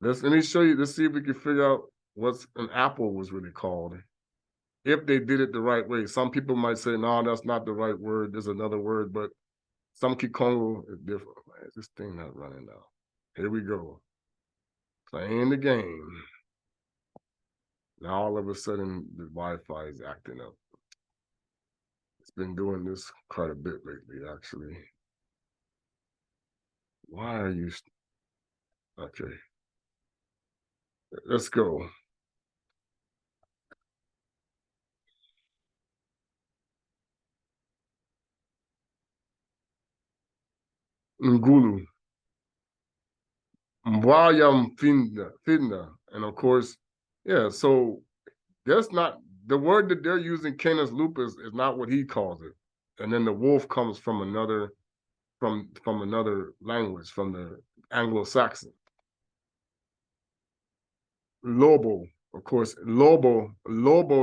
Let me show you. Let's see if we can figure out what an apple was really called. If they did it the right way. Some people might say, no, that's not the right word. There's another word, but some Kikongo is different. Why is this thing not running now? Here we go. Playing the game. Now all of a sudden the Wi-Fi is acting up. It's been doing this quite a bit lately, actually. Why are you okay? Let's go. Ngulu. Mwayam Finda. And of course, yeah, so that's not the word that they're using, Canis lupus, is not what he calls it. And then the wolf comes from another language, from the Anglo-Saxon. Lobo, of course, lobo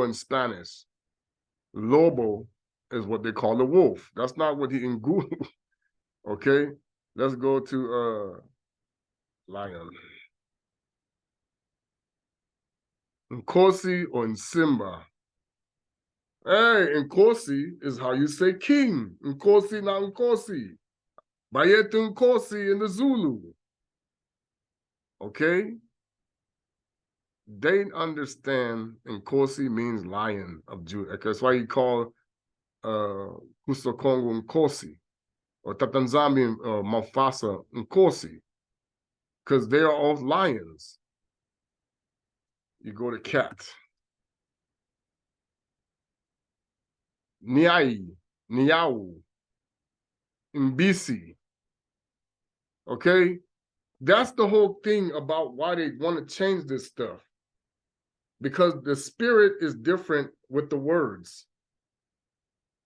in Spanish. Lobo is what they call the wolf. That's not what he in Ngulu. Okay, let's go to lion. Nkosi or Nsimba. Hey, Nkosi is how you say king. Nkosi na Nkosi. Bayetu Nkosi in the Zulu. Okay? They understand Nkosi means lion of Judah. That's why you call Kongo Nkosi, or Tata nZambi Mufasa Nkosi, because they are all lions. You go to cat. Niai, Niau, Mbisi. Okay? That's the whole thing about why they want to change this stuff. Because the spirit is different with the words.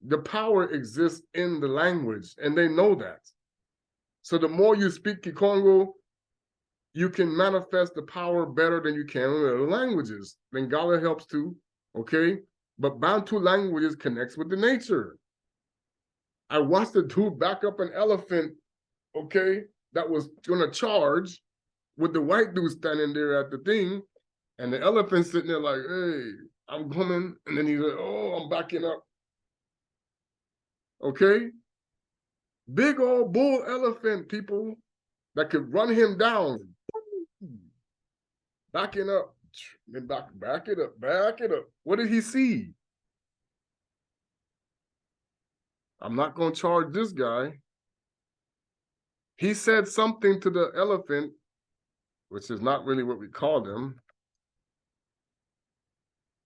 The power exists in the language, and they know that. So the more you speak Kikongo, you can manifest the power better than you can in other languages. Lingala helps too, okay? But Bantu languages connects with the nature. I watched a dude back up an elephant, okay, that was gonna charge with the white dude standing there at the thing, and the elephant sitting there like, hey, I'm coming. And then he's like, oh, I'm backing up. Okay? Big old bull elephant, people, that could run him down. Backing up. Then back it up, back it up. What did he see? I'm not going to charge this guy. He said something to the elephant, which is not really what we call them.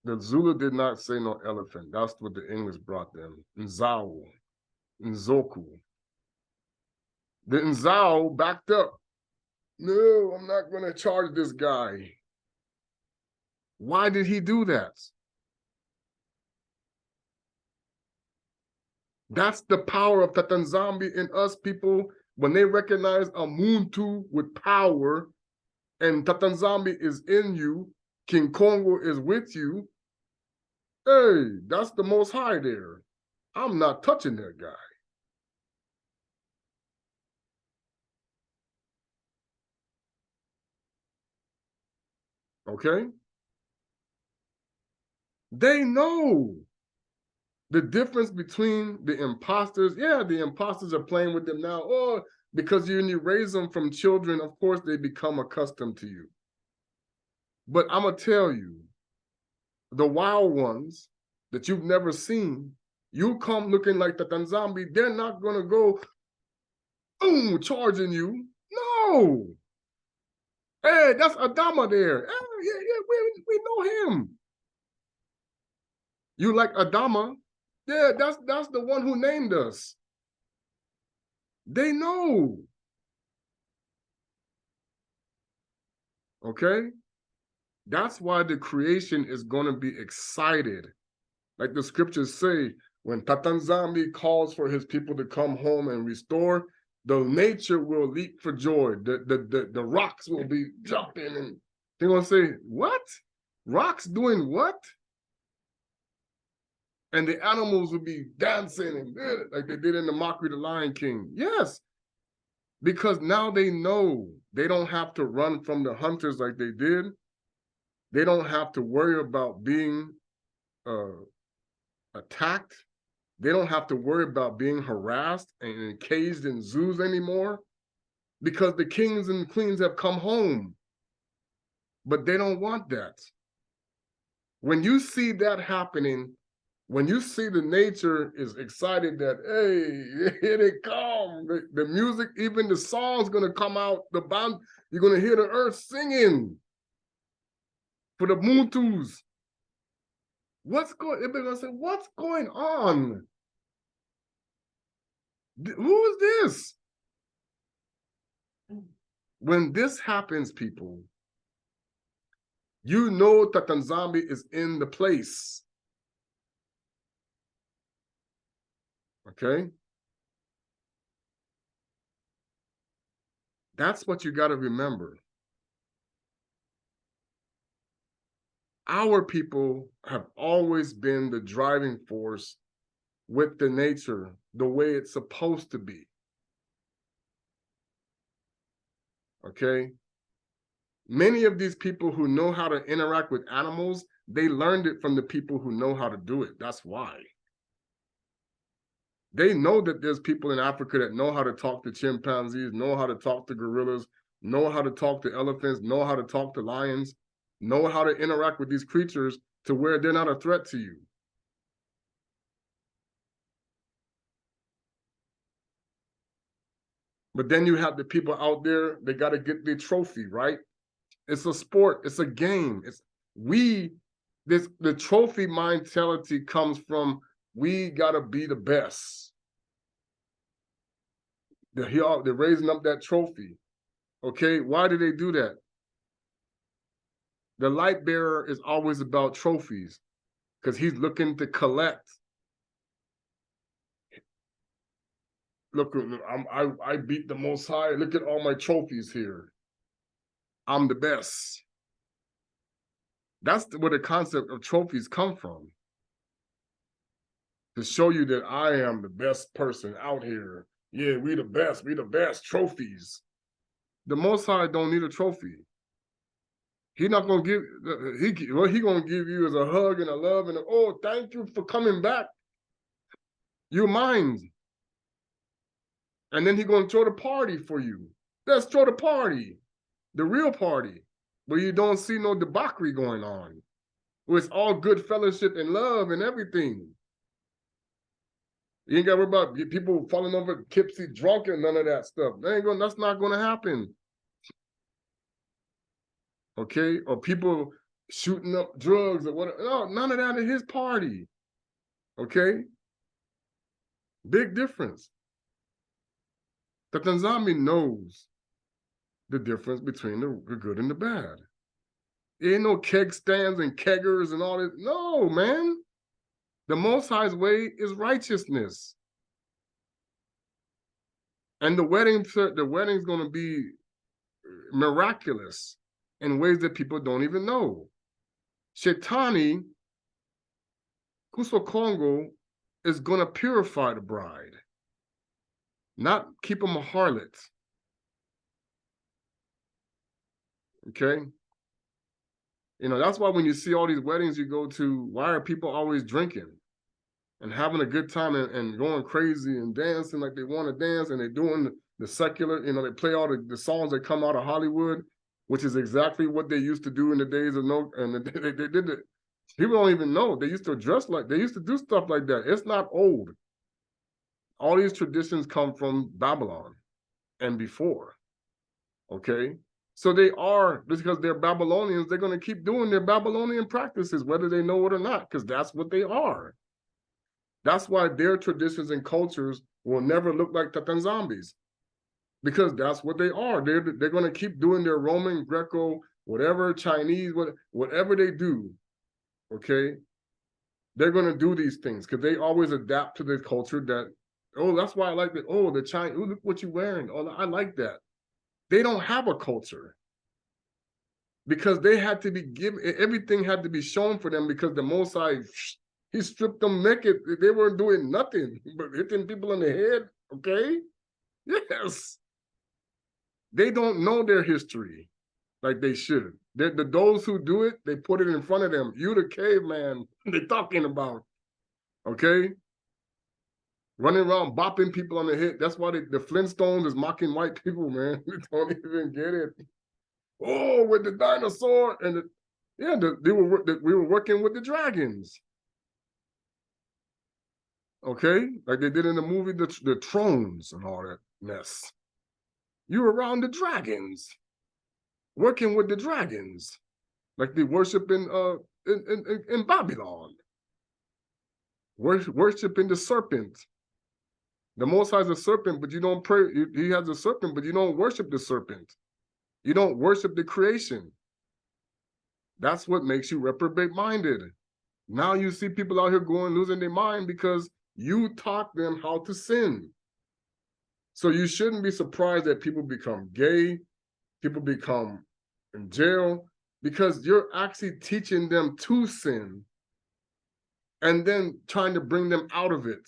The Zulu did not say no elephant. That's what the English brought them. Nzao, Nzoku. The Nzao backed up. No, I'm not going to charge this guy. Why did he do that? That's the power of Tata nZambi in us, people. When they recognize a Muntu with power, and Tata nZambi is in you, King Kongo is with you, hey, that's the Most High there. I'm not touching that guy. Okay? They know the difference between the imposters. Yeah, the imposters are playing with them now. Oh, because you raise them from children, of course they become accustomed to you. But I'm going to tell you, the wild ones that you've never seen, you come looking like the nZambi, they're not going to go, boom, charging you. No. Hey, that's Adama there. Hey, yeah, we know him. You like Adama? Yeah, that's the one who named us. They know. Okay? That's why the creation is going to be excited. Like the scriptures say, when Tata nZambi calls for his people to come home and restore, the nature will leap for joy. The rocks will be jumping, and they're going to say, what? Rocks doing what? And the animals will be dancing and like they did in the mockery of the Lion King. Yes, because now they know they don't have to run from the hunters like they did. They don't have to worry about being attacked. They don't have to worry about being harassed and caged in zoos anymore, because the kings and queens have come home. But they don't want that. When you see that happening, when you see the nature is excited that, hey, here they come, the music, even the song's going to come out, the band, you're going to hear the earth singing. for the Muntu. They're gonna say, what's going on? Who is this? When this happens, people, you know that nZambi is in the place. Okay? That's what you got to remember. Our people have always been the driving force with the nature, the way it's supposed to be. Okay? Many of these people who know how to interact with animals, they learned it from the people who know how to do it. That's why. They know that there's people in Africa that know how to talk to chimpanzees, know how to talk to gorillas, know how to talk to elephants, know how to talk to lions, know how to interact with these creatures to where they're not a threat to you. But then you have the people out there, they got to get their trophy, right? It's a sport, it's a game. The trophy mentality comes from, we got to be the best. They're raising up that trophy. Okay, why do they do that? The light bearer is always about trophies because he's looking to collect. Look, I beat the Most High. Look at all my trophies here. I'm the best. That's where the concept of trophies come from. To show you that I am the best person out here. Yeah, we the best, trophies. The Most High don't need a trophy. He's not gonna give, what he gonna give you is a hug and a love and oh, thank you for coming back. You're mine. And then he's gonna throw the party for you. Let's throw the party, the real party, where you don't see no debauchery going on. Where it's all good fellowship and love and everything. You ain't got to worry about people falling over tipsy, drunk, and none of that stuff. That's not going to happen. Okay? Or people shooting up drugs or whatever. No, none of that at his party. Okay? Big difference. The nZambi knows the difference between the good and the bad. There ain't no keg stands and keggers and all that. No, man. The Most High's way is righteousness. And the wedding's going to be miraculous in ways that people don't even know. Shetani, Kongo, is going to purify the bride, not keep them a harlot. Okay? You know, that's why when you see all these weddings you go to, why are people always drinking and having a good time and going crazy and dancing like they want to dance, and they're doing the secular, you know, they play all the songs that come out of Hollywood, which is exactly what they used to do in the days of they did it. People don't even know. They used to dress like, they used to do stuff like that. It's not old. All these traditions come from Babylon and before. Okay? So they are, because they're Babylonians, they're going to keep doing their Babylonian practices, whether they know it or not, because that's what they are. That's why their traditions and cultures will never look like the nZambis, because that's what they are. They're going to keep doing their Roman, Greco, whatever, Chinese, whatever they do, okay? They're going to do these things because they always adapt to the culture that, oh, that's why I like it. Oh, the Chinese, oh, look what you're wearing. Oh, I like that. They don't have a culture because they had to be given, everything had to be shown for them because the Most High, he stripped them naked. They weren't doing nothing but hitting people in the head, okay? Yes. They don't know their history like they should. Those who do it, they put it in front of them. You the caveman they're talking about, okay? Running around bopping people on the head. That's why the Flintstones is mocking white people, man. They don't even get it. Oh, with the dinosaur and we were working with the dragons. Okay, like they did in the movie the Thrones and all that mess. You were around the dragons, working with the dragons. like they worship in Babylon, worshiping the serpent. The Most High is a serpent, but you don't pray. He has a serpent, but you don't worship the serpent. You don't worship the creation. That's what makes you reprobate-minded. Now you see people out here going losing their mind because you taught them how to sin. So you shouldn't be surprised that people become gay, people become in jail, because you're actually teaching them to sin and then trying to bring them out of it.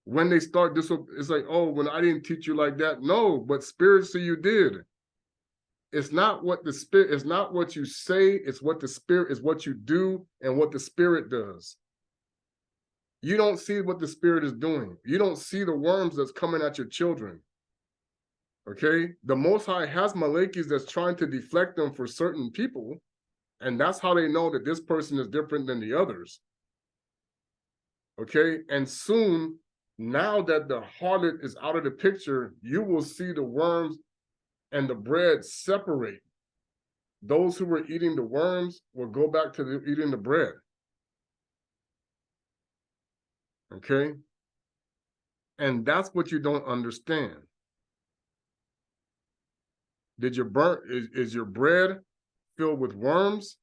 When they start this, it's like, oh, when I didn't teach you like that. No, but spiritually you did. It's not what the spirit, it's not what you say, it's what the spirit is, what you do and what the spirit does. You don't see what the spirit is doing. You don't see the worms that's coming at your children. Okay? The Most High has malakis that's trying to deflect them for certain people, and that's how they know that this person is different than the others. Okay? And soon, now that the harlot is out of the picture, you will see the worms and the bread separate. Those who were eating the worms will go back to eating the bread. Okay? And that's what you don't understand. Did your is your bread filled with worms,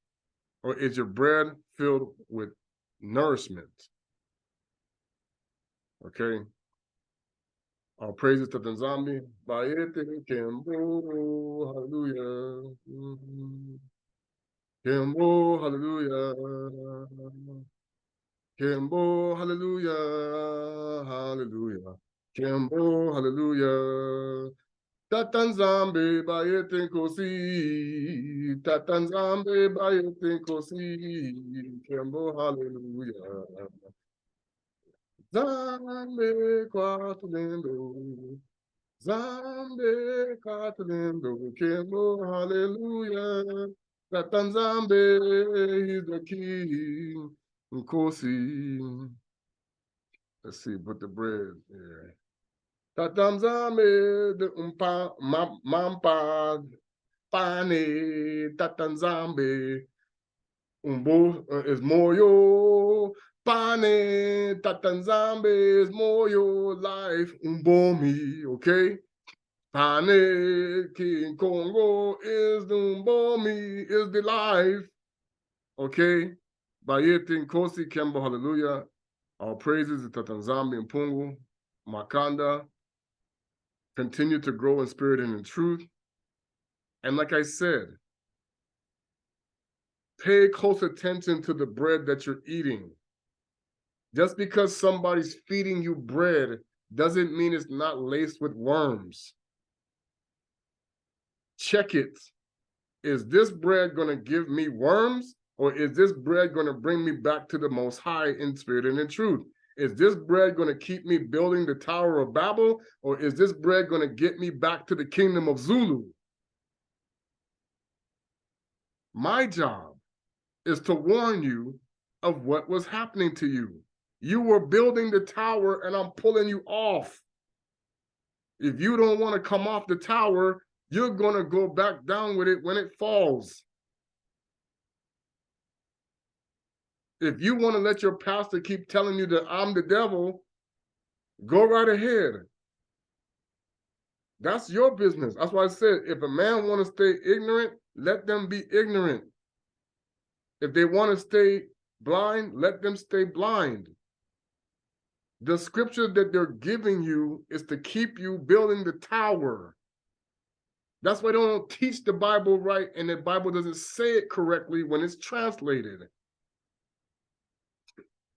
or is your bread filled with nourishment? Okay? All praises to nZambi. Hallelujah. Kimbo, hallelujah. Kimbo, hallelujah. Hallelujah. Kimbo, hallelujah. Tata nZambi bayete nkosi. Tata nZambi bayete nkosi. Kimbo, hallelujah. Zambe kwatulendo. Zambe kwatulendo. Kimbo, hallelujah. Tata nZambi, he's the king. Nkosi. Let's see, put the bread there. Tata nZambi, the mampa, pane, Tata nZambi, umbo is moyo, pane, Tata nZambi is moyo, life, umbomi, okay? Pane, King Kongo is the umbomi, is the life, okay? Bayeti Nkosi, Kembo, hallelujah. All praises to Tata nZambi and Pungu, Wakanda. Continue to grow in spirit and in truth. And like I said, pay close attention to the bread that you're eating. Just because somebody's feeding you bread doesn't mean it's not laced with worms. Check it. Is this bread going to give me worms, or is this bread going to bring me back to the Most High in spirit and in truth? Is this bread going to keep me building the Tower of Babel, or is this bread going to get me back to the kingdom of Zulu? My job is to warn you of what was happening to you. You were building the tower and I'm pulling you off. If you don't want to come off the tower, you're going to go back down with it when it falls. If you want to let your pastor keep telling you that I'm the devil, go right ahead. That's your business. That's why I said, if a man want to stay ignorant, let them be ignorant. If they want to stay blind, let them stay blind. The scripture that they're giving you is to keep you building the tower. That's why they don't teach the Bible right, and the Bible doesn't say it correctly when it's translated.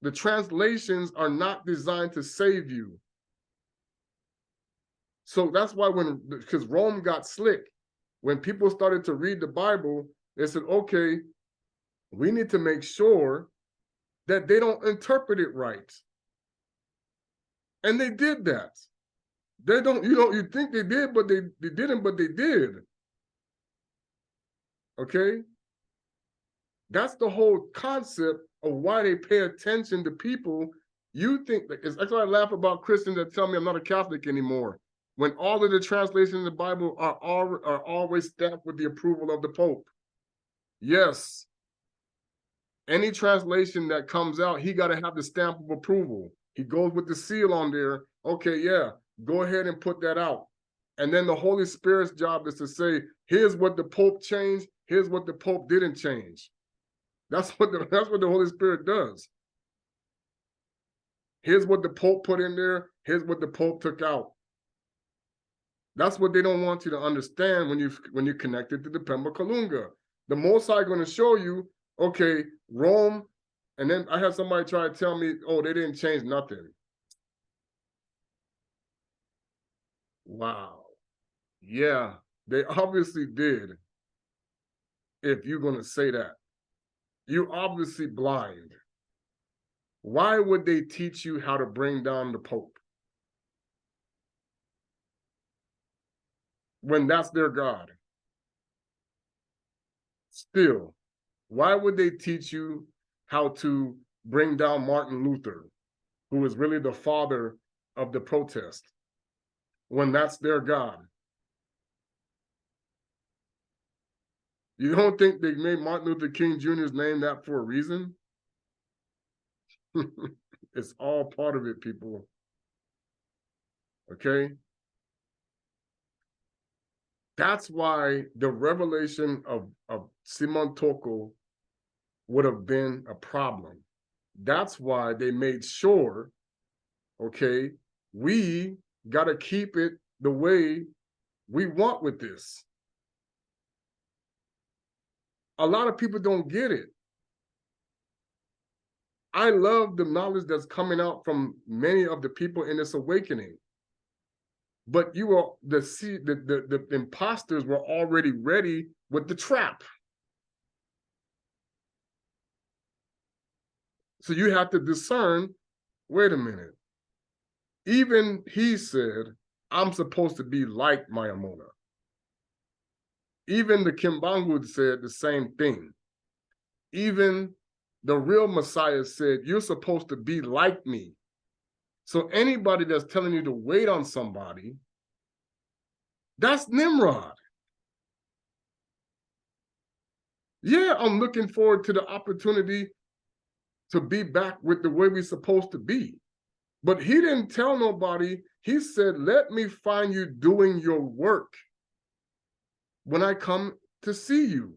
The translations are not designed to save you. So that's why because Rome got slick, when people started to read the Bible, they said, okay, we need to make sure that they don't interpret it right. And they did that. They don't, you think they did, but they didn't, but they did. Okay? That's the whole concept of why they pay attention to people. You think, that's why I laugh about Christians that tell me I'm not a Catholic anymore, when all of the translations of the Bible are always stamped with the approval of the Pope. Yes. Any translation that comes out, he got to have the stamp of approval. He goes with the seal on there. Okay, yeah, go ahead and put that out. And then the Holy Spirit's job is to say, here's what the Pope changed, here's what the Pope didn't change. That's what the Holy Spirit does. Here's what the Pope put in there, here's what the Pope took out. That's what they don't want you to understand when you connect it to the Pemba Kalunga. The Most High going to show you, okay, Rome, and then I had somebody try to tell me, oh, they didn't change nothing. Wow. Yeah, they obviously did. If you're going to say that, you're obviously blind. Why would they teach you how to bring down the Pope when that's their God? Still, why would they teach you how to bring down Martin Luther, who is really the father of the protest, when that's their God? You don't think they made Martin Luther King Jr.'s name that for a reason? It's all part of it, people. Okay? That's why the revelation of Simon Toko would have been a problem. That's why they made sure, okay, we got to keep it the way we want with this. A lot of people don't get it. I love the knowledge that's coming out from many of the people in this awakening. But you are the imposters were already ready with the trap. So you have to discern, wait a minute. Even he said, I'm supposed to be like Mayamona. Even the Kimbangu said the same thing. Even the real Messiah said, you're supposed to be like me. So anybody that's telling you to wait on somebody, that's Nimrod. Yeah, I'm looking forward to the opportunity to be back with the way we're supposed to be. But he didn't tell nobody. He said, let me find you doing your work when I come to see you.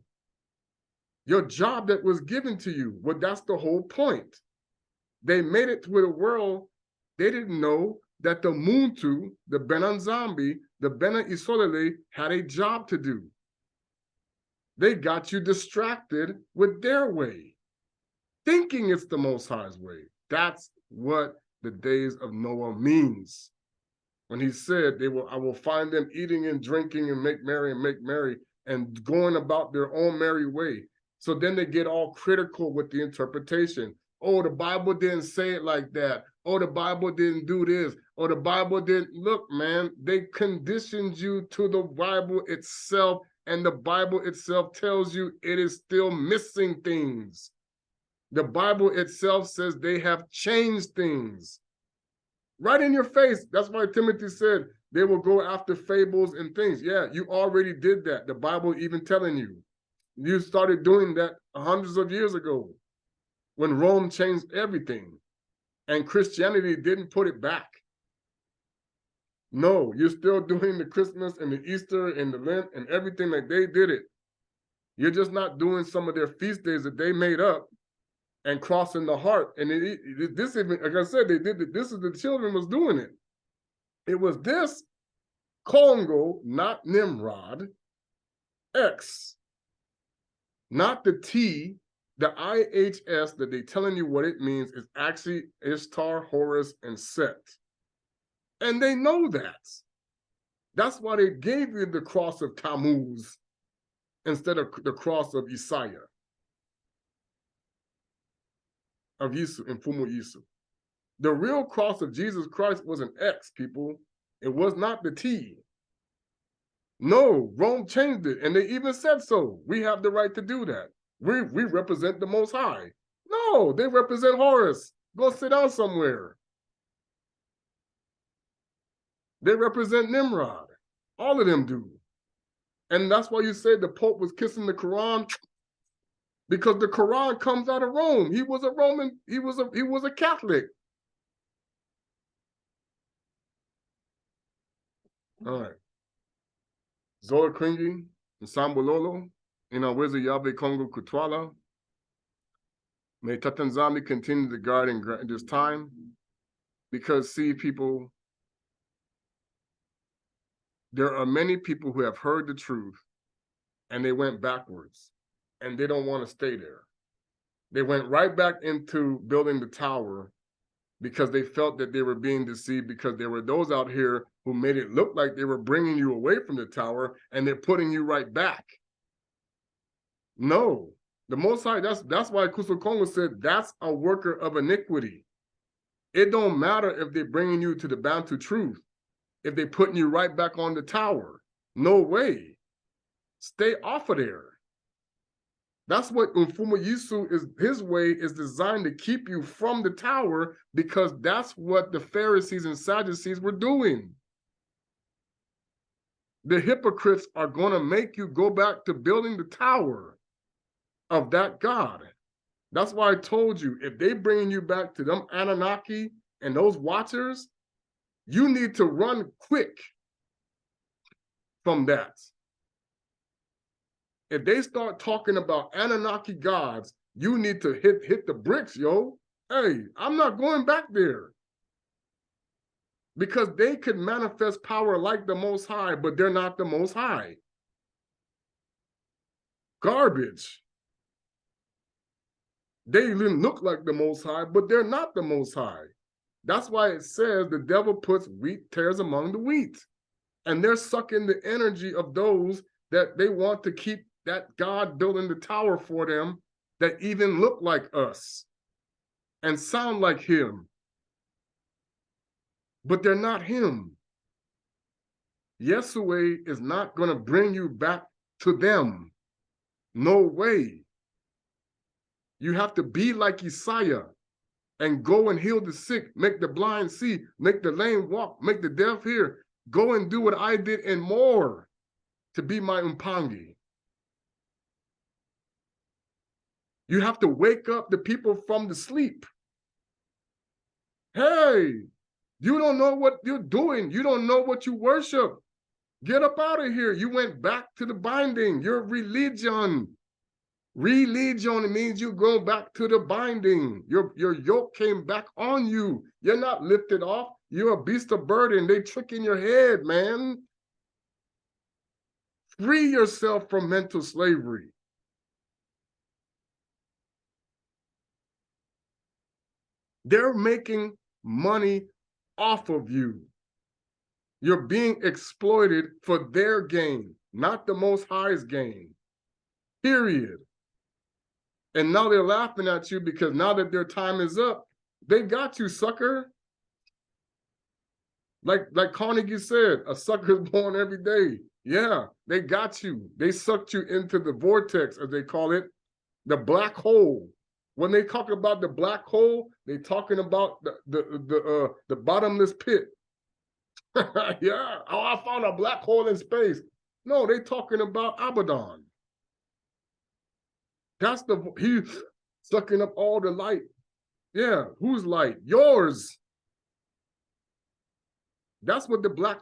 Your job that was given to you. Well, that's the whole point. They made it to the world. They didn't know that the Muntu, the nZambi, the Bena Isolele had a job to do. They got you distracted with their way, thinking it's the Most High's way. That's what the days of Noah means. When he said, I will find them eating and drinking and make merry and going about their own merry way. So then they get all critical with the interpretation. Oh, the Bible didn't say it like that. Oh, the Bible didn't do this. Oh, the Bible didn't. Look, man, they conditioned you to the Bible itself, and the Bible itself tells you it is still missing things. The Bible itself says they have changed things. Right in your face. That's why Timothy said they will go after fables and things. Yeah, you already did that. The Bible even telling you. You started doing that hundreds of years ago when Rome changed everything and Christianity didn't put it back. No, you're still doing the Christmas and the Easter and the Lent and everything like they did it. You're just not doing some of their feast days that they made up and crossing the heart. And this even, like I said, they did it. This is the children was doing it. It was this Kongo, not Nimrod, X, not the T, the IHS that they telling you what it means is actually Ishtar, Horus, and Set. And they know that. That's why they gave you the cross of Tammuz instead of the cross of Isaiah, of Yisu, and Fumu Yisu. The real cross of Jesus Christ was an X, people. It was not the T. No, Rome changed it, and they even said so. We have the right to do that. We represent the Most High. No, they represent Horus. Go sit down somewhere. They represent Nimrod. All of them do. And that's why you say the Pope was kissing the Quran. because the Quran comes out of Rome. He was a Roman, he was a Catholic. All right. Zola Kringi, Nsambololo, Inaweza Yabe Kongo Kutwala. May Tata nZambi continue to guard and grant this time. Because see, people, there are many people who have heard the truth and they went backwards and they don't want to stay there. They went right back into building the tower because they felt that they were being deceived, because there were those out here who made it look like they were bringing you away from the tower and they're putting you right back. No, the Most High, that's why Kuso Kongo said that's a worker of iniquity. It don't matter if they're bringing you to the Bantu truth, if they're putting you right back on the tower. No way. Stay off of there. That's what Mfumo Yisu is, his way is designed to keep you from the tower, because that's what the Pharisees and Sadducees were doing. The hypocrites are going to make you go back to building the tower of that God. That's why I told you, if they bring you back to them Anunnaki and those watchers, you need to run quick from that. If they start talking about Anunnaki gods, you need to hit the bricks, yo. Hey, I'm not going back there. Because they could manifest power like the Most High, but they're not the Most High. Garbage. They even look like the Most High, but they're not the Most High. That's why it says the devil puts tares among the wheat. And they're sucking the energy of those that they want to keep that God building the tower for them, that even look like us and sound like him. But they're not him. Yesue is not going to bring you back to them. No way. You have to be like Isaiah and go and heal the sick, make the blind see, make the lame walk, make the deaf hear. Go and do what I did and more to be my Umpangi. You have to wake up the people from the sleep. Hey, you don't know what you're doing. You don't know what you worship. Get up out of here. You went back to the binding. Your religion. Religion, it means you go back to the binding. Your yoke came back on you. You're not lifted off. You're a beast of burden. They tricking your head, man. Free yourself from mental slavery. They're making money off of you. You're being exploited for their gain, not the Most High's gain. Period. And now they're laughing at you because now that their time is up, they got you, sucker. Like Carnegie said, a sucker is born every day. Yeah, they got you. They sucked you into the vortex, as they call it, the black hole. When they talk about the black hole, they're talking about the bottomless pit. Yeah, oh, I found a black hole in space. No, they're talking about Abaddon. That's he's sucking up all the light. Yeah, whose light? Yours. That's what the black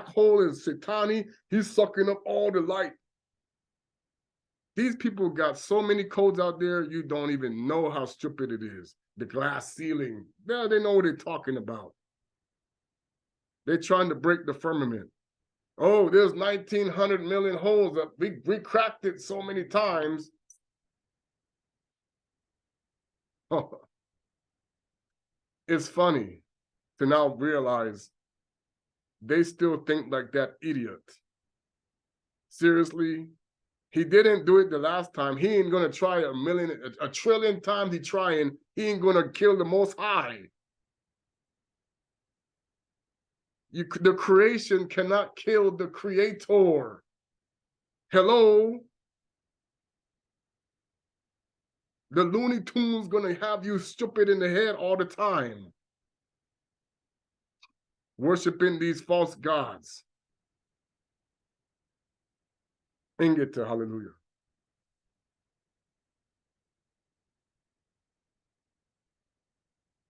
hole is Satani. He's sucking up all the light. These people got so many codes out there, you don't even know how stupid it is. The glass ceiling. Yeah, they know what they're talking about. They're trying to break the firmament. Oh, there's 1,900 million holes. We cracked it so many times. Oh. It's funny to now realize they still think like that idiot. Seriously? He didn't do it the last time. He ain't going to try a trillion times he trying. He ain't going to kill the Most High. The creation cannot kill the creator. Hello? The Looney Tunes going to have you stupid in the head all the time. Worshiping these false gods. Ingeta, hallelujah.